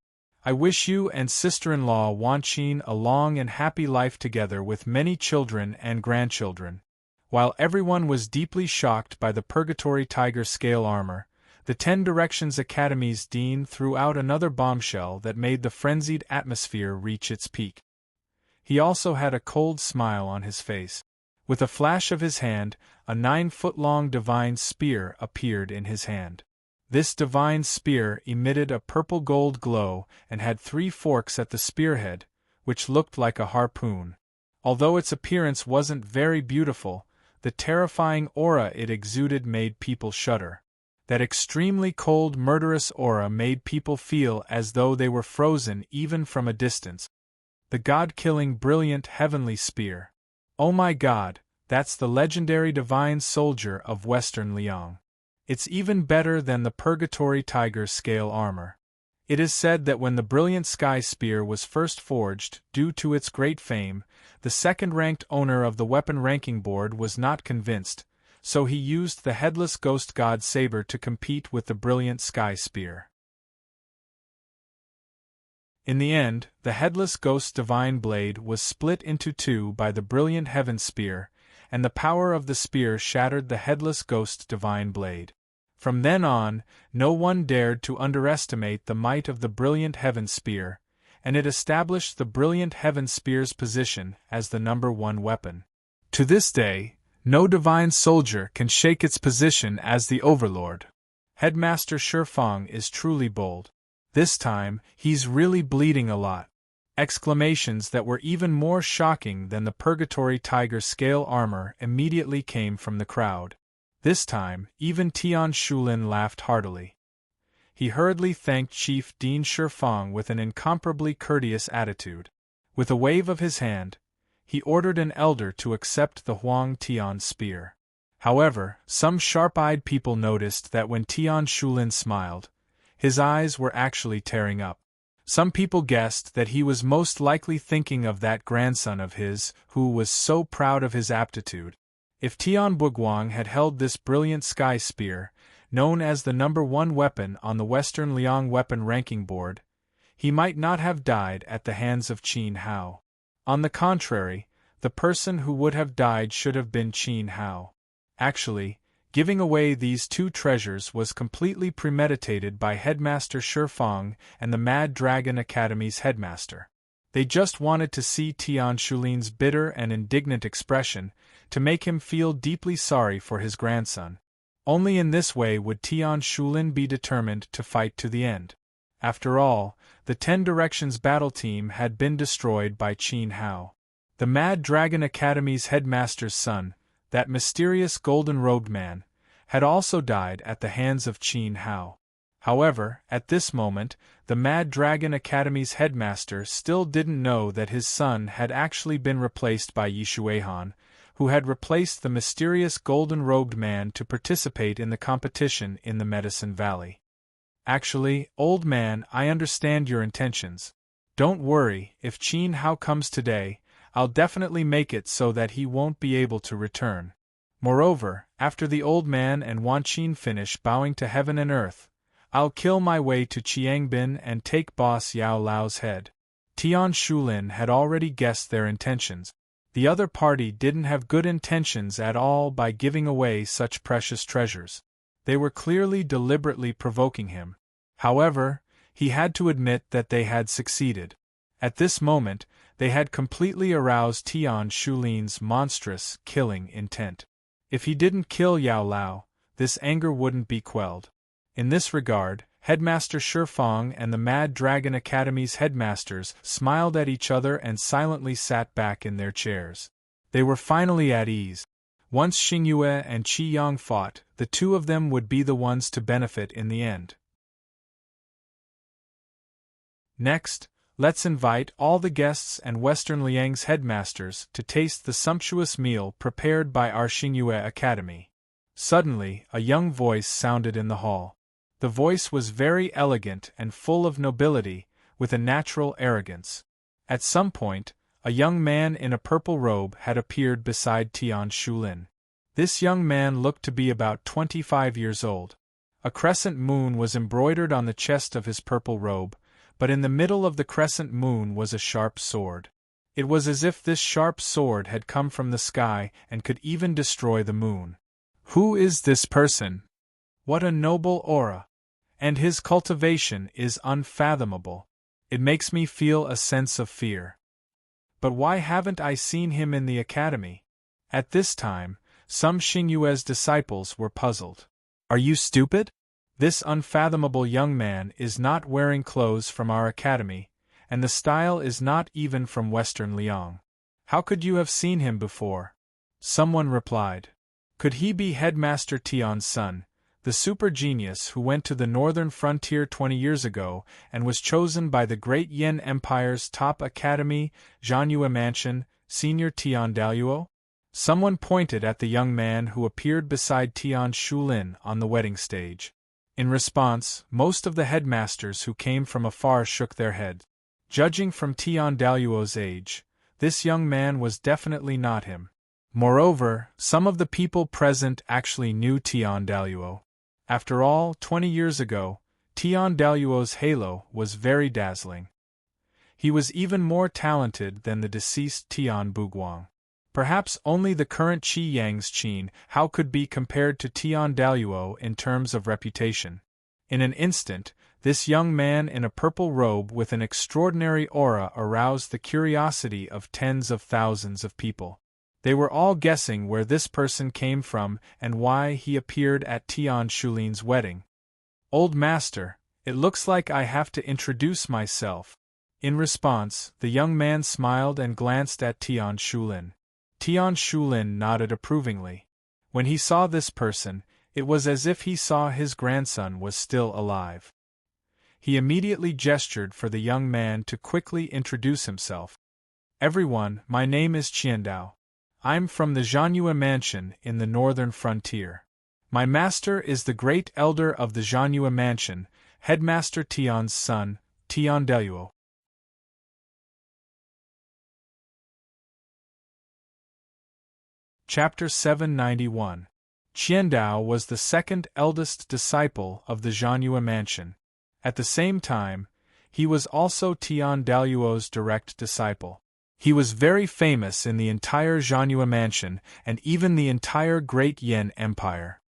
I wish you and sister-in-law Wanqin a long and happy life together with many children and grandchildren. While everyone was deeply shocked by the Purgatory Tiger scale armor, the 10 Directions Academy's dean threw out another bombshell that made the frenzied atmosphere reach its peak. He also had a cold smile on his face. With a flash of his hand, a 9-foot-long divine spear appeared in his hand. This divine spear emitted a purple-gold glow and had 3 forks at the spearhead, which looked like a harpoon. Although its appearance wasn't very beautiful, the terrifying aura it exuded made people shudder. That extremely cold, murderous aura made people feel as though they were frozen even from a distance. The god-killing brilliant heavenly spear. Oh my god, that's the legendary divine soldier of Western Liang. It's even better than the Purgatory Tiger scale armor. It is said that when the brilliant sky spear was first forged, due to its great fame, the second-ranked owner of the weapon ranking board was not convinced, so he used the headless ghost god saber to compete with the brilliant sky spear. In the end, the headless ghost divine blade was split into 2 by the brilliant heaven spear, and the power of the spear shattered the headless ghost divine blade. From then on, no one dared to underestimate the might of the brilliant heaven spear, and it established the brilliant heaven spear's position as the #1 weapon. To this day, no divine soldier can shake its position as the overlord. Headmaster Shifang is truly bold. This time, he's really bleeding a lot. Exclamations that were even more shocking than the Purgatory Tiger scale armor immediately came from the crowd. This time, even Tian Shulin laughed heartily. He hurriedly thanked Chief Dean Shifang with an incomparably courteous attitude. With a wave of his hand, he ordered an elder to accept the Huang Tian spear. However, some sharp-eyed people noticed that when Tian Shulin smiled, his eyes were actually tearing up. Some people guessed that he was most likely thinking of that grandson of his, who was so proud of his aptitude. If Tian Buguang had held this brilliant sky spear, known as the #1 weapon on the Western Liang weapon ranking board, he might not have died at the hands of Qin Hao. On the contrary, the person who would have died should have been Qin Hao. Actually, giving away these 2 treasures was completely premeditated by Headmaster Shifang and the Mad Dragon Academy's headmaster. They just wanted to see Tian Shulin's bitter and indignant expression, to make him feel deeply sorry for his grandson. Only in this way would Tian Shulin be determined to fight to the end. After all, the 10 Directions battle team had been destroyed by Qin Hao. The Mad Dragon Academy's headmaster's son, that mysterious golden-robed man, had also died at the hands of Qin Hao. However, at this moment, the Mad Dragon Academy's headmaster still didn't know that his son had actually been replaced by Yishuehan, who had replaced the mysterious golden-robed man to participate in the competition in the Medicine Valley. Actually, old man, I understand your intentions. Don't worry, if Qin Hao comes today, I'll definitely make it so that he won't be able to return. Moreover, after the old man and Wanqin finish bowing to heaven and earth, I'll kill my way to Qiangbin and take boss Yao Lao's head. Tian Shulin had already guessed their intentions. The other party didn't have good intentions at all by giving away such precious treasures. They were clearly deliberately provoking him. However, he had to admit that they had succeeded. At this moment, they had completely aroused Tian Shulin's monstrous, killing intent. If he didn't kill Yao Lao, this anger wouldn't be quelled. In this regard, Headmaster Shifeng and the Mad Dragon Academy's headmasters smiled at each other and silently sat back in their chairs. They were finally at ease. Once Xingyue and Qi Yang fought, the two of them would be the ones to benefit in the end. Next, let's invite all the guests and Western Liang's headmasters to taste the sumptuous meal prepared by our Xingyue Academy. Suddenly, a young voice sounded in the hall. The voice was very elegant and full of nobility, with a natural arrogance. At some point, a young man in a purple robe had appeared beside Tian Shulin. This young man looked to be about 25 years old. A crescent moon was embroidered on the chest of his purple robe, but in the middle of the crescent moon was a sharp sword. It was as if this sharp sword had come from the sky and could even destroy the moon. Who is this person? What a noble aura! And his cultivation is unfathomable. It makes me feel a sense of fear. But why haven't I seen him in the academy? At this time, some Xingyue's disciples were puzzled. Are you stupid? This unfathomable young man is not wearing clothes from our academy, and the style is not even from Western Liang. How could you have seen him before? Someone replied. Could he be Headmaster Tian's son, the super genius who went to the northern frontier 20 years ago and was chosen by the great Yin Empire's top academy, Zhanyue Mansion, Senior Tian Daluo? Someone pointed at the young man who appeared beside Tian Shulin on the wedding stage. In response, most of the headmasters who came from afar shook their heads. Judging from Tian Daluo's age, this young man was definitely not him. Moreover, some of the people present actually knew Tian Daluo. After all, 20 years ago, Tian Daluo's halo was very dazzling. He was even more talented than the deceased Tian Buguang. Perhaps only the current Qi Yang's Qin Hao could be compared to Tian Daluo in terms of reputation. In an instant, this young man in a purple robe with an extraordinary aura aroused the curiosity of tens of thousands of people. They were all guessing where this person came from and why he appeared at Tian Shulin's wedding. Old master, it looks like I have to introduce myself. In response, the young man smiled and glanced at Tian Shulin. Tian Shulin nodded approvingly. When he saw this person, it was as if he saw his grandson was still alive. He immediately gestured for the young man to quickly introduce himself. Everyone, my name is Qiandao. I'm from the Zhanyue Mansion in the northern frontier. My master is the great elder of the Zhanyue Mansion, Headmaster Tian's son, Tian Daluo. Chapter 791. Qiandao was the second eldest disciple of the Zhanyue Mansion. At the same time, he was also Tian Daluo's direct disciple. He was very famous in the entire Zhanyue Mansion and even the entire Great Yin Empire.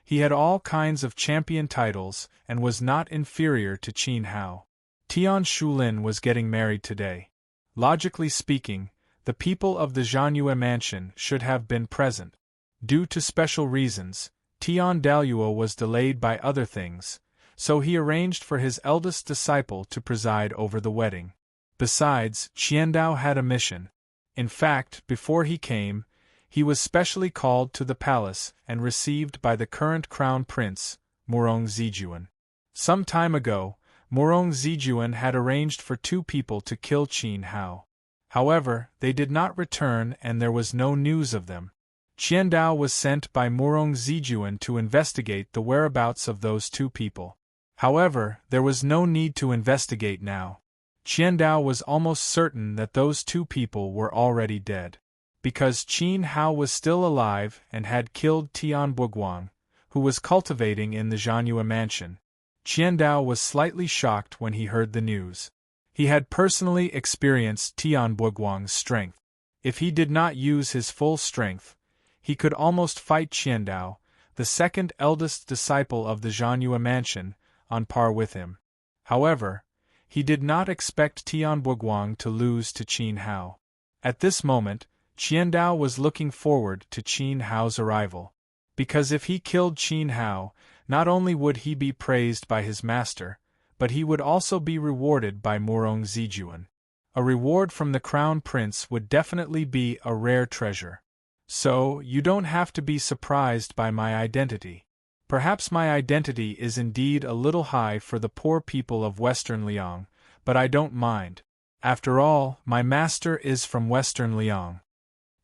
He had all kinds of champion titles and was not inferior to Qin Hao. Tian Shulin was getting married today. Logically speaking, the people of the Zhanyue Mansion should have been present. Due to special reasons, Tian Daluo was delayed by other things, so he arranged for his eldest disciple to preside over the wedding. Besides, Qiandao had a mission. In fact, before he came, he was specially called to the palace and received by the current crown prince, Murong Zijuan. Some time ago, Murong Zijuan had arranged for two people to kill Qin Hao. However, they did not return and there was no news of them. Qiandao was sent by Murong Zijuan to investigate the whereabouts of those two people. However, there was no need to investigate now. Qiandao was almost certain that those two people were already dead. Because Qin Hao was still alive and had killed Tian Buguang, who was cultivating in the Zhanyue Mansion, Qiandao was slightly shocked when he heard the news. He had personally experienced Tian Buguang's strength. If he did not use his full strength, he could almost fight Qiandao, the second eldest disciple of the Zhanyue Mansion, on par with him. However, he did not expect Tian Buguang to lose to Qin Hao. At this moment, Qiandao was looking forward to Qin Hao's arrival. Because if he killed Qin Hao, Not only would he be praised by his master, but he would also be rewarded by Murong Zijuan. A reward from the crown prince would definitely be a rare treasure. So, you don't have to be surprised by my identity. Perhaps my identity is indeed a little high for the poor people of Western Liang, but I don't mind. After all, my master is from Western Liang.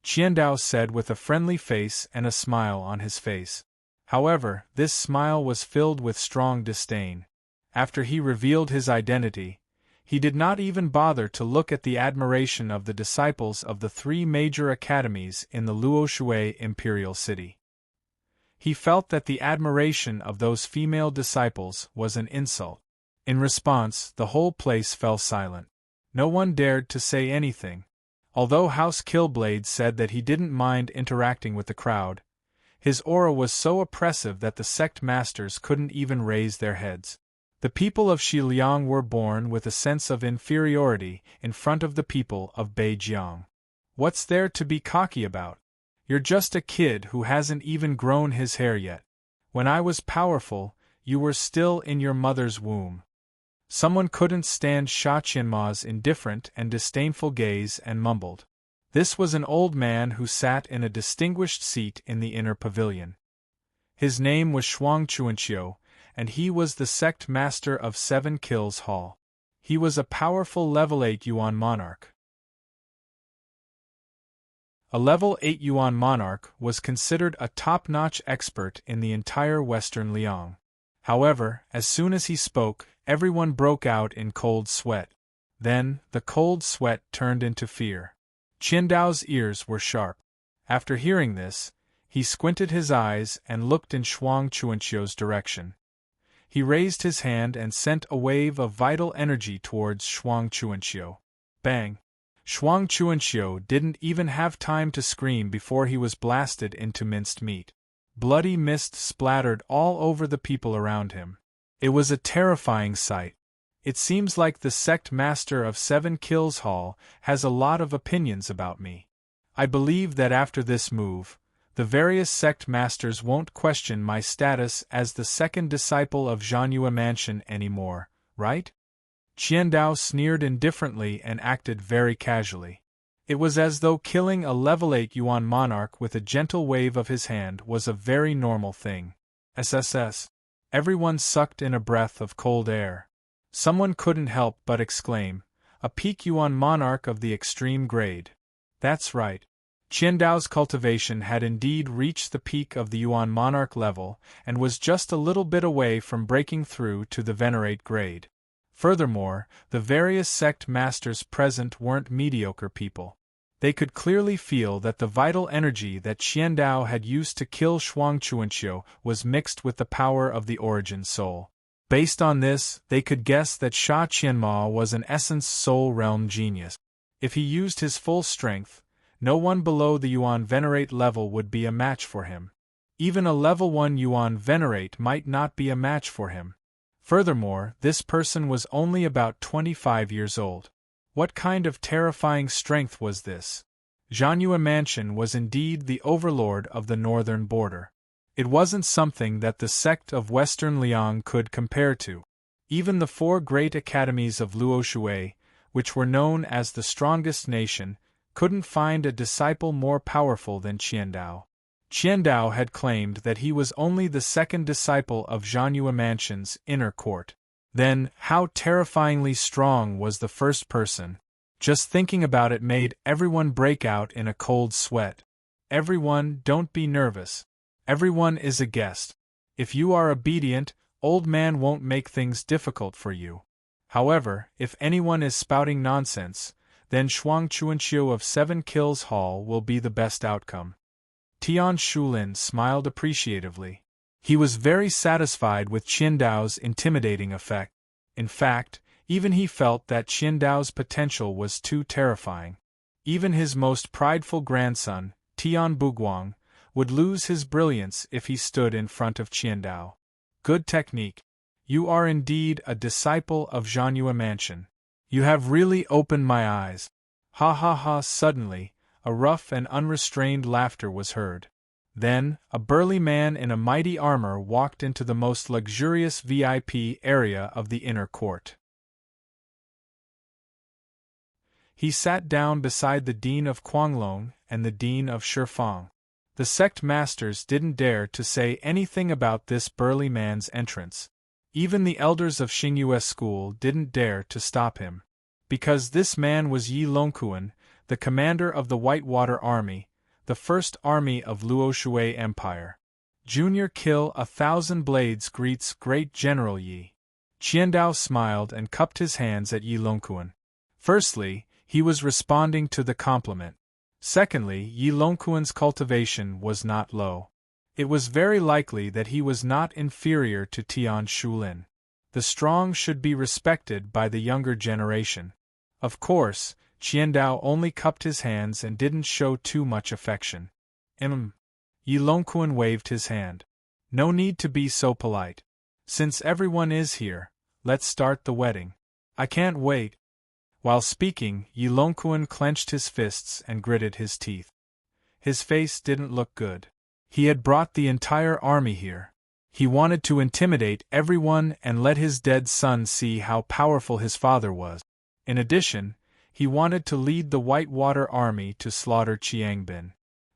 Qiandao said with a friendly face and a smile on his face. However, this smile was filled with strong disdain. After he revealed his identity, he did not even bother to look at the admiration of the disciples of the 3 major academies in the Luoshui imperial city. He felt that the admiration of those female disciples was an insult. In response, the whole place fell silent. No one dared to say anything. Although House Killblade said that he didn't mind interacting with the crowd, his aura was so oppressive that the sect masters couldn't even raise their heads. The people of Xiliang were born with a sense of inferiority in front of the people of Beijiang. What's there to be cocky about? You're just a kid who hasn't even grown his hair yet. When I was powerful, you were still in your mother's womb. Someone couldn't stand Sha Qianma's indifferent and disdainful gaze and mumbled. This was an old man who sat in a distinguished seat in the inner pavilion. His name was Shuang Chuanqiu, and he was the sect master of 7 Kills Hall. He was a powerful level 8 Yuan monarch. A level 8 Yuan monarch was considered a top-notch expert in the entire Western Liang. However, as soon as he spoke, everyone broke out in cold sweat. Then, the cold sweat turned into fear. Qiandao's ears were sharp. After hearing this, he squinted his eyes and looked in Shuang Chuanqiu's direction. He raised his hand and sent a wave of vital energy towards Shuang Chuanqiu. Bang! Shuang Chuanqiu didn't even have time to scream before he was blasted into minced meat. Bloody mist splattered all over the people around him. It was a terrifying sight. It seems like the sect master of 7 Kills Hall has a lot of opinions about me. I believe that after this move, the various sect masters won't question my status as the second disciple of Zhanyue Mansion anymore, right? Qiandao sneered indifferently and acted very casually. It was as though killing a level 8 Yuan monarch with a gentle wave of his hand was a very normal thing. SSS. Everyone sucked in a breath of cold air. Someone couldn't help but exclaim, a peak Yuan monarch of the extreme grade. That's right. Qiandao's cultivation had indeed reached the peak of the Yuan monarch level and was just a little bit away from breaking through to the venerate grade. Furthermore, the various sect masters present weren't mediocre people. They could clearly feel that the vital energy that Qiandao had used to kill Shuang Chuanqiu was mixed with the power of the origin soul. Based on this, they could guess that Sha Qianma was an essence soul realm genius. If he used his full strength, no one below the Yuan Venerate level would be a match for him. Even a level 1 Yuan Venerate might not be a match for him. Furthermore, this person was only about 25 years old. What kind of terrifying strength was this? Zhanyue Mansion was indeed the overlord of the northern border. It wasn't something that the sect of Western Liang could compare to. Even the 4 great academies of Luoshui, which were known as the strongest nation, couldn't find a disciple more powerful than Qiandao. Qiandao had claimed that he was only the second disciple of Zhanyue Mansion's inner court. Then, how terrifyingly strong was the first person? Just thinking about it made everyone break out in a cold sweat. Everyone, don't be nervous. Everyone is a guest. If you are obedient, old man won't make things difficult for you. However, if anyone is spouting nonsense, then Shuang Chuanqiu of 7 Kills Hall will be the best outcome. Tian Shulin smiled appreciatively. He was very satisfied with Qiandao's intimidating effect. In fact, even he felt that Qiandao's potential was too terrifying. Even his most prideful grandson, Tian Buguang, would lose his brilliance if he stood in front of Qiandao. Good technique. You are indeed a disciple of Zhanyue Mansion. You have really opened my eyes. Ha ha ha! Suddenly, a rough and unrestrained laughter was heard. Then, a burly man in a mighty armor walked into the most luxurious VIP area of the inner court. He sat down beside the Dean of Quanglong and the Dean of Shifang. The sect masters didn't dare to say anything about this burly man's entrance. Even the elders of Xingyue school didn't dare to stop him. Because this man was Yi Longquan, the commander of the Whitewater Army, the first army of Luoshui Empire. Junior Kill 1,000 Blades greets Great General Yi. Qiandao smiled and cupped his hands at Yi Longquan. Firstly, he was responding to the compliment. Secondly, Yi Longquan's cultivation was not low. It was very likely that he was not inferior to Tian Shulin. The strong should be respected by the younger generation. Of course, Qiandao only cupped his hands and didn't show too much affection. Yi Longquan waved his hand. No need to be so polite. Since everyone is here, let's start the wedding. I can't wait. While speaking, Yi Longquan clenched his fists and gritted his teeth. His face didn't look good. He had brought the entire army here. He wanted to intimidate everyone and let his dead son see how powerful his father was. In addition, he wanted to lead the Whitewater Army to slaughter Qiangbin.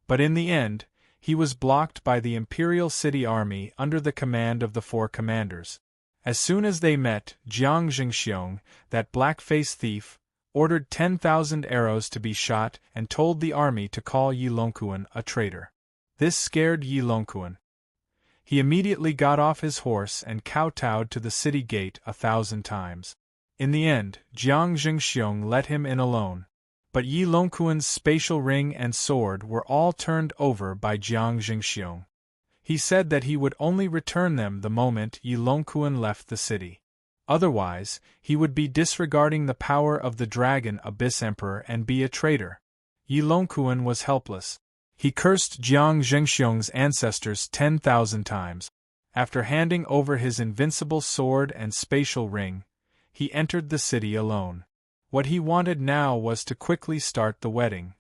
But in the end, he was blocked by the Imperial City Army under the command of the 4 commanders. As soon as they met, Jiang Jingxiong, that black-faced thief, ordered 10,000 arrows to be shot and told the army to call Yi Longquan a traitor. This scared Yi Longquan. He immediately got off his horse and kowtowed to the city gate 1,000 times. In the end, Jiang Jingxiong let him in alone. But Yi Longquan's spatial ring and sword were all turned over by Jiang Jingxiong. He said that he would only return them the moment Yi Longquan left the city. Otherwise, he would be disregarding the power of the Dragon Abyss Emperor and be a traitor. Yi Longquan was helpless. He cursed Jiang Jingxiong's ancestors 10,000 times. After handing over his invincible sword and spatial ring, he entered the city alone. What he wanted now was to quickly start the wedding.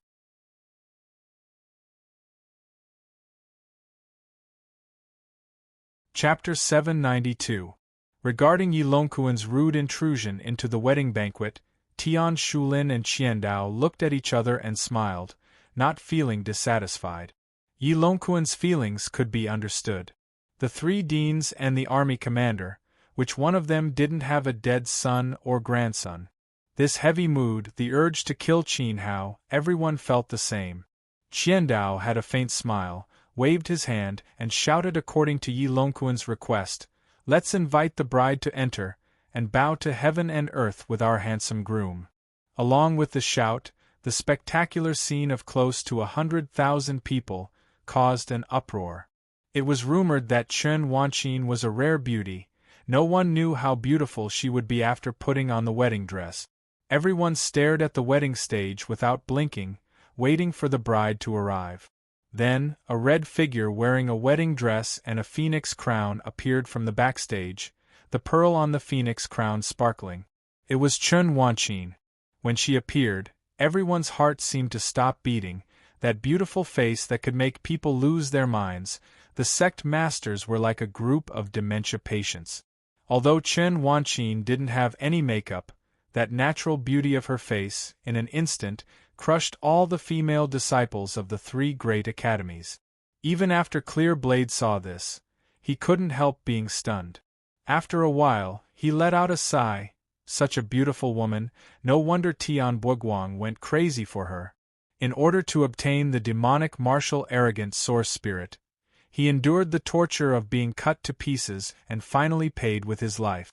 Chapter 792. Regarding Yi Longquan's rude intrusion into the wedding banquet, Tian Shulin and Qiandao looked at each other and smiled, not feeling dissatisfied. Yi Longquan's feelings could be understood. The 3 deans and the army commander, which one of them didn't have a dead son or grandson. This heavy mood, the urge to kill Qin Hao, everyone felt the same. Qiandao had a faint smile, waved his hand, and shouted according to Yi Longquan's request, "Let's invite the bride to enter, and bow to heaven and earth with our handsome groom." Along with the shout, the spectacular scene of close to 100,000 people caused an uproar. It was rumored that Chen Wanqin was a rare beauty. No one knew how beautiful she would be after putting on the wedding dress. Everyone stared at the wedding stage without blinking, waiting for the bride to arrive. Then, a red figure wearing a wedding dress and a phoenix crown appeared from the backstage, the pearl on the phoenix crown sparkling. It was Chen Wanqin. When she appeared, everyone's heart seemed to stop beating. That beautiful face that could make people lose their minds. The sect masters were like a group of dementia patients. Although Chen Wanqin didn't have any makeup, that natural beauty of her face, in an instant, crushed all the female disciples of the 3 great academies. Even after Clear Blade saw this, he couldn't help being stunned. After a while, he let out a sigh. Such a beautiful woman, no wonder Tian Buguang went crazy for her. In order to obtain the demonic martial arrogant source spirit, he endured the torture of being cut to pieces and finally paid with his life.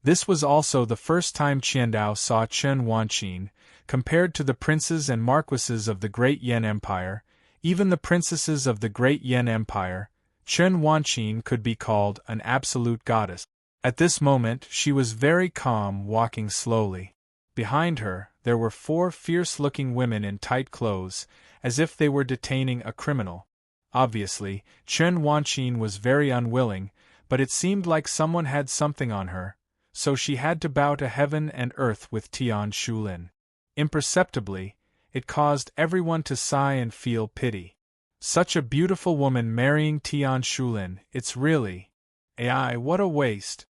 This was also the first time Qiandao saw Chen Wanqin. Compared to the princes and marquises of the Great Yan Empire, even the princesses of the Great Yan Empire, Chen Wanqin could be called an absolute goddess. At this moment she was very calm, walking slowly. Behind her, there were 4 fierce-looking women in tight clothes, as if they were detaining a criminal. Obviously, Chen Wanqin was very unwilling, but it seemed like someone had something on her, so she had to bow to heaven and earth with Tian Shulin. Imperceptibly, it caused everyone to sigh and feel pity. Such a beautiful woman marrying Tian Shulin, it's really… AI, what a waste.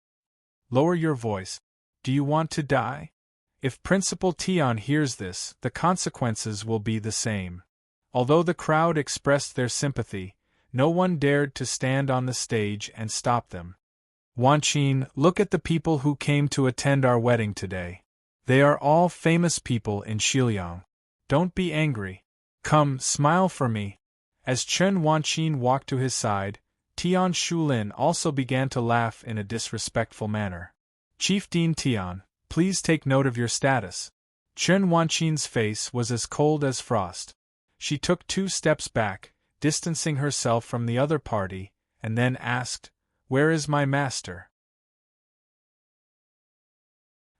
Lower your voice. Do you want to die? If Principal Tian hears this, the consequences will be the same. Although the crowd expressed their sympathy, no one dared to stand on the stage and stop them. Wanqin, look at the people who came to attend our wedding today. They are all famous people in Xiliang. Don't be angry. Come, smile for me. As Chen Wanqin walked to his side, Tian Shulin also began to laugh in a disrespectful manner. Chief Dean Tian, please take note of your status. Chen Wanqin's face was as cold as frost. She took 2 steps back, distancing herself from the other party, and then asked, "Where is my master?"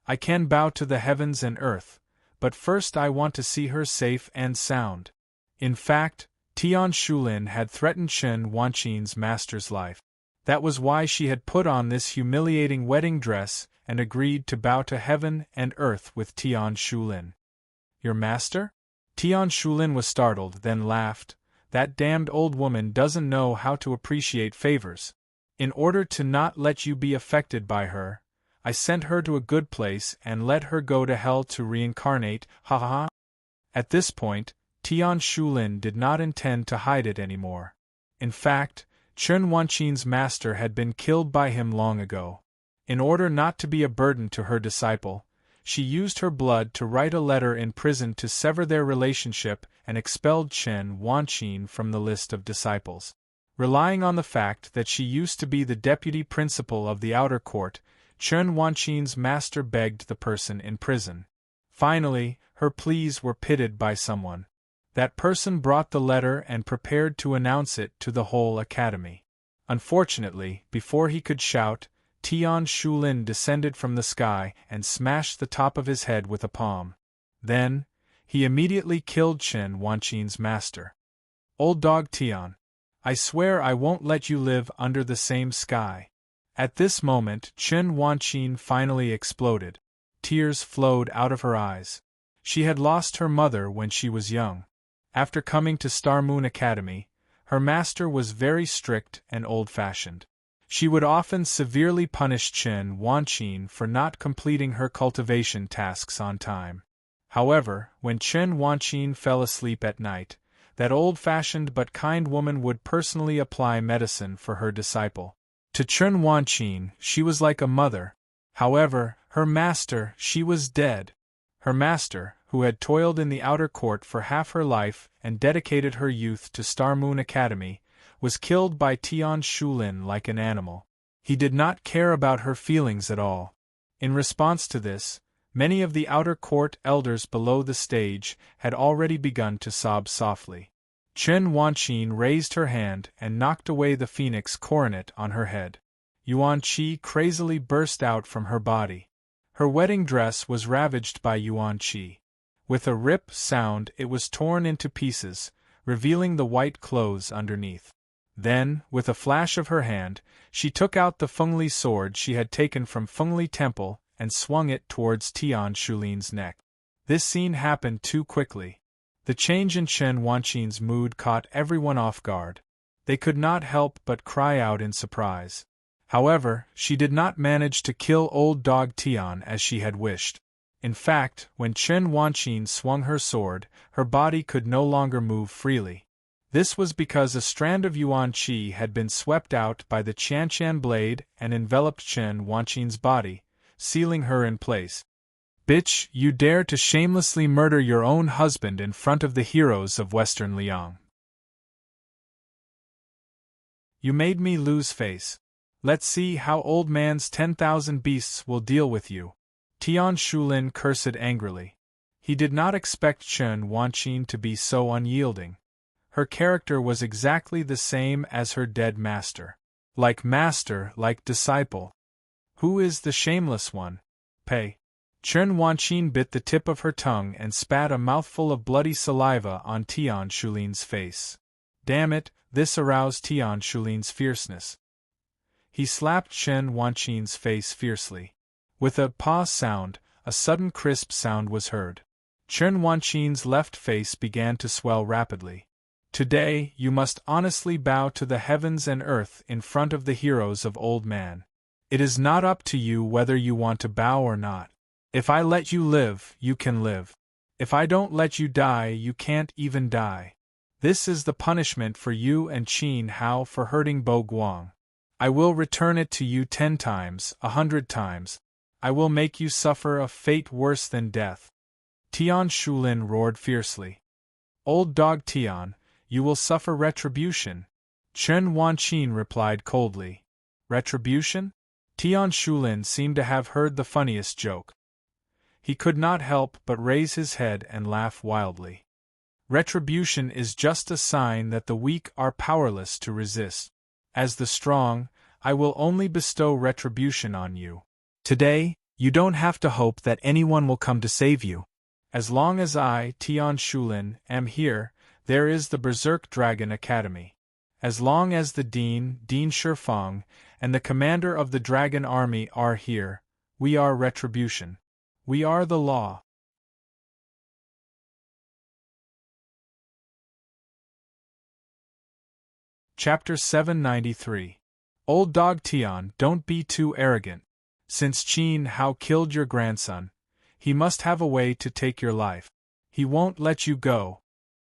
"I can bow to the heavens and earth, but first I want to see her safe and sound." In fact, Tian Shulin had threatened Chen Wanqin's master's life. That was why she had put on this humiliating wedding dress and agreed to bow to heaven and earth with Tian Shulin. "Your master?" Tian Shulin was startled, then laughed. "That damned old woman doesn't know how to appreciate favors. In order to not let you be affected by her, I sent her to a good place and let her go to hell to reincarnate, ha ha ha." At this point, Tian Shulin did not intend to hide it anymore. In fact, Chen Wanqin's master had been killed by him long ago. In order not to be a burden to her disciple, she used her blood to write a letter in prison to sever their relationship and expelled Chen Wanqin from the list of disciples. Relying on the fact that she used to be the deputy principal of the outer court, Chen Wanqin's master begged the person in prison. Finally, her pleas were pitied by someone. That person brought the letter and prepared to announce it to the whole academy. Unfortunately, before he could shout, Tian Shulin descended from the sky and smashed the top of his head with a palm. Then, he immediately killed Chen Wanqin's master. "Old dog Tian, I swear I won't let you live under the same sky." At this moment, Chen Wanqin finally exploded. Tears flowed out of her eyes. She had lost her mother when she was young. After coming to Star Moon Academy, her master was very strict and old-fashioned. She would often severely punish Chen Wanqin for not completing her cultivation tasks on time. However, when Chen Wanqin fell asleep at night, that old-fashioned but kind woman would personally apply medicine for her disciple. To Chen Wanqin, she was like a mother. However, her master, she was dead. Her master, who had toiled in the outer court for half her life and dedicated her youth to Star Moon Academy, was killed by Tian Shulin like an animal. He did not care about her feelings at all. In response to this, many of the outer court elders below the stage had already begun to sob softly. Chen Wanqin raised her hand and knocked away the phoenix coronet on her head. Yuan Qi crazily burst out from her body. Her wedding dress was ravaged by Yuan Qi. With a rip sound, it was torn into pieces, revealing the white clothes underneath. Then, with a flash of her hand, she took out the Fengli sword she had taken from Fengli Temple and swung it towards Tian Shulin's neck. This scene happened too quickly. The change in Chen Wanqin's mood caught everyone off guard. They could not help but cry out in surprise. However, she did not manage to kill old dog Tian as she had wished. In fact, when Chen Wanqin swung her sword, her body could no longer move freely. This was because a strand of Yuan Qi had been swept out by the Qianshan blade and enveloped Chen Wanqin's body, sealing her in place. "Bitch, you dare to shamelessly murder your own husband in front of the heroes of Western Liang. You made me lose face. Let's see how old man's 10,000 beasts will deal with you." Tian Shulin cursed angrily. He did not expect Chen Wanqin to be so unyielding. Her character was exactly the same as her dead master. Like master, like disciple. Who is the shameless one? Pei. Chen Wanqin bit the tip of her tongue and spat a mouthful of bloody saliva on Tian Shulin's face. Damn it, this aroused Tian Shulin's fierceness. He slapped Chen Wanqin's face fiercely. With a "pa" sound, a sudden crisp sound was heard. Chen Wanqin's left face began to swell rapidly. Today, you must honestly bow to the heavens and earth in front of the heroes of Old Man. It is not up to you whether you want to bow or not. If I let you live, you can live. If I don't let you die, you can't even die. This is the punishment for you and Qin Hao for hurting Bo Guang. I will return it to you 10 times, 100 times. I will make you suffer a fate worse than death. Tian Shulin roared fiercely. Old dog Tian, you will suffer retribution. Chen Wanqin replied coldly. Retribution? Tian Shulin seemed to have heard the funniest joke. He could not help but raise his head and laugh wildly. Retribution is just a sign that the weak are powerless to resist. As the strong, I will only bestow retribution on you. Today, you don't have to hope that anyone will come to save you. As long as I, Tian Shulin, am here, there is the Berserk Dragon Academy. As long as the Dean Shifeng, and the commander of the Dragon Army are here, we are retribution. We are the law. Chapter 793. Old dog Tian, don't be too arrogant. Since Qin Hao killed your grandson, he must have a way to take your life. He won't let you go.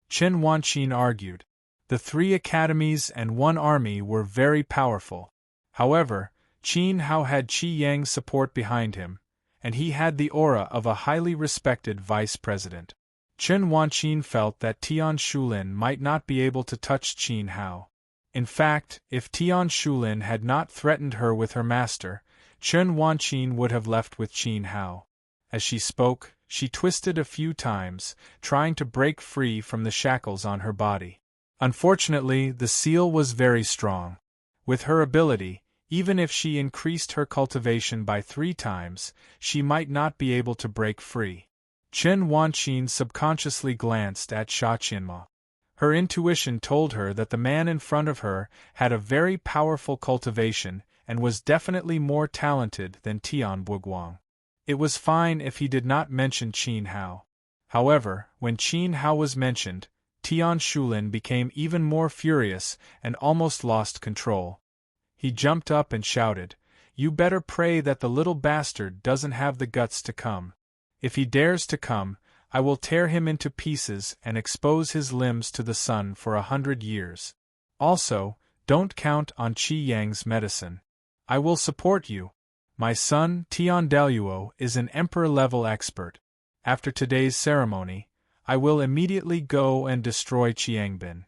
Chen Wanqin argued. The 3 academies and 1 army were very powerful. However, Qin Hao had Qi Yang's support behind him, and he had the aura of a highly respected vice president. Chen Wanqin felt that Tian Shulin might not be able to touch Qin Hao. In fact, if Tian Shulin had not threatened her with her master, Chen Wanqin would have left with Qin Hao. As she spoke, she twisted a few times, trying to break free from the shackles on her body. Unfortunately, the seal was very strong. With her ability, even if she increased her cultivation by 3 times, she might not be able to break free. Chen Wanqin subconsciously glanced at Sha Qianma. Her intuition told her that the man in front of her had a very powerful cultivation and was definitely more talented than Tian Buguang. It was fine if he did not mention Qin Hao. However, when Qin Hao was mentioned, Tian Shulin became even more furious and almost lost control. He jumped up and shouted, "You better pray that the little bastard doesn't have the guts to come. If he dares to come, I will tear him into pieces and expose his limbs to the sun for 100 years. Also, don't count on Qi Yang's medicine. I will support you. My son, Tian Deluo, is an emperor-level expert. After today's ceremony, I will immediately go and destroy Qiangbin.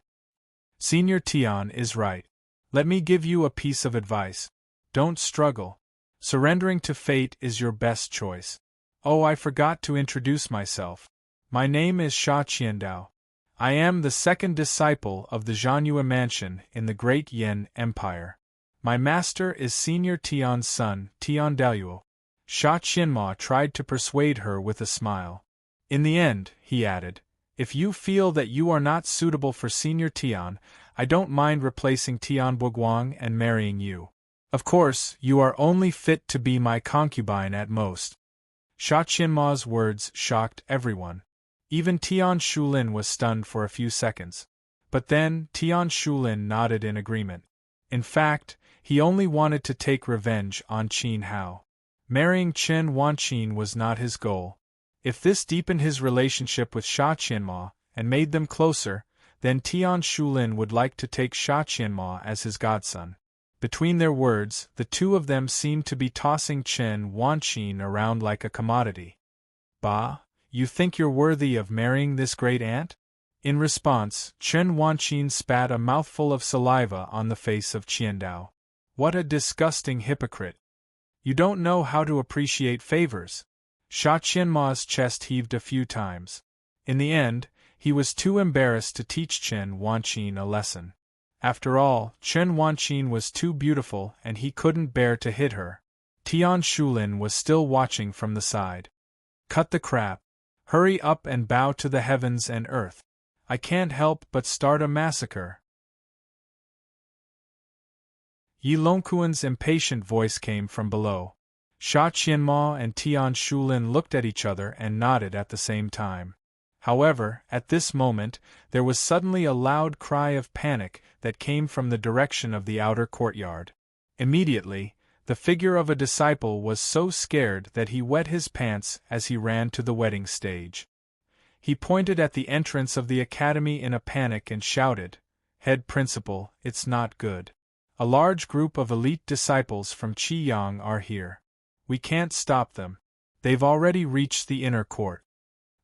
Senior Tian is right. Let me give you a piece of advice. Don't struggle. Surrendering to fate is your best choice. Oh, I forgot to introduce myself. My name is Sha Qiandao. I am the 2nd disciple of the Zhanyue Mansion in the Great Yan Empire. My master is Senior Tian's son, Tian Deluo." Sha Qianma tried to persuade her with a smile. "In the end," he added, "if you feel that you are not suitable for Senior Tian, I don't mind replacing Tian Buguang and marrying you. Of course, you are only fit to be my concubine at most." Sha Qianma's words shocked everyone. Even Tian Shulin was stunned for a few seconds. But then, Tian Shulin nodded in agreement. In fact, he only wanted to take revenge on Qin Hao. Marrying Chen Wanqin was not his goal. If this deepened his relationship with Sha Qianma and made them closer, then Tian Shulin would like to take Sha Qianma as his godson. Between their words, the two of them seemed to be tossing Chen Wanqin around like a commodity. "Bah, you think you're worthy of marrying this great aunt?" In response, Chen Wanqin spat a mouthful of saliva on the face of Qiandao. "What a disgusting hypocrite! You don't know how to appreciate favors." Sha Qianma's chest heaved a few times. In the end, he was too embarrassed to teach Chen Wanqin a lesson. After all, Chen Wanqin was too beautiful and he couldn't bear to hit her. Tian Shulin was still watching from the side. "Cut the crap. Hurry up and bow to the heavens and earth. I can't help but start a massacre." Yi Longquan's impatient voice came from below. Sha Qianma and Tian Shulin looked at each other and nodded at the same time. However, at this moment, there was suddenly a loud cry of panic that came from the direction of the outer courtyard. Immediately, the figure of a disciple was so scared that he wet his pants as he ran to the wedding stage. He pointed at the entrance of the academy in a panic and shouted, "Head principal, it's not good. A large group of elite disciples from Qiyang are here. We can't stop them. They've already reached the inner court."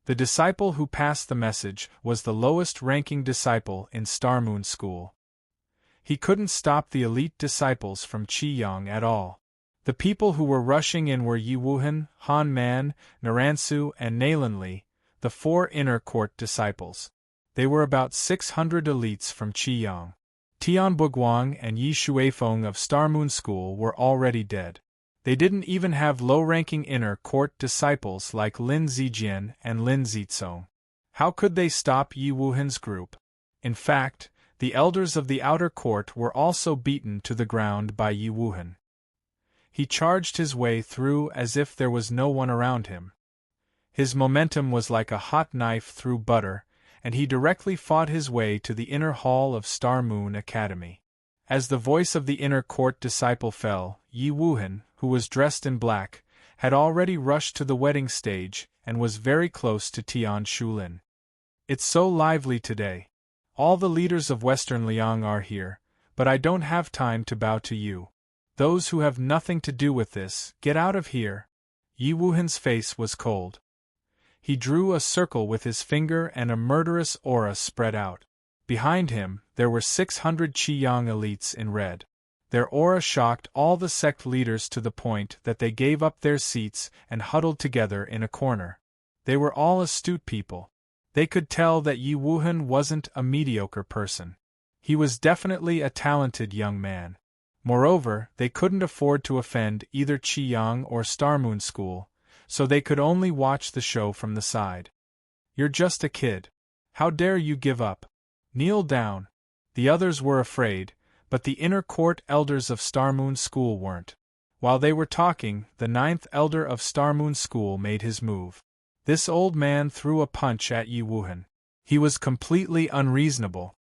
The disciple who passed the message was the lowest-ranking disciple in Star Moon School. He couldn't stop the elite disciples from Qiyang at all. The people who were rushing in were Yi Wuhan, Han Man, Naransu, and Nalanli, the 4 inner court disciples. They were about 600 elites from Qiyang. Tian Buguang and Yi Shuifeng of Star Moon School were already dead. They didn't even have low-ranking inner court disciples like Lin Zijian and Lin Zizong. How could they stop Yi Wuhan's group? In fact, the elders of the outer court were also beaten to the ground by Yi Wuhan. He charged his way through as if there was no one around him. His momentum was like a hot knife through butter, and he directly fought his way to the inner hall of Star Moon Academy. As the voice of the inner court disciple fell, Yi Wuhan, who was dressed in black, had already rushed to the wedding stage and was very close to Tian Shulin. "It's so lively today. All the leaders of Western Liang are here, but I don't have time to bow to you. Those who have nothing to do with this, get out of here." Yi Wuhan's face was cold. He drew a circle with his finger and a murderous aura spread out. Behind him, there were 600 Qiyang elites in red. Their aura shocked all the sect leaders to the point that they gave up their seats and huddled together in a corner. They were all astute people. They could tell that Yi Wuhan wasn't a mediocre person. He was definitely a talented young man. Moreover, they couldn't afford to offend either Qiyang or Star Moon School, so they could only watch the show from the side. "You're just a kid. How dare you give up? Kneel down." The others were afraid, but the inner court elders of Star Moon School weren't. While they were talking, the 9th elder of Star Moon School made his move. This old man threw a punch at Yi Wuhan. He was completely unreasonable.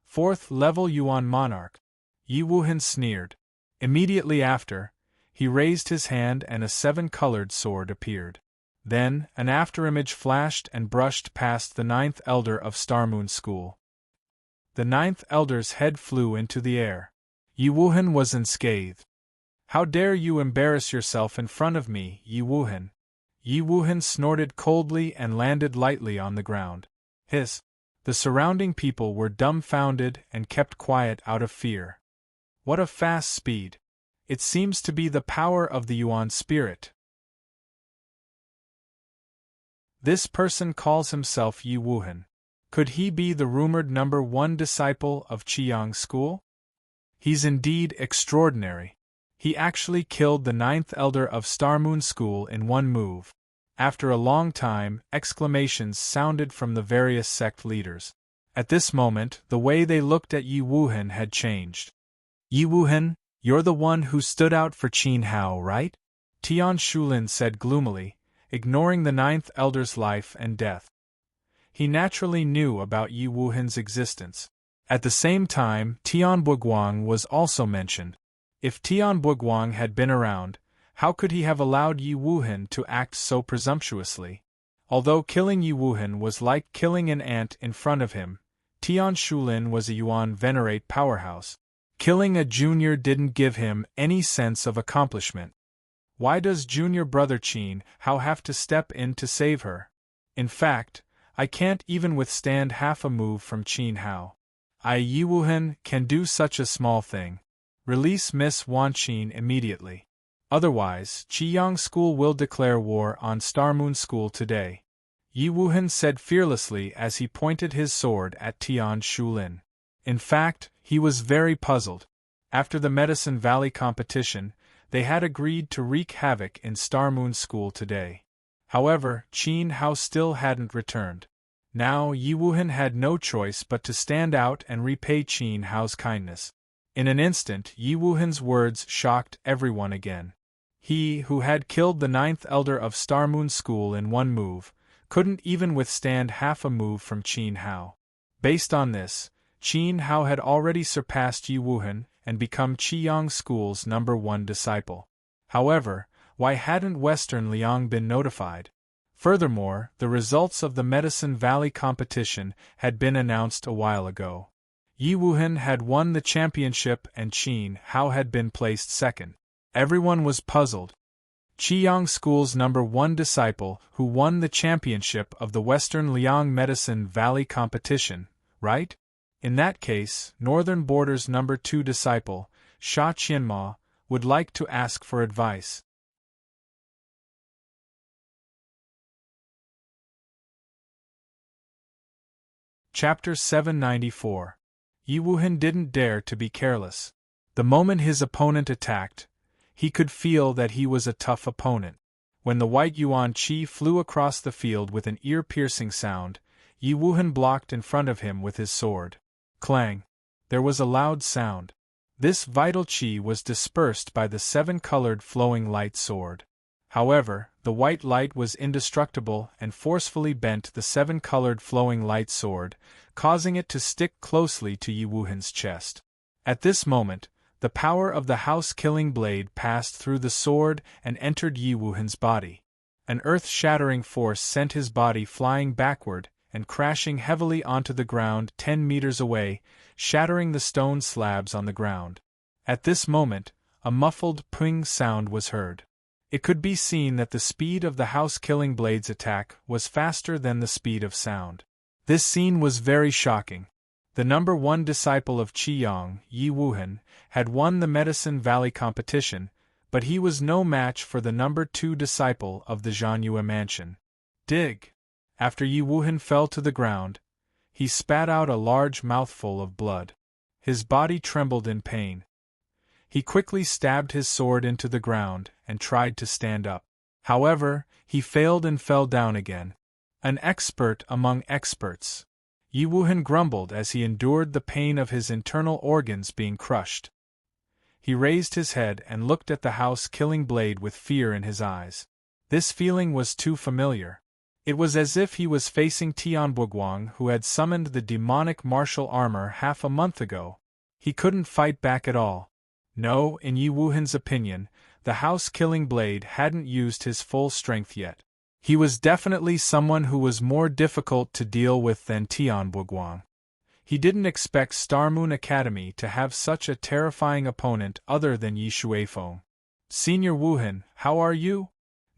4th level Yuan Monarch. Yi Wuhan sneered. Immediately after, he raised his hand and a 7-colored sword appeared. Then, an afterimage flashed and brushed past the 9th elder of Star Moon School. The 9th elder's head flew into the air. Yi Wuhan was unscathed. "How dare you embarrass yourself in front of me, Yi Wuhan?" Yi Wuhan snorted coldly and landed lightly on the ground. Hiss! The surrounding people were dumbfounded and kept quiet out of fear. What a fast speed! It seems to be the power of the Yuan spirit. This person calls himself Yi Wuhan. Could he be the rumored number 1 disciple of Qiyang School? He's indeed extraordinary. He actually killed the 9th elder of Star Moon School in one move. After a long time, exclamations sounded from the various sect leaders. At this moment, the way they looked at Yi Wuhan had changed. "Yi Wuhan, you're the one who stood out for Qin Hao, right?" Tian Shulin said gloomily, ignoring the 9th elder's life and death. He naturally knew about Yi Wuhan's existence. At the same time, Tian Buguang was also mentioned. If Tian Buguang had been around, how could he have allowed Yi Wuhan to act so presumptuously? Although killing Yi Wuhan was like killing an ant in front of him, Tian Shulin was a Yuan venerate powerhouse. Killing a junior didn't give him any sense of accomplishment. Why does junior brother Qin Hao have to step in to save her? In fact, I can't even withstand half a move from Qin Hao. Yi Wuhan can do such a small thing. Release Miss Wan Qin immediately. Otherwise, Qiyang School will declare war on Star Moon School today. Yi Wuhan said fearlessly as he pointed his sword at Tian Shulin. In fact, he was very puzzled. After the Medicine Valley competition, they had agreed to wreak havoc in Star Moon School today. However, Qin Hao still hadn't returned. Now Yi Wuhan had no choice but to stand out and repay Qin Hao's kindness. In an instant, Yi Wuhan's words shocked everyone again. He, who had killed the 9th elder of Star Moon School in one move, couldn't even withstand half a move from Qin Hao. Based on this, Qin Hao had already surpassed Yi Wuhan and become Qiyang School's #1 disciple. However, why hadn't Western Liang been notified? Furthermore, the results of the Medicine Valley competition had been announced a while ago. Yi Wuhan had won the championship and Qin Hao had been placed second. Everyone was puzzled. Qiyang School's #1 disciple who won the championship of the Western Liang Medicine Valley competition, right? In that case, Northern Border's #2 disciple, Sha Qianma, would like to ask for advice. Chapter 794. Yi Wuhan didn't dare to be careless. The moment his opponent attacked, he could feel that he was a tough opponent. When the white Yuan Qi flew across the field with an ear-piercing sound, Yi Wuhan blocked in front of him with his sword. Clang! There was a loud sound. This vital Qi was dispersed by the 7-colored flowing light sword. However, the white light was indestructible and forcefully bent the 7-colored flowing light sword, causing it to stick closely to Yi Wuhan's chest. At this moment, the power of the house-killing blade passed through the sword and entered Yi Wuhan's body. An earth-shattering force sent his body flying backward and crashing heavily onto the ground 10 meters away, shattering the stone slabs on the ground. At this moment, a muffled ping sound was heard. It could be seen that the speed of the house-killing blade's attack was faster than the speed of sound. This scene was very shocking. The #1 disciple of Qiyang, Yi Wuhan, had won the Medicine Valley competition, but he was no match for the #2 disciple of the Zhanyue mansion. Dig! After Yi Wuhan fell to the ground, he spat out a large mouthful of blood. His body trembled in pain. He quickly stabbed his sword into the ground and tried to stand up. However, he failed and fell down again. An expert among experts. Yi Wuhan grumbled as he endured the pain of his internal organs being crushed. He raised his head and looked at the house-killing blade with fear in his eyes. This feeling was too familiar. It was as if he was facing Tianbuguang, who had summoned the demonic martial armor half a month ago. He couldn't fight back at all. No, in Yi Wuhan's opinion, the house-killing blade hadn't used his full strength yet. He was definitely someone who was more difficult to deal with than Tianbuguang. He didn't expect Star Moon Academy to have such a terrifying opponent other than Yi Shuifeng. Senior Wuhan, how are you?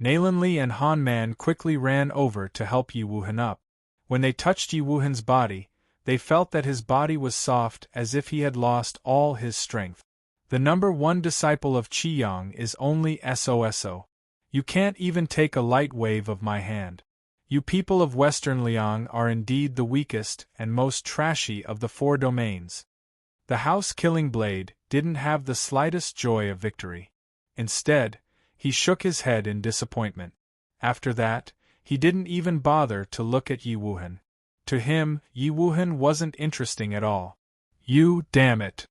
Nalan Li and Han Man quickly ran over to help Yi Wuhan up. When they touched Yi Wuhan's body, they felt that his body was soft as if he had lost all his strength. The #1 disciple of Qiyang is only SOSO. You can't even take a light wave of my hand. You people of Western Liang are indeed the weakest and most trashy of the 4 domains. The house-killing blade didn't have the slightest joy of victory. Instead, he shook his head in disappointment. After that, he didn't even bother to look at Yi Wuhan. To him, Yi Wuhan wasn't interesting at all. You, damn it!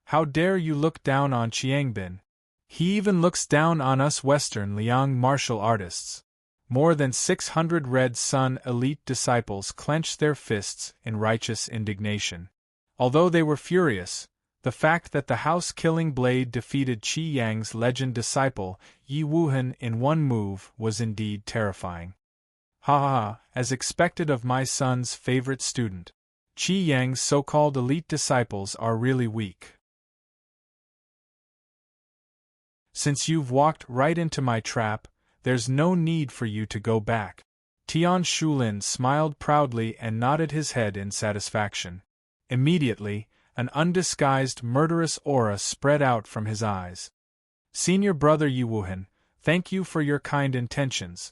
How dare you look down on Qiangbin? He even looks down on us Western Liang martial artists. More than 600 Red Sun elite disciples clenched their fists in righteous indignation. Although they were furious, the fact that the house-killing blade defeated Qi Yang's legend disciple, Yi Wuhan, in one move was indeed terrifying. Ha ha ha, as expected of my son's favorite student. Qi Yang's so-called elite disciples are really weak. Since you've walked right into my trap, there's no need for you to go back. Tian Shulin smiled proudly and nodded his head in satisfaction. Immediately, an undisguised murderous aura spread out from his eyes. Senior brother Yi Wuhan, thank you for your kind intentions.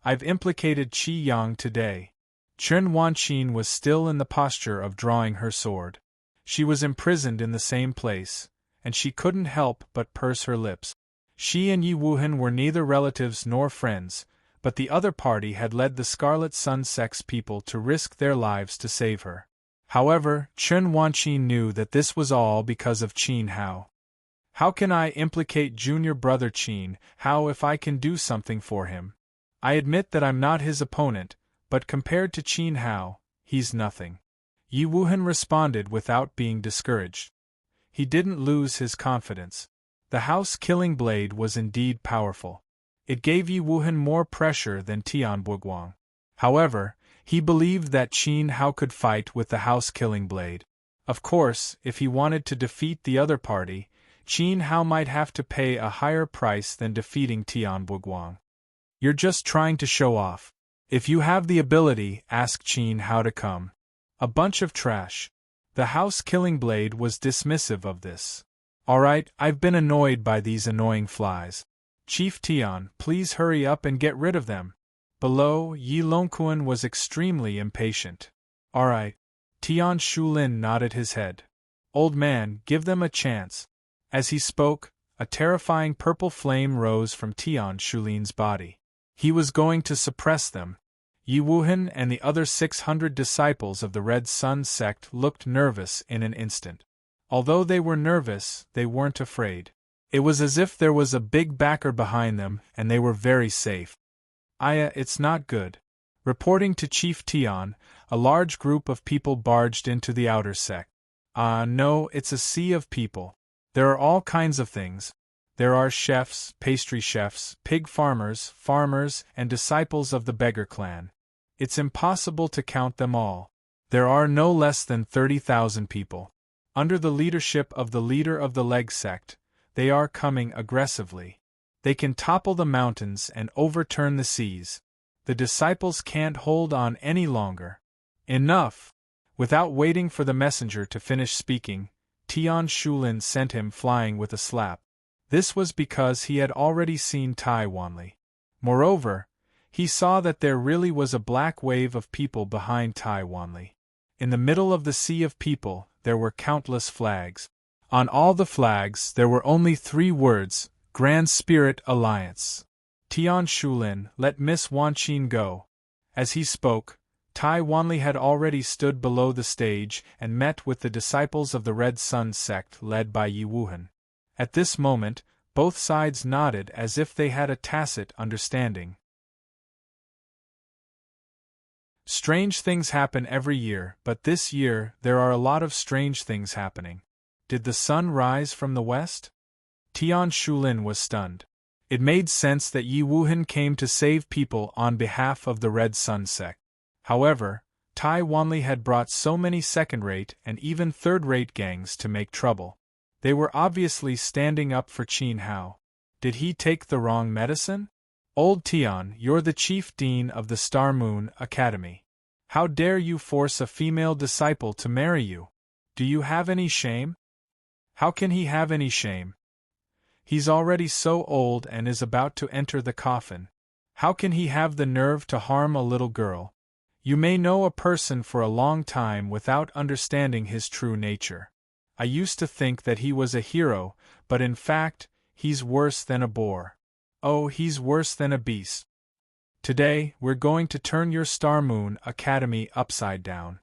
I've implicated Qi Yang today. Chen Wanqin was still in the posture of drawing her sword. She was imprisoned in the same place, and she couldn't help but purse her lips. She and Yi Wuhan were neither relatives nor friends, but the other party had led the Scarlet Sun Sex people to risk their lives to save her. However, Chen Wanqin knew that this was all because of Qin Hao. How can I implicate junior brother Qin Hao if I can do something for him? I admit that I'm not his opponent, but compared to Qin Hao, he's nothing. Yi Wuhan responded without being discouraged. He didn't lose his confidence. The house-killing blade was indeed powerful. It gave Yi Wuhan more pressure than Tian Buguang. However, he believed that Qin Hao could fight with the house-killing blade. Of course, if he wanted to defeat the other party, Qin Hao might have to pay a higher price than defeating Tian Buguang. You're just trying to show off. If you have the ability, ask Qin Hao to come. A bunch of trash. The house-killing blade was dismissive of this. Alright, I've been annoyed by these annoying flies. Chief Tian, please hurry up and get rid of them. Below, Yi Longquan was extremely impatient. Alright. Tian Shulin nodded his head. Old man, give them a chance. As he spoke, a terrifying purple flame rose from Tian Shulin's body. He was going to suppress them. Yi Wuhan and the other 600 disciples of the Red Sun sect looked nervous in an instant. Although they were nervous, they weren't afraid. It was as if there was a big backer behind them and they were very safe. It's not good. Reporting to Chief Tian, a large group of people barged into the outer sect. No, it's a sea of people. There are all kinds of things. There are chefs, pastry chefs, pig farmers, and disciples of the beggar clan. It's impossible to count them all. There are no less than 30,000 people. Under the leadership of the leader of the Leg sect, they are coming aggressively. They can topple the mountains and overturn the seas. The disciples can't hold on any longer. Enough! Without waiting for the messenger to finish speaking, Tian Shulin sent him flying with a slap. This was because he had already seen Tai Wanli. Moreover, he saw that there really was a black wave of people behind Tai Wanli. In the middle of the sea of people, there were countless flags. On all the flags, there were only 3 words: Grand Spirit Alliance. Tian Shulin, let Miss Wanqin go. As he spoke, Tai Wanli had already stood below the stage and met with the disciples of the Red Sun sect led by Yi Wuhan. At this moment, both sides nodded as if they had a tacit understanding. Strange things happen every year, but this year there are a lot of strange things happening. Did the sun rise from the west? Tian Shulin was stunned. It made sense that Yi Wuhan came to save people on behalf of the Red Sun sect. However, Tai Wanli had brought so many second-rate and even third-rate gangs to make trouble. They were obviously standing up for Qin Hao. Did he take the wrong medicine? Old Tian, you're the chief dean of the Star Moon Academy. How dare you force a female disciple to marry you? Do you have any shame? How can he have any shame? He's already so old and is about to enter the coffin. How can he have the nerve to harm a little girl? You may know a person for a long time without understanding his true nature. I used to think that he was a hero, but in fact, he's worse than a boar. Oh, he's worse than a beast. Today, we're going to turn your Star Moon Academy upside down.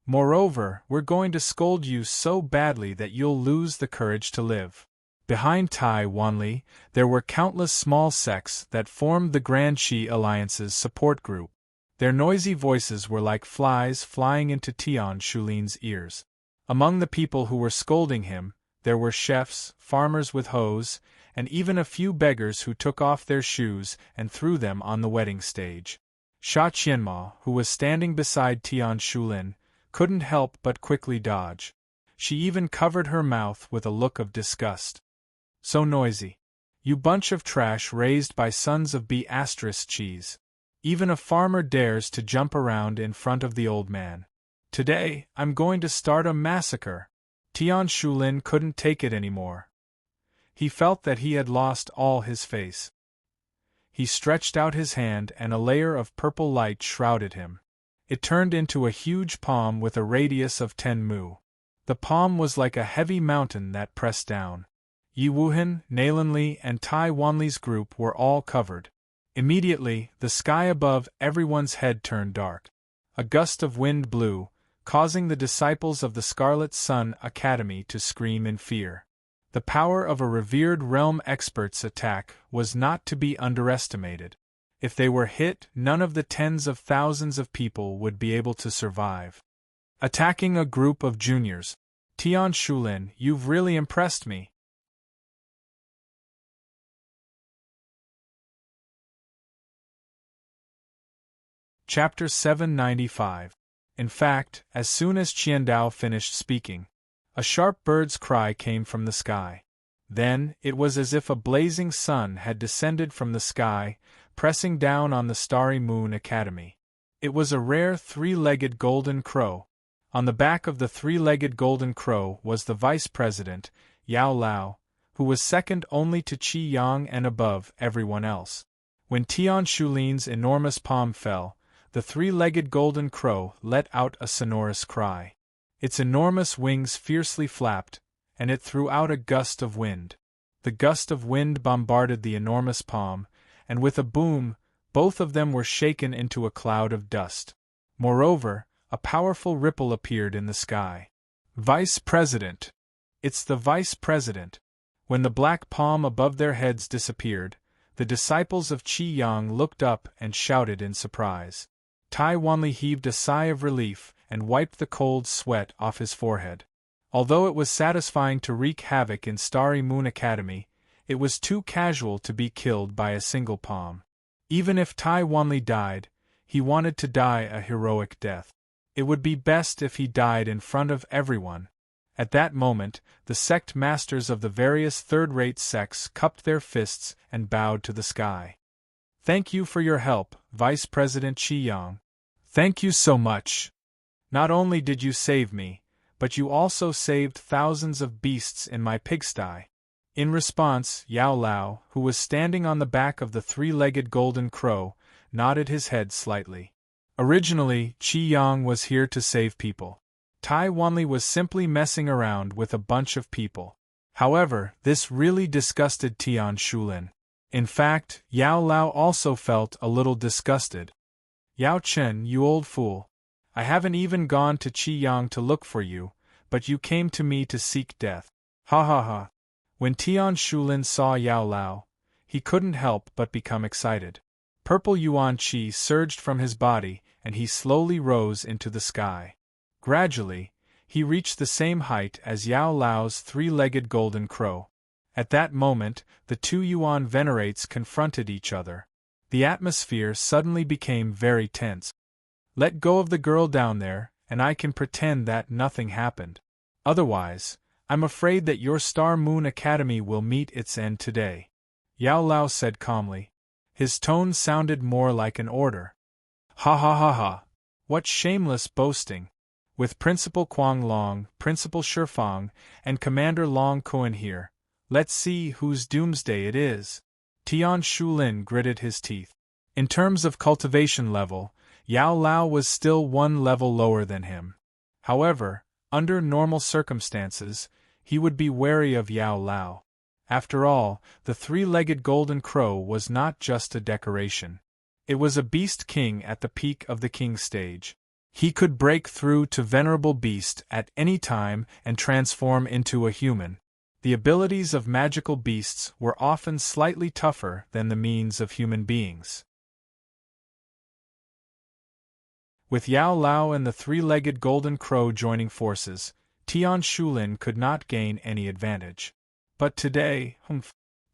Moreover, we're going to scold you so badly that you'll lose the courage to live. Behind Tai Wanli, there were countless small sects that formed the Grand Qi Alliance's support group. Their noisy voices were like flies flying into Tian Shulin's ears. Among the people who were scolding him, there were chefs, farmers with hoes, and even a few beggars who took off their shoes and threw them on the wedding stage. Sha Qianma, who was standing beside Tian Shulin, couldn't help but quickly dodge. She even covered her mouth with a look of disgust. So noisy. You bunch of trash raised by sons of B** cheese. Even a farmer dares to jump around in front of the old man. Today, I'm going to start a massacre. Tian Shulin couldn't take it anymore. He felt that he had lost all his face. He stretched out his hand and a layer of purple light shrouded him. It turned into a huge palm with a radius of 10 mu. The palm was like a heavy mountain that pressed down. Yi Wuhan, Nalanli, and Tai Wanli's group were all covered. Immediately, the sky above everyone's head turned dark. A gust of wind blew, causing the disciples of the Scarlet Sun Academy to scream in fear. The power of a revered realm expert's attack was not to be underestimated. If they were hit, none of the tens of thousands of people would be able to survive. Attacking a group of juniors. Tian Shulin, you've really impressed me. Chapter 795. In fact, as soon as Qiandao finished speaking, a sharp bird's cry came from the sky. Then, it was as if a blazing sun had descended from the sky, pressing down on the Starry Moon Academy. It was a rare three-legged golden crow. On the back of the three-legged golden crow was the vice president, Yao Lao, who was second only to Qi Yang and above everyone else. When Tian Shulin's enormous palm fell, the three-legged golden crow let out a sonorous cry. Its enormous wings fiercely flapped, and it threw out a gust of wind. The gust of wind bombarded the enormous palm, and with a boom, both of them were shaken into a cloud of dust. Moreover, a powerful ripple appeared in the sky. Vice President! It's the Vice President! When the black palm above their heads disappeared, the disciples of Qi Yang looked up and shouted in surprise. Tai Wanli heaved a sigh of relief and wiped the cold sweat off his forehead. Although it was satisfying to wreak havoc in Starry Moon Academy, it was too casual to be killed by a single palm. Even if Tai Wanli died, he wanted to die a heroic death. It would be best if he died in front of everyone. At that moment, the sect masters of the various third-rate sects cupped their fists and bowed to the sky. Thank you for your help, Vice President Qi Yang. Thank you so much. Not only did you save me, but you also saved thousands of beasts in my pigsty. In response, Yao Lao, who was standing on the back of the three-legged golden crow, nodded his head slightly. Originally, Qi Yang was here to save people. Tai Wanli was simply messing around with a bunch of people. However, this really disgusted Tian Shulin. In fact, Yao Lao also felt a little disgusted. Yao Chen, you old fool. I haven't even gone to Qi Yang to look for you, but you came to me to seek death. Ha ha ha. When Tian Shulin saw Yao Lao, he couldn't help but become excited. Purple yuan qi surged from his body, and he slowly rose into the sky. Gradually, he reached the same height as Yao Lao's three-legged golden crow. At that moment, the two yuan venerates confronted each other. The atmosphere suddenly became very tense. Let go of the girl down there, and I can pretend that nothing happened. Otherwise, I'm afraid that your Star Moon Academy will meet its end today. Yao Lao said calmly. His tone sounded more like an order. Ha ha ha ha. What shameless boasting. With Principal Kuang Long, Principal Shifang, and Commander Long Kuan here, let's see whose doomsday it is. Tian Shulin gritted his teeth. In terms of cultivation level, Yao Lao was still one level lower than him. However, under normal circumstances, he would be wary of Yao Lao. After all, the three-legged golden crow was not just a decoration. It was a beast king at the peak of the king stage. He could break through to venerable beast at any time and transform into a human. The abilities of magical beasts were often slightly tougher than the means of human beings. With Yao Lao and the three-legged golden crow joining forces, Tian Shulin could not gain any advantage. But today,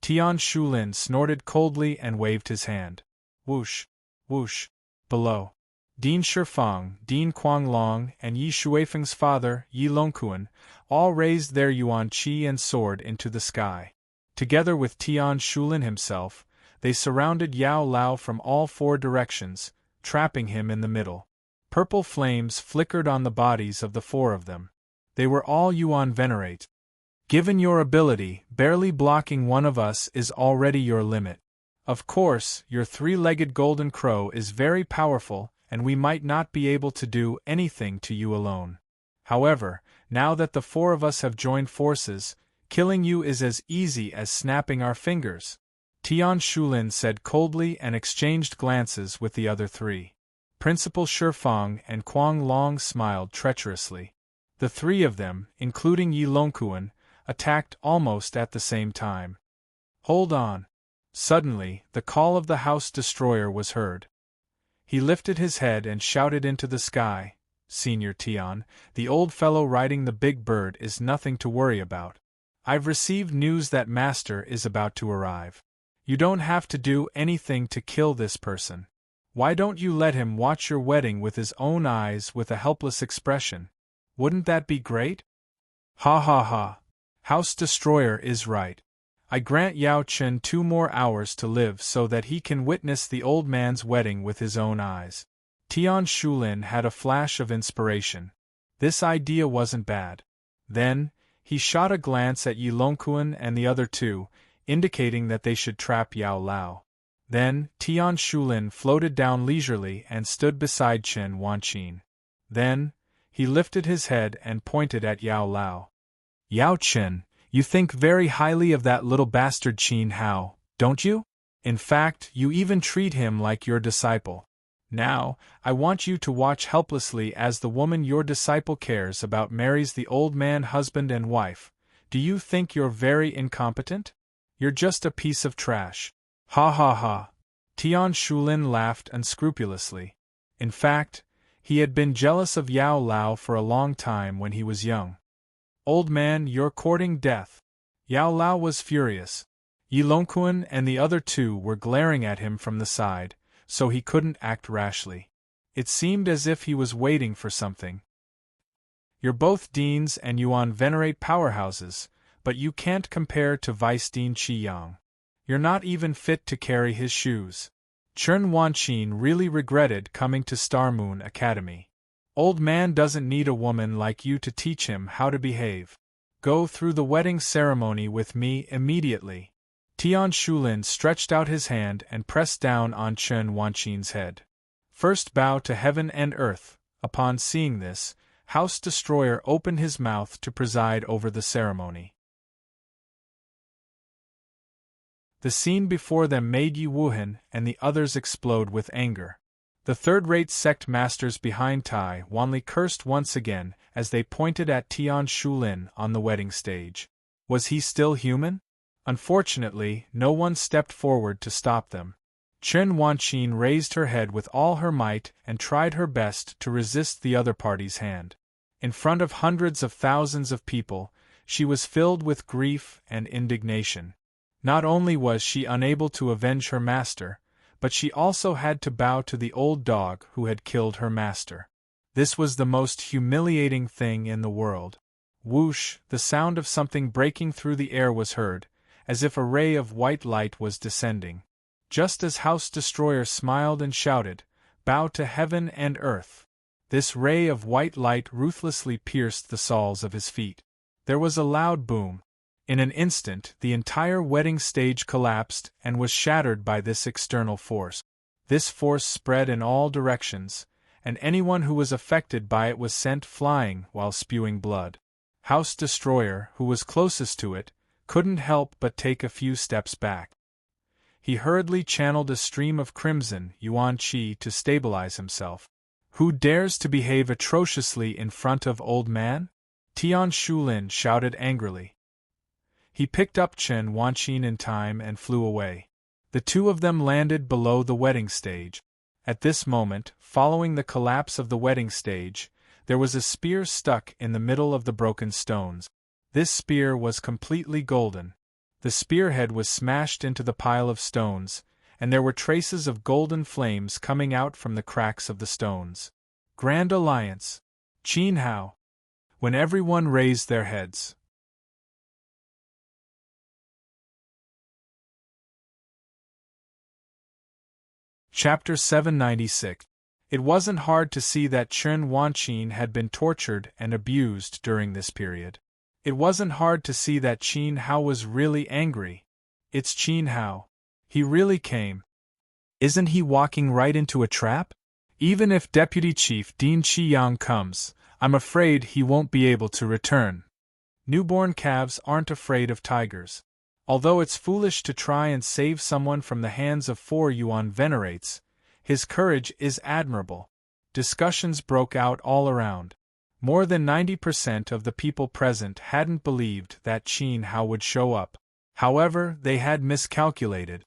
Tian Shulin snorted coldly and waved his hand. Whoosh, whoosh, below. Din Shifang, Din Kuanglong, and Yi Shuifeng's father, Yi Longkuan, all raised their yuan qi and sword into the sky. Together with Tian Shulin himself, they surrounded Yao Lao from all four directions, trapping him in the middle. Purple flames flickered on the bodies of the four of them. They were all yuan venerate. Given your ability, barely blocking one of us is already your limit. Of course, your three-legged golden crow is very powerful, and we might not be able to do anything to you alone. However, now that the four of us have joined forces, killing you is as easy as snapping our fingers. Tian Shulin said coldly and exchanged glances with the other three. Principal Shifang and Kuang Long smiled treacherously. The three of them, including Yi Longkuan, attacked almost at the same time. Hold on. Suddenly, the call of the house destroyer was heard. He lifted his head and shouted into the sky, "Senior Tian, the old fellow riding the big bird is nothing to worry about. I've received news that Master is about to arrive. You don't have to do anything to kill this person. Why don't you let him watch your wedding with his own eyes with a helpless expression? Wouldn't that be great?" Ha ha ha. House Destroyer is right. I grant Yao Chen 2 more hours to live so that he can witness the old man's wedding with his own eyes. Tian Shulin had a flash of inspiration. This idea wasn't bad. Then, he shot a glance at Yi Longquan and the other two, indicating that they should trap Yao Lao. Then, Tian Shulin floated down leisurely and stood beside Chen Wanqin. Then, he lifted his head and pointed at Yao Lao. "Yao Chen, you think very highly of that little bastard Qin Hao, don't you? In fact, you even treat him like your disciple. Now, I want you to watch helplessly as the woman your disciple cares about marries the old man husband and wife. Do you think you're very incompetent? You're just a piece of trash." Ha ha ha. Tian Shulin laughed unscrupulously. In fact, he had been jealous of Yao Lao for a long time when he was young. "Old man, you're courting death." Yao Lao was furious. Yi Longquan and the other two were glaring at him from the side, so he couldn't act rashly. It seemed as if he was waiting for something. "You're both deans and Yuan venerate powerhouses, but you can't compare to Vice Dean Qi Yang. You're not even fit to carry his shoes." Chen Wanqin really regretted coming to Star Moon Academy. "Old man doesn't need a woman like you to teach him how to behave. Go through the wedding ceremony with me immediately." Tian Shulin stretched out his hand and pressed down on Chen Wanqin's head. "First bow to heaven and earth." Upon seeing this, House Destroyer opened his mouth to preside over the ceremony. The scene before them made Yi Wuhan and the others explode with anger. The third-rate sect masters behind Tai Wanli cursed once again as they pointed at Tian Shulin on the wedding stage. Was he still human? Unfortunately, no one stepped forward to stop them. Chen Wanqin raised her head with all her might and tried her best to resist the other party's hand. In front of hundreds of thousands of people, she was filled with grief and indignation. Not only was she unable to avenge her master, but she also had to bow to the old dog who had killed her master. This was the most humiliating thing in the world. Whoosh, the sound of something breaking through the air was heard, as if a ray of white light was descending. Just as House Destroyer smiled and shouted, "Bow to heaven and earth!" this ray of white light ruthlessly pierced the soles of his feet. There was a loud boom. In an instant, the entire wedding stage collapsed and was shattered by this external force. This force spread in all directions, and anyone who was affected by it was sent flying while spewing blood. House Destroyer, who was closest to it, couldn't help but take a few steps back. He hurriedly channeled a stream of crimson yuan qi to stabilize himself. "Who dares to behave atrociously in front of old man?" Tian Shulin shouted angrily. He picked up Chen Wanqin in time and flew away. The two of them landed below the wedding stage. At this moment, following the collapse of the wedding stage, there was a spear stuck in the middle of the broken stones. This spear was completely golden. The spearhead was smashed into the pile of stones, and there were traces of golden flames coming out from the cracks of the stones. Grand Alliance. Qin Hao. When everyone raised their heads. Chapter 796. It wasn't hard to see that Chen Wanqin had been tortured and abused during this period. It wasn't hard to see that Qin Hao was really angry. It's Qin Hao. He really came. Isn't he walking right into a trap? Even if Deputy Chief Dean Qi Yang comes, I'm afraid he won't be able to return. Newborn calves aren't afraid of tigers. Although it's foolish to try and save someone from the hands of 4 Yuan venerates, his courage is admirable. Discussions broke out all around. More than 90% of the people present hadn't believed that Qin Hao would show up. However, they had miscalculated.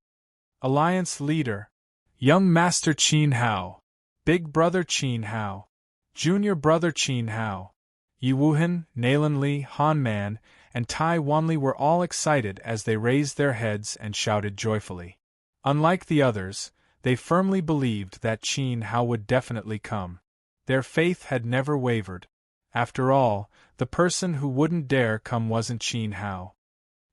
Alliance Leader. Young Master Qin Hao. Big Brother Qin Hao. Junior Brother Qin Hao. Yi Wuhan, Nalan Li, Han Man, and Tai Wanli were all excited as they raised their heads and shouted joyfully. Unlike the others, they firmly believed that Qin Hao would definitely come. Their faith had never wavered. After all, the person who wouldn't dare come wasn't Qin Hao.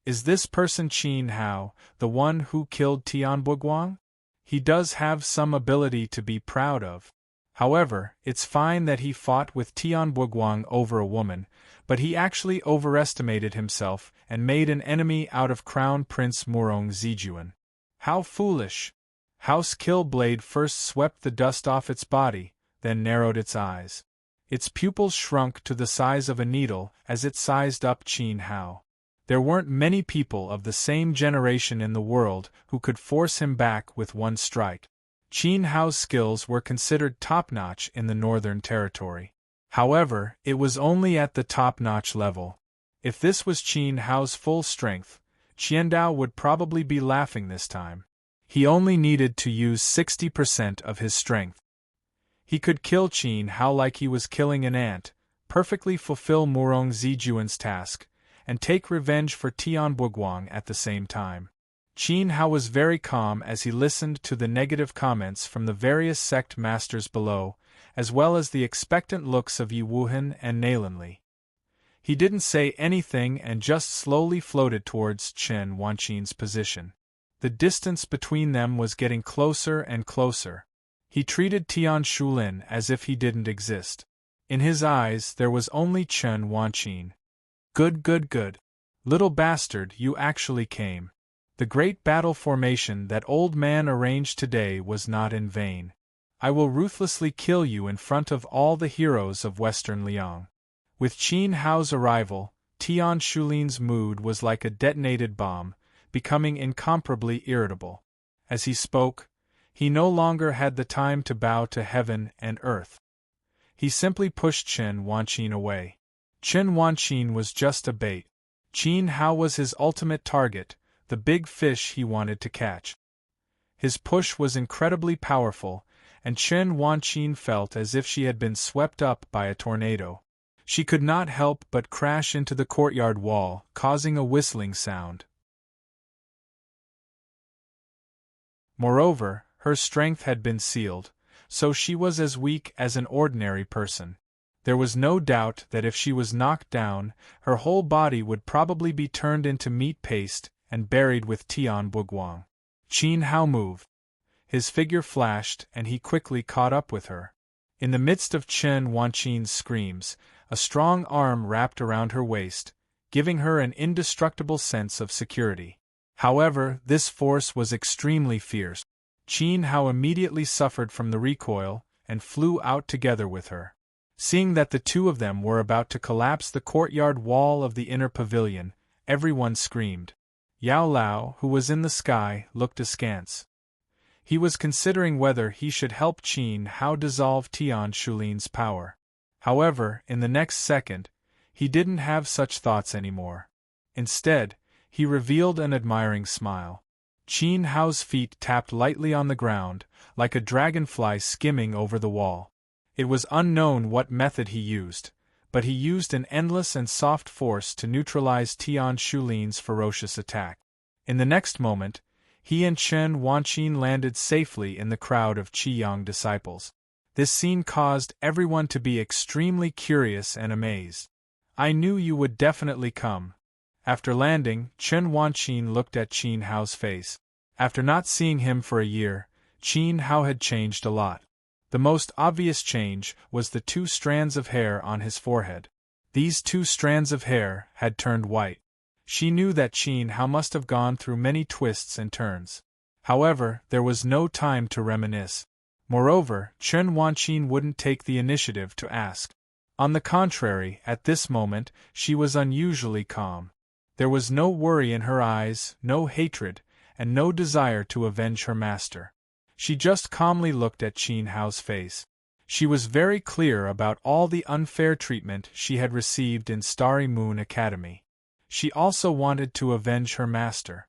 Is this person Qin Hao, the one who killed Tian Buguang? He does have some ability to be proud of. However, it's fine that he fought with Tian Buguang over a woman, but he actually overestimated himself and made an enemy out of Crown Prince Murong Zijuan. How foolish! House Killblade first swept the dust off its body, then narrowed its eyes. Its pupils shrunk to the size of a needle as it sized up Qin Hao. There weren't many people of the same generation in the world who could force him back with one strike. Qin Hao's skills were considered top-notch in the Northern Territory. However, it was only at the top-notch level. If this was Qin Hao's full strength, Qiandao would probably be laughing this time. He only needed to use 60% of his strength. He could kill Qin Hao like he was killing an ant, perfectly fulfill Murong Zijuan's task, and take revenge for Tian Buguang at the same time. Qin Hao was very calm as he listened to the negative comments from the various sect masters below, as well as the expectant looks of Yi Wuhan and Nalan Li. He didn't say anything and just slowly floated towards Chen Wanqin's position. The distance between them was getting closer and closer. He treated Tian Shulin as if he didn't exist. In his eyes there was only Chen Wanqin. Good. Little bastard, you actually came. The great battle formation that old man arranged today was not in vain. I will ruthlessly kill you in front of all the heroes of Western Liang. With Qin Hao's arrival, Tian Shulin's mood was like a detonated bomb, becoming incomparably irritable. As he spoke, he no longer had the time to bow to heaven and earth. He simply pushed Chen Wanqin away. Chen Wanqin was just a bait. Qin Hao was his ultimate target, the big fish he wanted to catch. His push was incredibly powerful, and Chen Wanqin felt as if she had been swept up by a tornado. She could not help but crash into the courtyard wall, causing a whistling sound. Moreover, her strength had been sealed, so she was as weak as an ordinary person. There was no doubt that if she was knocked down, her whole body would probably be turned into meat paste and buried with Tian Buguang. Qin Hao moved. His figure flashed and he quickly caught up with her. In the midst of Chen Wanqin's screams, a strong arm wrapped around her waist, giving her an indestructible sense of security. However, this force was extremely fierce. Qin Hao immediately suffered from the recoil and flew out together with her. Seeing that the two of them were about to collapse the courtyard wall of the inner pavilion, everyone screamed. Yao Lao, who was in the sky, looked askance. He was considering whether he should help Qin Hao dissolve Tian Shulin's power. However, in the next second, he didn't have such thoughts anymore. Instead, he revealed an admiring smile. Qin Hao's feet tapped lightly on the ground, like a dragonfly skimming over the wall. It was unknown what method he used, but he used an endless and soft force to neutralize Tian Shulin's ferocious attack. In the next moment, he and Chen Wanqin landed safely in the crowd of Qiyang disciples. This scene caused everyone to be extremely curious and amazed. I knew you would definitely come. After landing, Chen Wanqin looked at Qin Hao's face. After not seeing him for a year, Qin Hao had changed a lot. The most obvious change was the 2 strands of hair on his forehead. These 2 strands of hair had turned white. She knew that Qin Hao must have gone through many twists and turns. However, there was no time to reminisce. Moreover, Chen Wanqin wouldn't take the initiative to ask. On the contrary, at this moment, she was unusually calm. There was no worry in her eyes, no hatred, and no desire to avenge her master. She just calmly looked at Qin Hao's face. She was very clear about all the unfair treatment she had received in Starry Moon Academy. She also wanted to avenge her master.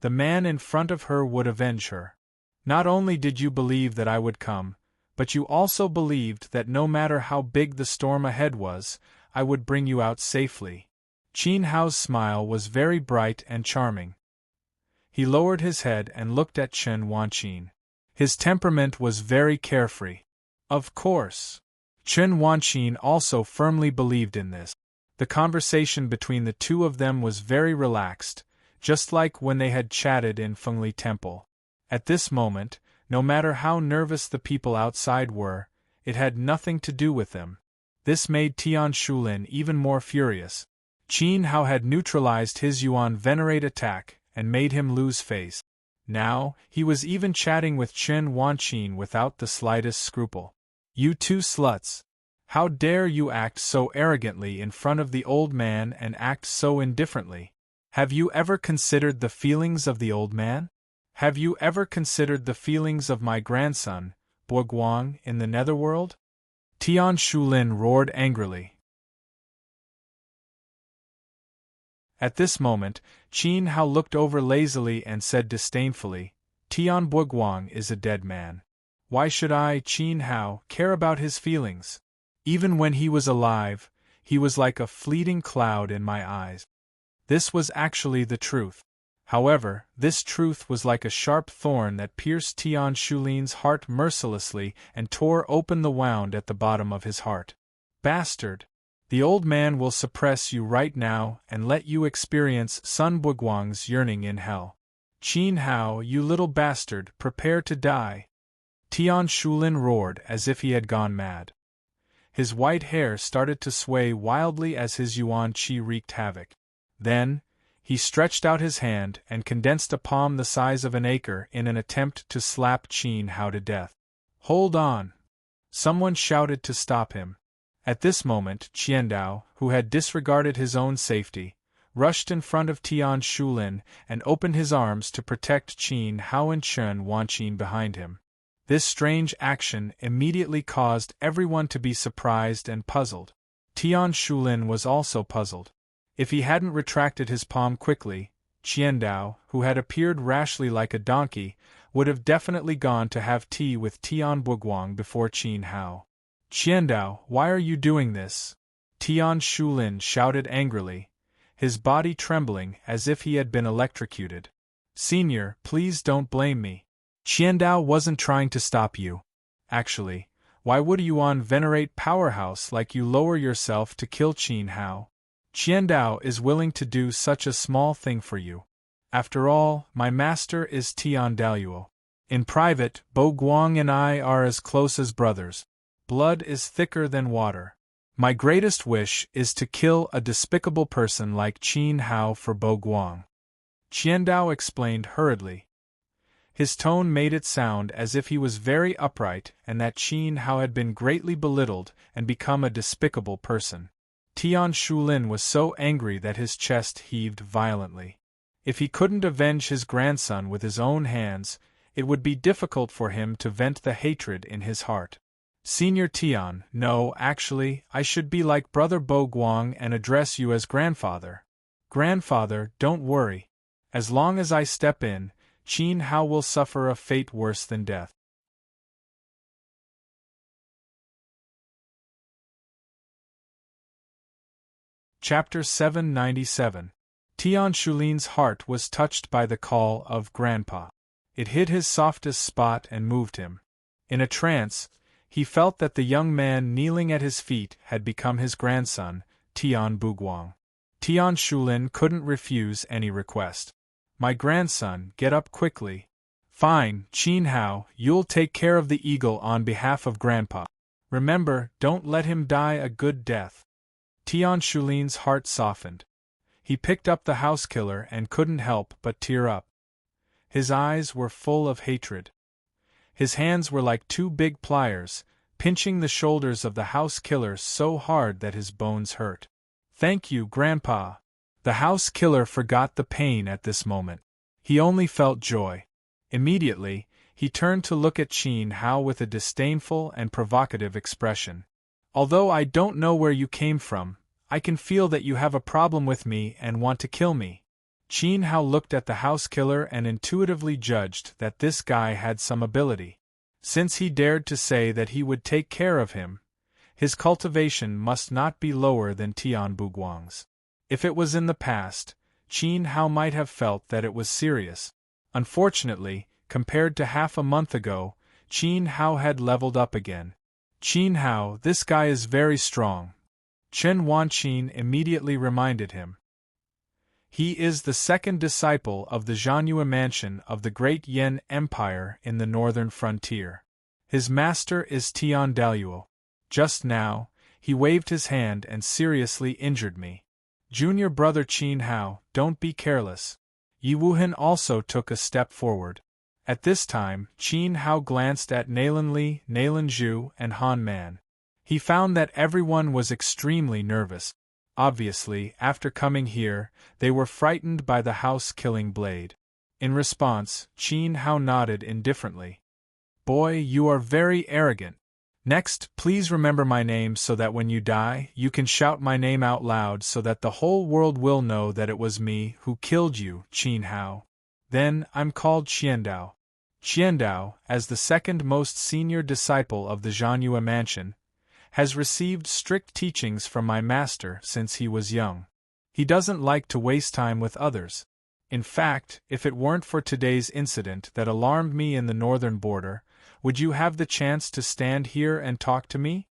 The man in front of her would avenge her. Not only did you believe that I would come, but you also believed that no matter how big the storm ahead was, I would bring you out safely. Qin Hao's smile was very bright and charming. He lowered his head and looked at Chen Wanqin. His temperament was very carefree. Of course. Chen Wanqin also firmly believed in this. The conversation between the two of them was very relaxed, just like when they had chatted in Fengli Temple. At this moment, no matter how nervous the people outside were, it had nothing to do with them. This made Tian Shulin even more furious. Qin Hao had neutralized his Yuan Venerate attack and made him lose face. Now, he was even chatting with Chen Wanqin without the slightest scruple. You two sluts! How dare you act so arrogantly in front of the old man and act so indifferently? Have you ever considered the feelings of the old man? Have you ever considered the feelings of my grandson, Boguang, in the netherworld? Tian Shulin roared angrily. At this moment, Qin Hao looked over lazily and said disdainfully, Tian Boguang is a dead man. Why should I, Qin Hao, care about his feelings? Even when he was alive, he was like a fleeting cloud in my eyes. This was actually the truth. However, this truth was like a sharp thorn that pierced Tian Shulin's heart mercilessly and tore open the wound at the bottom of his heart. Bastard! The old man will suppress you right now and let you experience Sun Boguang's yearning in hell. Qin Hao, you little bastard, prepare to die! Tian Shulin roared as if he had gone mad. His white hair started to sway wildly as his yuan qi wreaked havoc. Then, he stretched out his hand and condensed a palm the size of an acre in an attempt to slap Qin Hao to death. Hold on! Someone shouted to stop him. At this moment, Qiandao, who had disregarded his own safety, rushed in front of Tian Shulin and opened his arms to protect Qin Hao and Chen Wanqin behind him. This strange action immediately caused everyone to be surprised and puzzled. Tian Shulin was also puzzled. If he hadn't retracted his palm quickly, Qiandao, who had appeared rashly like a donkey, would have definitely gone to have tea with Tian Boguang before Qin Hao. Qiandao, why are you doing this? Tian Shulin shouted angrily, his body trembling as if he had been electrocuted. Senior, please don't blame me. Qiandao wasn't trying to stop you. Actually, why would a Yuan venerate powerhouse like you lower yourself to kill Qin Hao? Qiandao is willing to do such a small thing for you. After all, my master is Tian Daluo. In private, Boguang and I are as close as brothers. Blood is thicker than water. My greatest wish is to kill a despicable person like Qin Hao for Boguang. Qiandao explained hurriedly. His tone made it sound as if he was very upright and that Qin Hao had been greatly belittled and become a despicable person. Tian Shulin was so angry that his chest heaved violently. If he couldn't avenge his grandson with his own hands, it would be difficult for him to vent the hatred in his heart. Senior Tian, no, actually, I should be like Brother Boguang and address you as grandfather. Grandfather, don't worry. As long as I step in, Qin Hao will suffer a fate worse than death. Chapter 797. Tian Shulin's heart was touched by the call of Grandpa. It hit his softest spot and moved him. In a trance, he felt that the young man kneeling at his feet had become his grandson, Tian Boguang. Tian Shulin couldn't refuse any request. My grandson, get up quickly. Fine, Qin Hao, you'll take care of the eagle on behalf of Grandpa. Remember, don't let him die a good death. Tian Shulin's heart softened. He picked up the house killer and couldn't help but tear up. His eyes were full of hatred. His hands were like two big pliers, pinching the shoulders of the house killer so hard that his bones hurt. Thank you, Grandpa. The house killer forgot the pain at this moment. He only felt joy. Immediately, he turned to look at Qin Hao with a disdainful and provocative expression. Although I don't know where you came from, I can feel that you have a problem with me and want to kill me. Qin Hao looked at the house killer and intuitively judged that this guy had some ability. Since he dared to say that he would take care of him, his cultivation must not be lower than Tian Buguang's. If it was in the past, Qin Hao might have felt that it was serious. Unfortunately, compared to half a month ago, Qin Hao had leveled up again. Qin Hao, this guy is very strong, Chen Wanqin immediately reminded him. He is the second disciple of the Zhanyue mansion of the Great Yan Empire in the northern frontier. His master is Tian Daluo. Just now, he waved his hand and seriously injured me. Junior brother Qin Hao, don't be careless. Yi Wuhan also took a step forward. At this time, Qin Hao glanced at Nalan Li, Nalan Zhu, and Han Man. He found that everyone was extremely nervous. Obviously, after coming here, they were frightened by the house-killing blade. In response, Qin Hao nodded indifferently. Boy, you are very arrogant. Next, please remember my name so that when you die, you can shout my name out loud so that the whole world will know that it was me who killed you, Qin Hao. Then, I'm called Qiandao. Qiandao, as the second most senior disciple of the Zhanyue mansion, has received strict teachings from my master since he was young. He doesn't like to waste time with others. In fact, if it weren't for today's incident that alarmed me in the northern border, would you have the chance to stand here and talk to me?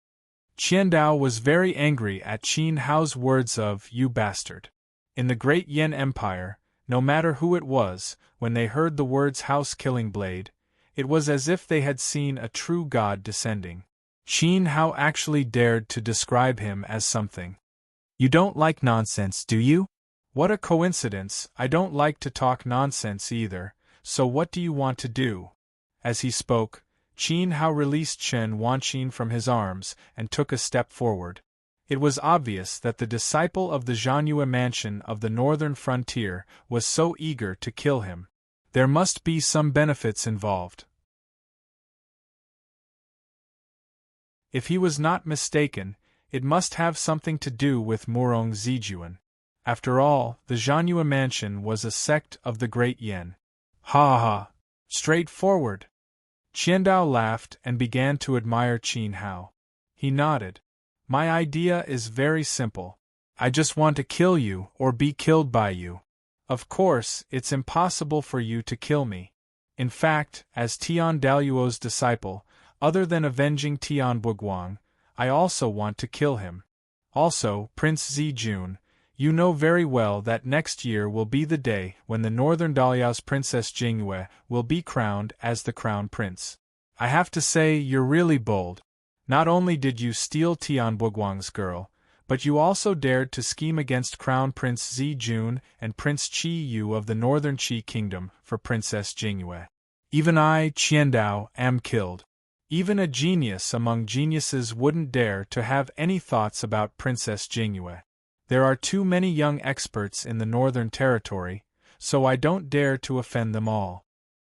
Qiandao was very angry at Qin Hao's words of, "You bastard." In the Great Yan Empire, no matter who it was, when they heard the words house-killing blade, it was as if they had seen a true god descending. Qin Hao actually dared to describe him as something. You don't like nonsense, do you? What a coincidence, I don't like to talk nonsense either, so what do you want to do? As he spoke, Qin Hao released Chen Wanqin from his arms and took a step forward. It was obvious that the disciple of the Zhanyue mansion of the northern frontier was so eager to kill him. There must be some benefits involved. If he was not mistaken, it must have something to do with Murong Zijuan. After all, the Zhanyue mansion was a sect of the Great Yan. Ha ha! Straightforward! Qiandao laughed and began to admire Qin Hao. He nodded. My idea is very simple. I just want to kill you or be killed by you. Of course, it's impossible for you to kill me. In fact, as Tian Daluo's disciple, other than avenging Tian Buguang, I also want to kill him. Also, Prince Zijun, you know very well that next year will be the day when the Northern Daliao's Princess Jingyue will be crowned as the Crown Prince. I have to say you're really bold. Not only did you steal Tian Buguang's girl, but you also dared to scheme against Crown Prince Zijun and Prince Qi Yu of the Northern Qi Kingdom for Princess Jingyue. Even I, Qiandao, am killed. Even a genius among geniuses wouldn't dare to have any thoughts about Princess Jingyue. There are too many young experts in the Northern Territory, so I don't dare to offend them all.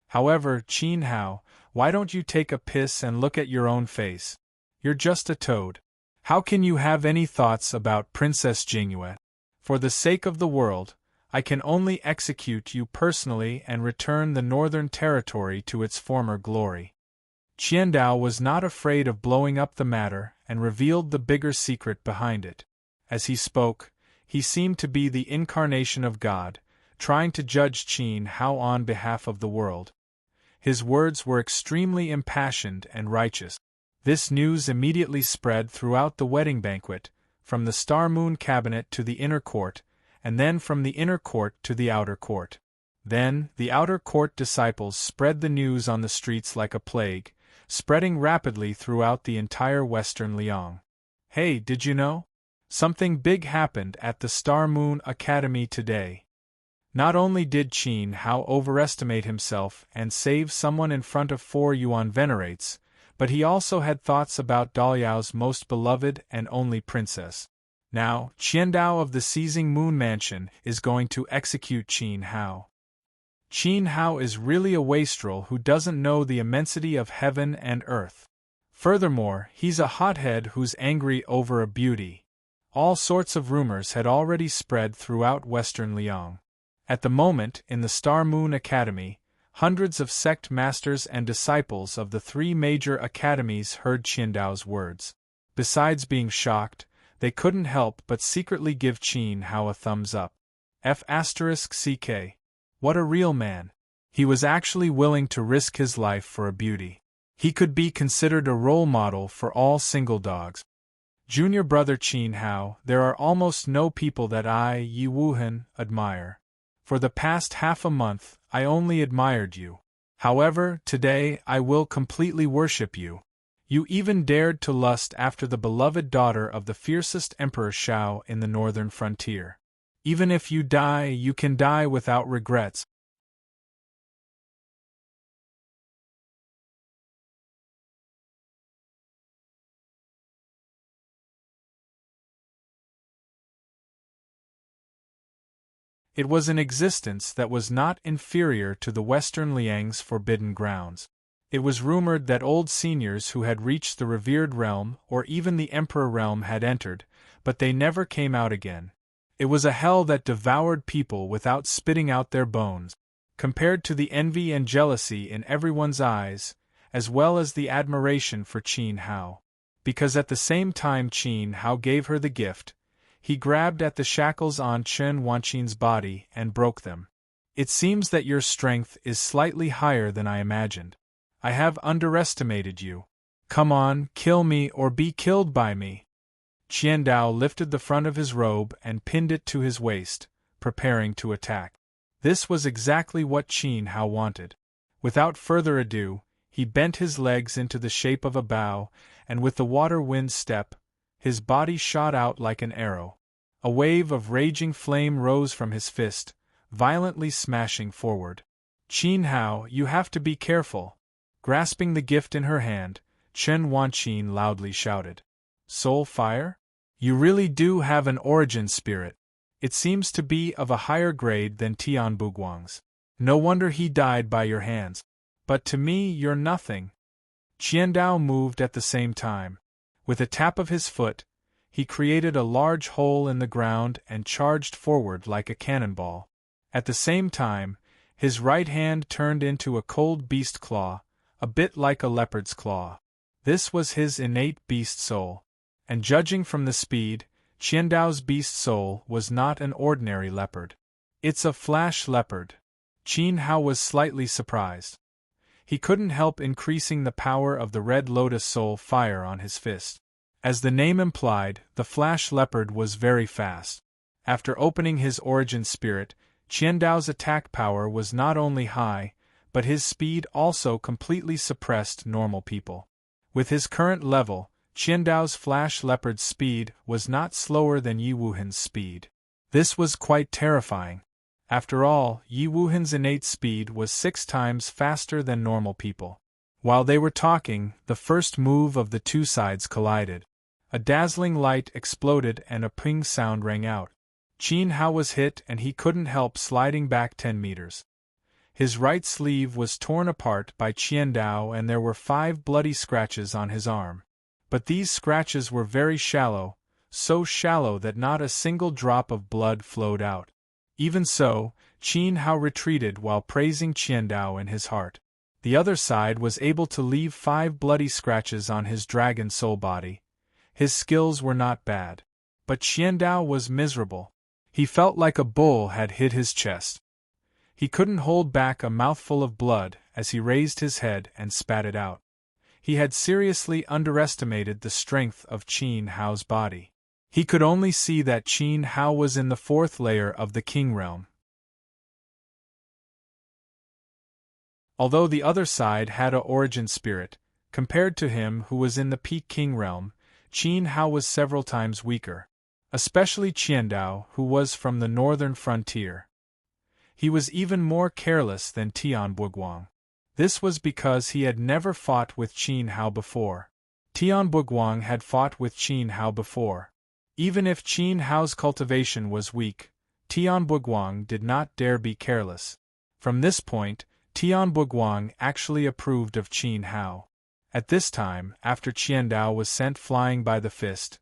However, Qin Hao, why don't you take a piss and look at your own face? You're just a toad. How can you have any thoughts about Princess Jingyue? For the sake of the world, I can only execute you personally and return the Northern Territory to its former glory. Qiandao was not afraid of blowing up the matter and revealed the bigger secret behind it. As he spoke, he seemed to be the incarnation of God, trying to judge Qin Hao on behalf of the world. His words were extremely impassioned and righteous. This news immediately spread throughout the wedding banquet, from the Star Moon cabinet to the inner court, and then from the inner court to the outer court. Then, the outer court disciples spread the news on the streets like a plague, spreading rapidly throughout the entire western Liang. Hey, did you know? Something big happened at the Star Moon Academy today. Not only did Qin Hao overestimate himself and save someone in front of 4 Yuan venerates, but he also had thoughts about Daliao's most beloved and only princess. Now, Qiandao of the Seizing Moon Mansion is going to execute Qin Hao. Qin Hao is really a wastrel who doesn't know the immensity of heaven and earth. Furthermore, he's a hothead who's angry over a beauty. All sorts of rumors had already spread throughout western Liang. At the moment, in the Star Moon Academy, hundreds of sect masters and disciples of the three major academies heard Qiandao's words. Besides being shocked, they couldn't help but secretly give Qin Hao a thumbs up. F***ck. What a real man. He was actually willing to risk his life for a beauty. He could be considered a role model for all single dogs. Junior brother Qin Hao, there are almost no people that I, Yi Wuhan, admire. For the past half a month, I only admired you. However, today I will completely worship you. You even dared to lust after the beloved daughter of the fiercest Emperor Shao in the northern frontier. Even if you die, you can die without regrets. It was an existence that was not inferior to the Western Liang's forbidden grounds. It was rumored that old seniors who had reached the revered realm or even the emperor realm had entered, but they never came out again. It was a hell that devoured people without spitting out their bones. Compared to the envy and jealousy in everyone's eyes, as well as the admiration for Qin Hao. Because at the same time Qin Hao gave her the gift, he grabbed at the shackles on Chen Wanqin's body and broke them. It seems that your strength is slightly higher than I imagined. I have underestimated you. Come on, kill me or be killed by me. Qiandao lifted the front of his robe and pinned it to his waist, preparing to attack. This was exactly what Qin Hao wanted. Without further ado, he bent his legs into the shape of a bow, and with the water wind step, his body shot out like an arrow. A wave of raging flame rose from his fist, violently smashing forward. Qin Hao, you have to be careful. Grasping the gift in her hand, Chen Wanqin loudly shouted. Soul fire? You really do have an origin spirit. It seems to be of a higher grade than Tian Buguang's. No wonder he died by your hands. But to me you're nothing. Qiandao moved at the same time. With a tap of his foot, he created a large hole in the ground and charged forward like a cannonball. At the same time, his right hand turned into a cold beast claw, a bit like a leopard's claw. This was his innate beast soul. And judging from the speed, Qiandao's beast soul was not an ordinary leopard. It's a flash leopard. Qin Hao was slightly surprised. He couldn't help increasing the power of the red lotus soul fire on his fist. As the name implied, the flash leopard was very fast. After opening his origin spirit, Qiandao's attack power was not only high, but his speed also completely suppressed normal people. With his current level, Qiandao's flash leopard's speed was not slower than Yi Wuhan's speed. This was quite terrifying. After all, Yi Wuhan's innate speed was 6 times faster than normal people. While they were talking, the first move of the two sides collided. A dazzling light exploded and a ping sound rang out. Qin Hao was hit and he couldn't help sliding back 10 meters. His right sleeve was torn apart by Qiandao and there were 5 bloody scratches on his arm. But these scratches were very shallow, so shallow that not a single drop of blood flowed out. Even so, Qin Hao retreated while praising Qiandao in his heart. The other side was able to leave 5 bloody scratches on his dragon soul body. His skills were not bad. But Qiandao was miserable. He felt like a bull had hit his chest. He couldn't hold back a mouthful of blood as he raised his head and spat it out. He had seriously underestimated the strength of Qin Hao's body. He could only see that Qin Hao was in the 4th layer of the King realm. Although the other side had a origin spirit, compared to him who was in the Peak King realm, Qin Hao was several times weaker. Especially Qiandao, who was from the northern frontier. He was even more careless than Tian Buguang. This was because he had never fought with Qin Hao before. Tian Buguang had fought with Qin Hao before. Even if Qin Hao's cultivation was weak, Tian Buguang did not dare be careless. From this point, Tian Buguang actually approved of Qin Hao. At this time, after Qiandao was sent flying by the fist,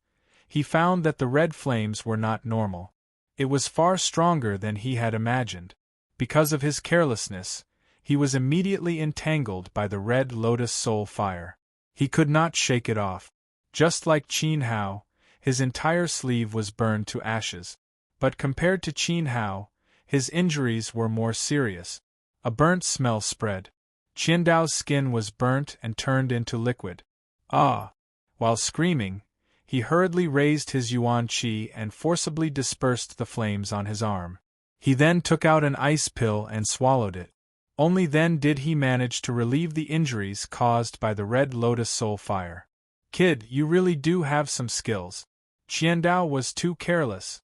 he found that the red flames were not normal. It was far stronger than he had imagined. Because of his carelessness, he was immediately entangled by the red lotus soul fire. He could not shake it off. Just like Qin Hao, his entire sleeve was burned to ashes. But compared to Qin Hao, his injuries were more serious. A burnt smell spread. Qiandao's skin was burnt and turned into liquid. Ah! While screaming, he hurriedly raised his yuan qi and forcibly dispersed the flames on his arm. He then took out an ice pill and swallowed it. Only then did he manage to relieve the injuries caused by the red lotus soul fire. Kid, you really do have some skills. Qiandao was too careless.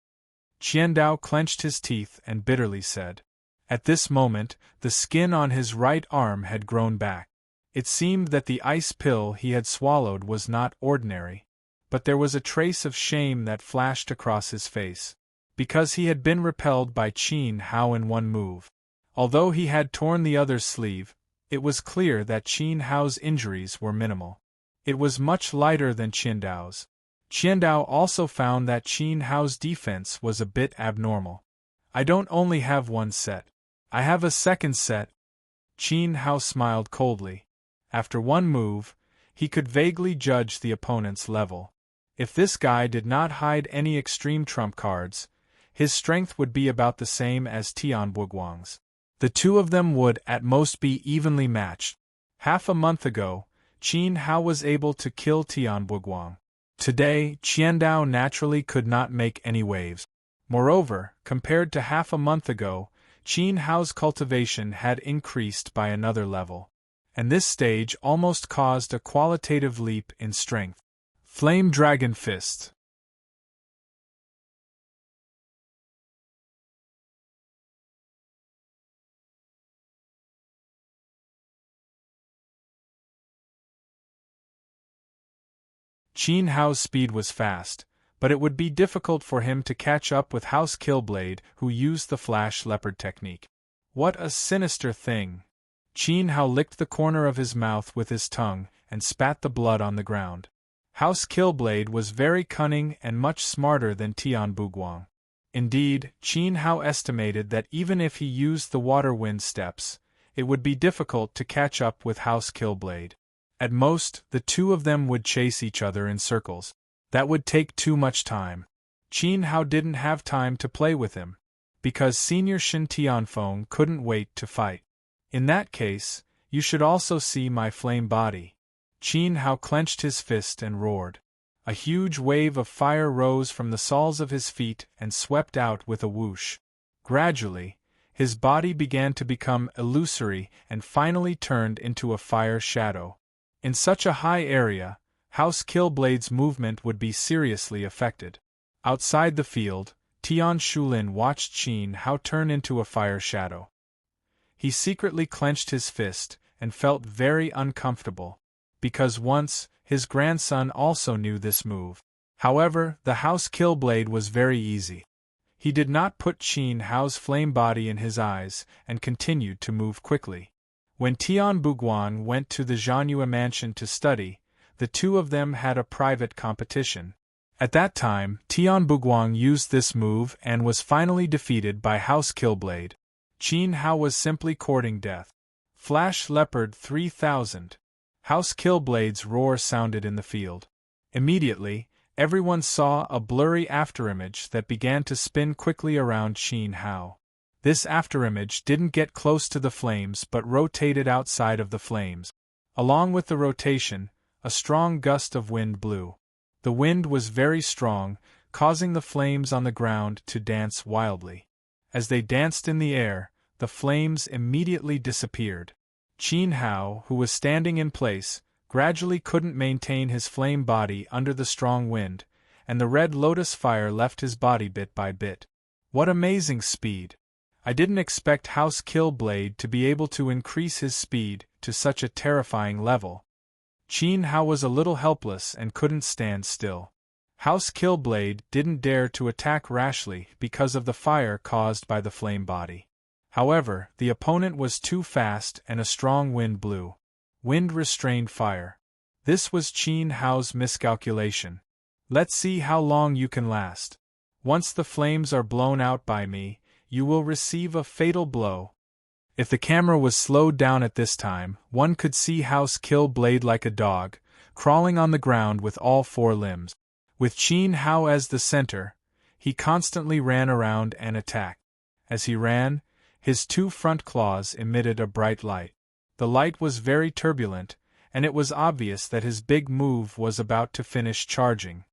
Qiandao clenched his teeth and bitterly said. At this moment, the skin on his right arm had grown back. It seemed that the ice pill he had swallowed was not ordinary, but there was a trace of shame that flashed across his face. Because he had been repelled by Qin Hao in one move. Although he had torn the other's sleeve, it was clear that Qin Hao's injuries were minimal. It was much lighter than Qiandao's. Qiandao also found that Qin Hao's defense was a bit abnormal. I don't only have one set. I have a second set. Qin Hao smiled coldly. After one move, he could vaguely judge the opponent's level. If this guy did not hide any extreme trump cards, his strength would be about the same as Tian Buguang's. The two of them would at most be evenly matched. Half a month ago, Qin Hao was able to kill Tian Buguang. Today, Qiandao naturally could not make any waves. Moreover, compared to half a month ago, Qin Hao's cultivation had increased by another level. And this stage almost caused a qualitative leap in strength. Flame Dragon Fist. Qin Hao's speed was fast, but it would be difficult for him to catch up with House Killblade, who used the Flash Leopard technique. What a sinister thing! Qin Hao licked the corner of his mouth with his tongue and spat the blood on the ground. House Killblade was very cunning and much smarter than Tian Buguang. Indeed, Qin Hao estimated that even if he used the water wind steps, it would be difficult to catch up with House Killblade. At most, the two of them would chase each other in circles. That would take too much time. Qin Hao didn't have time to play with him, because Senior Shin Tianfeng couldn't wait to fight. In that case, you should also see my flame body. Qin Hao clenched his fist and roared. A huge wave of fire rose from the soles of his feet and swept out with a whoosh. Gradually, his body began to become illusory and finally turned into a fire shadow. In such a high area, House Killblade's movement would be seriously affected. Outside the field, Tian Shulin watched Qin Hao turn into a fire shadow. He secretly clenched his fist and felt very uncomfortable, because once, his grandson also knew this move. However, the House Killblade was very easy. He did not put Qin Hao's flame body in his eyes and continued to move quickly. When Tian Buguang went to the Zhanyue mansion to study, the two of them had a private competition. At that time, Tian Buguang used this move and was finally defeated by House Killblade. Qin Hao was simply courting death. Flash Leopard 3000. House Killblade's roar sounded in the field. Immediately, everyone saw a blurry afterimage that began to spin quickly around Qin Hao. This afterimage didn't get close to the flames but rotated outside of the flames. Along with the rotation, a strong gust of wind blew. The wind was very strong, causing the flames on the ground to dance wildly. As they danced in the air, the flames immediately disappeared. Qin Hao, who was standing in place, gradually couldn't maintain his flame body under the strong wind, and the red lotus fire left his body bit by bit. What amazing speed! I didn't expect House Killblade to be able to increase his speed to such a terrifying level. Qin Hao was a little helpless and couldn't stand still. House Killblade didn't dare to attack rashly because of the fire caused by the flame body. However, the opponent was too fast and a strong wind blew. Wind restrained fire. This was Qin Hao's miscalculation. Let's see how long you can last. Once the flames are blown out by me, you will receive a fatal blow. If the camera was slowed down at this time, one could see House kill Blade like a dog, crawling on the ground with all four limbs. With Chin Hao as the center, he constantly ran around and attacked. As he ran, his two front claws emitted a bright light. The light was very turbulent, and it was obvious that his big move was about to finish charging.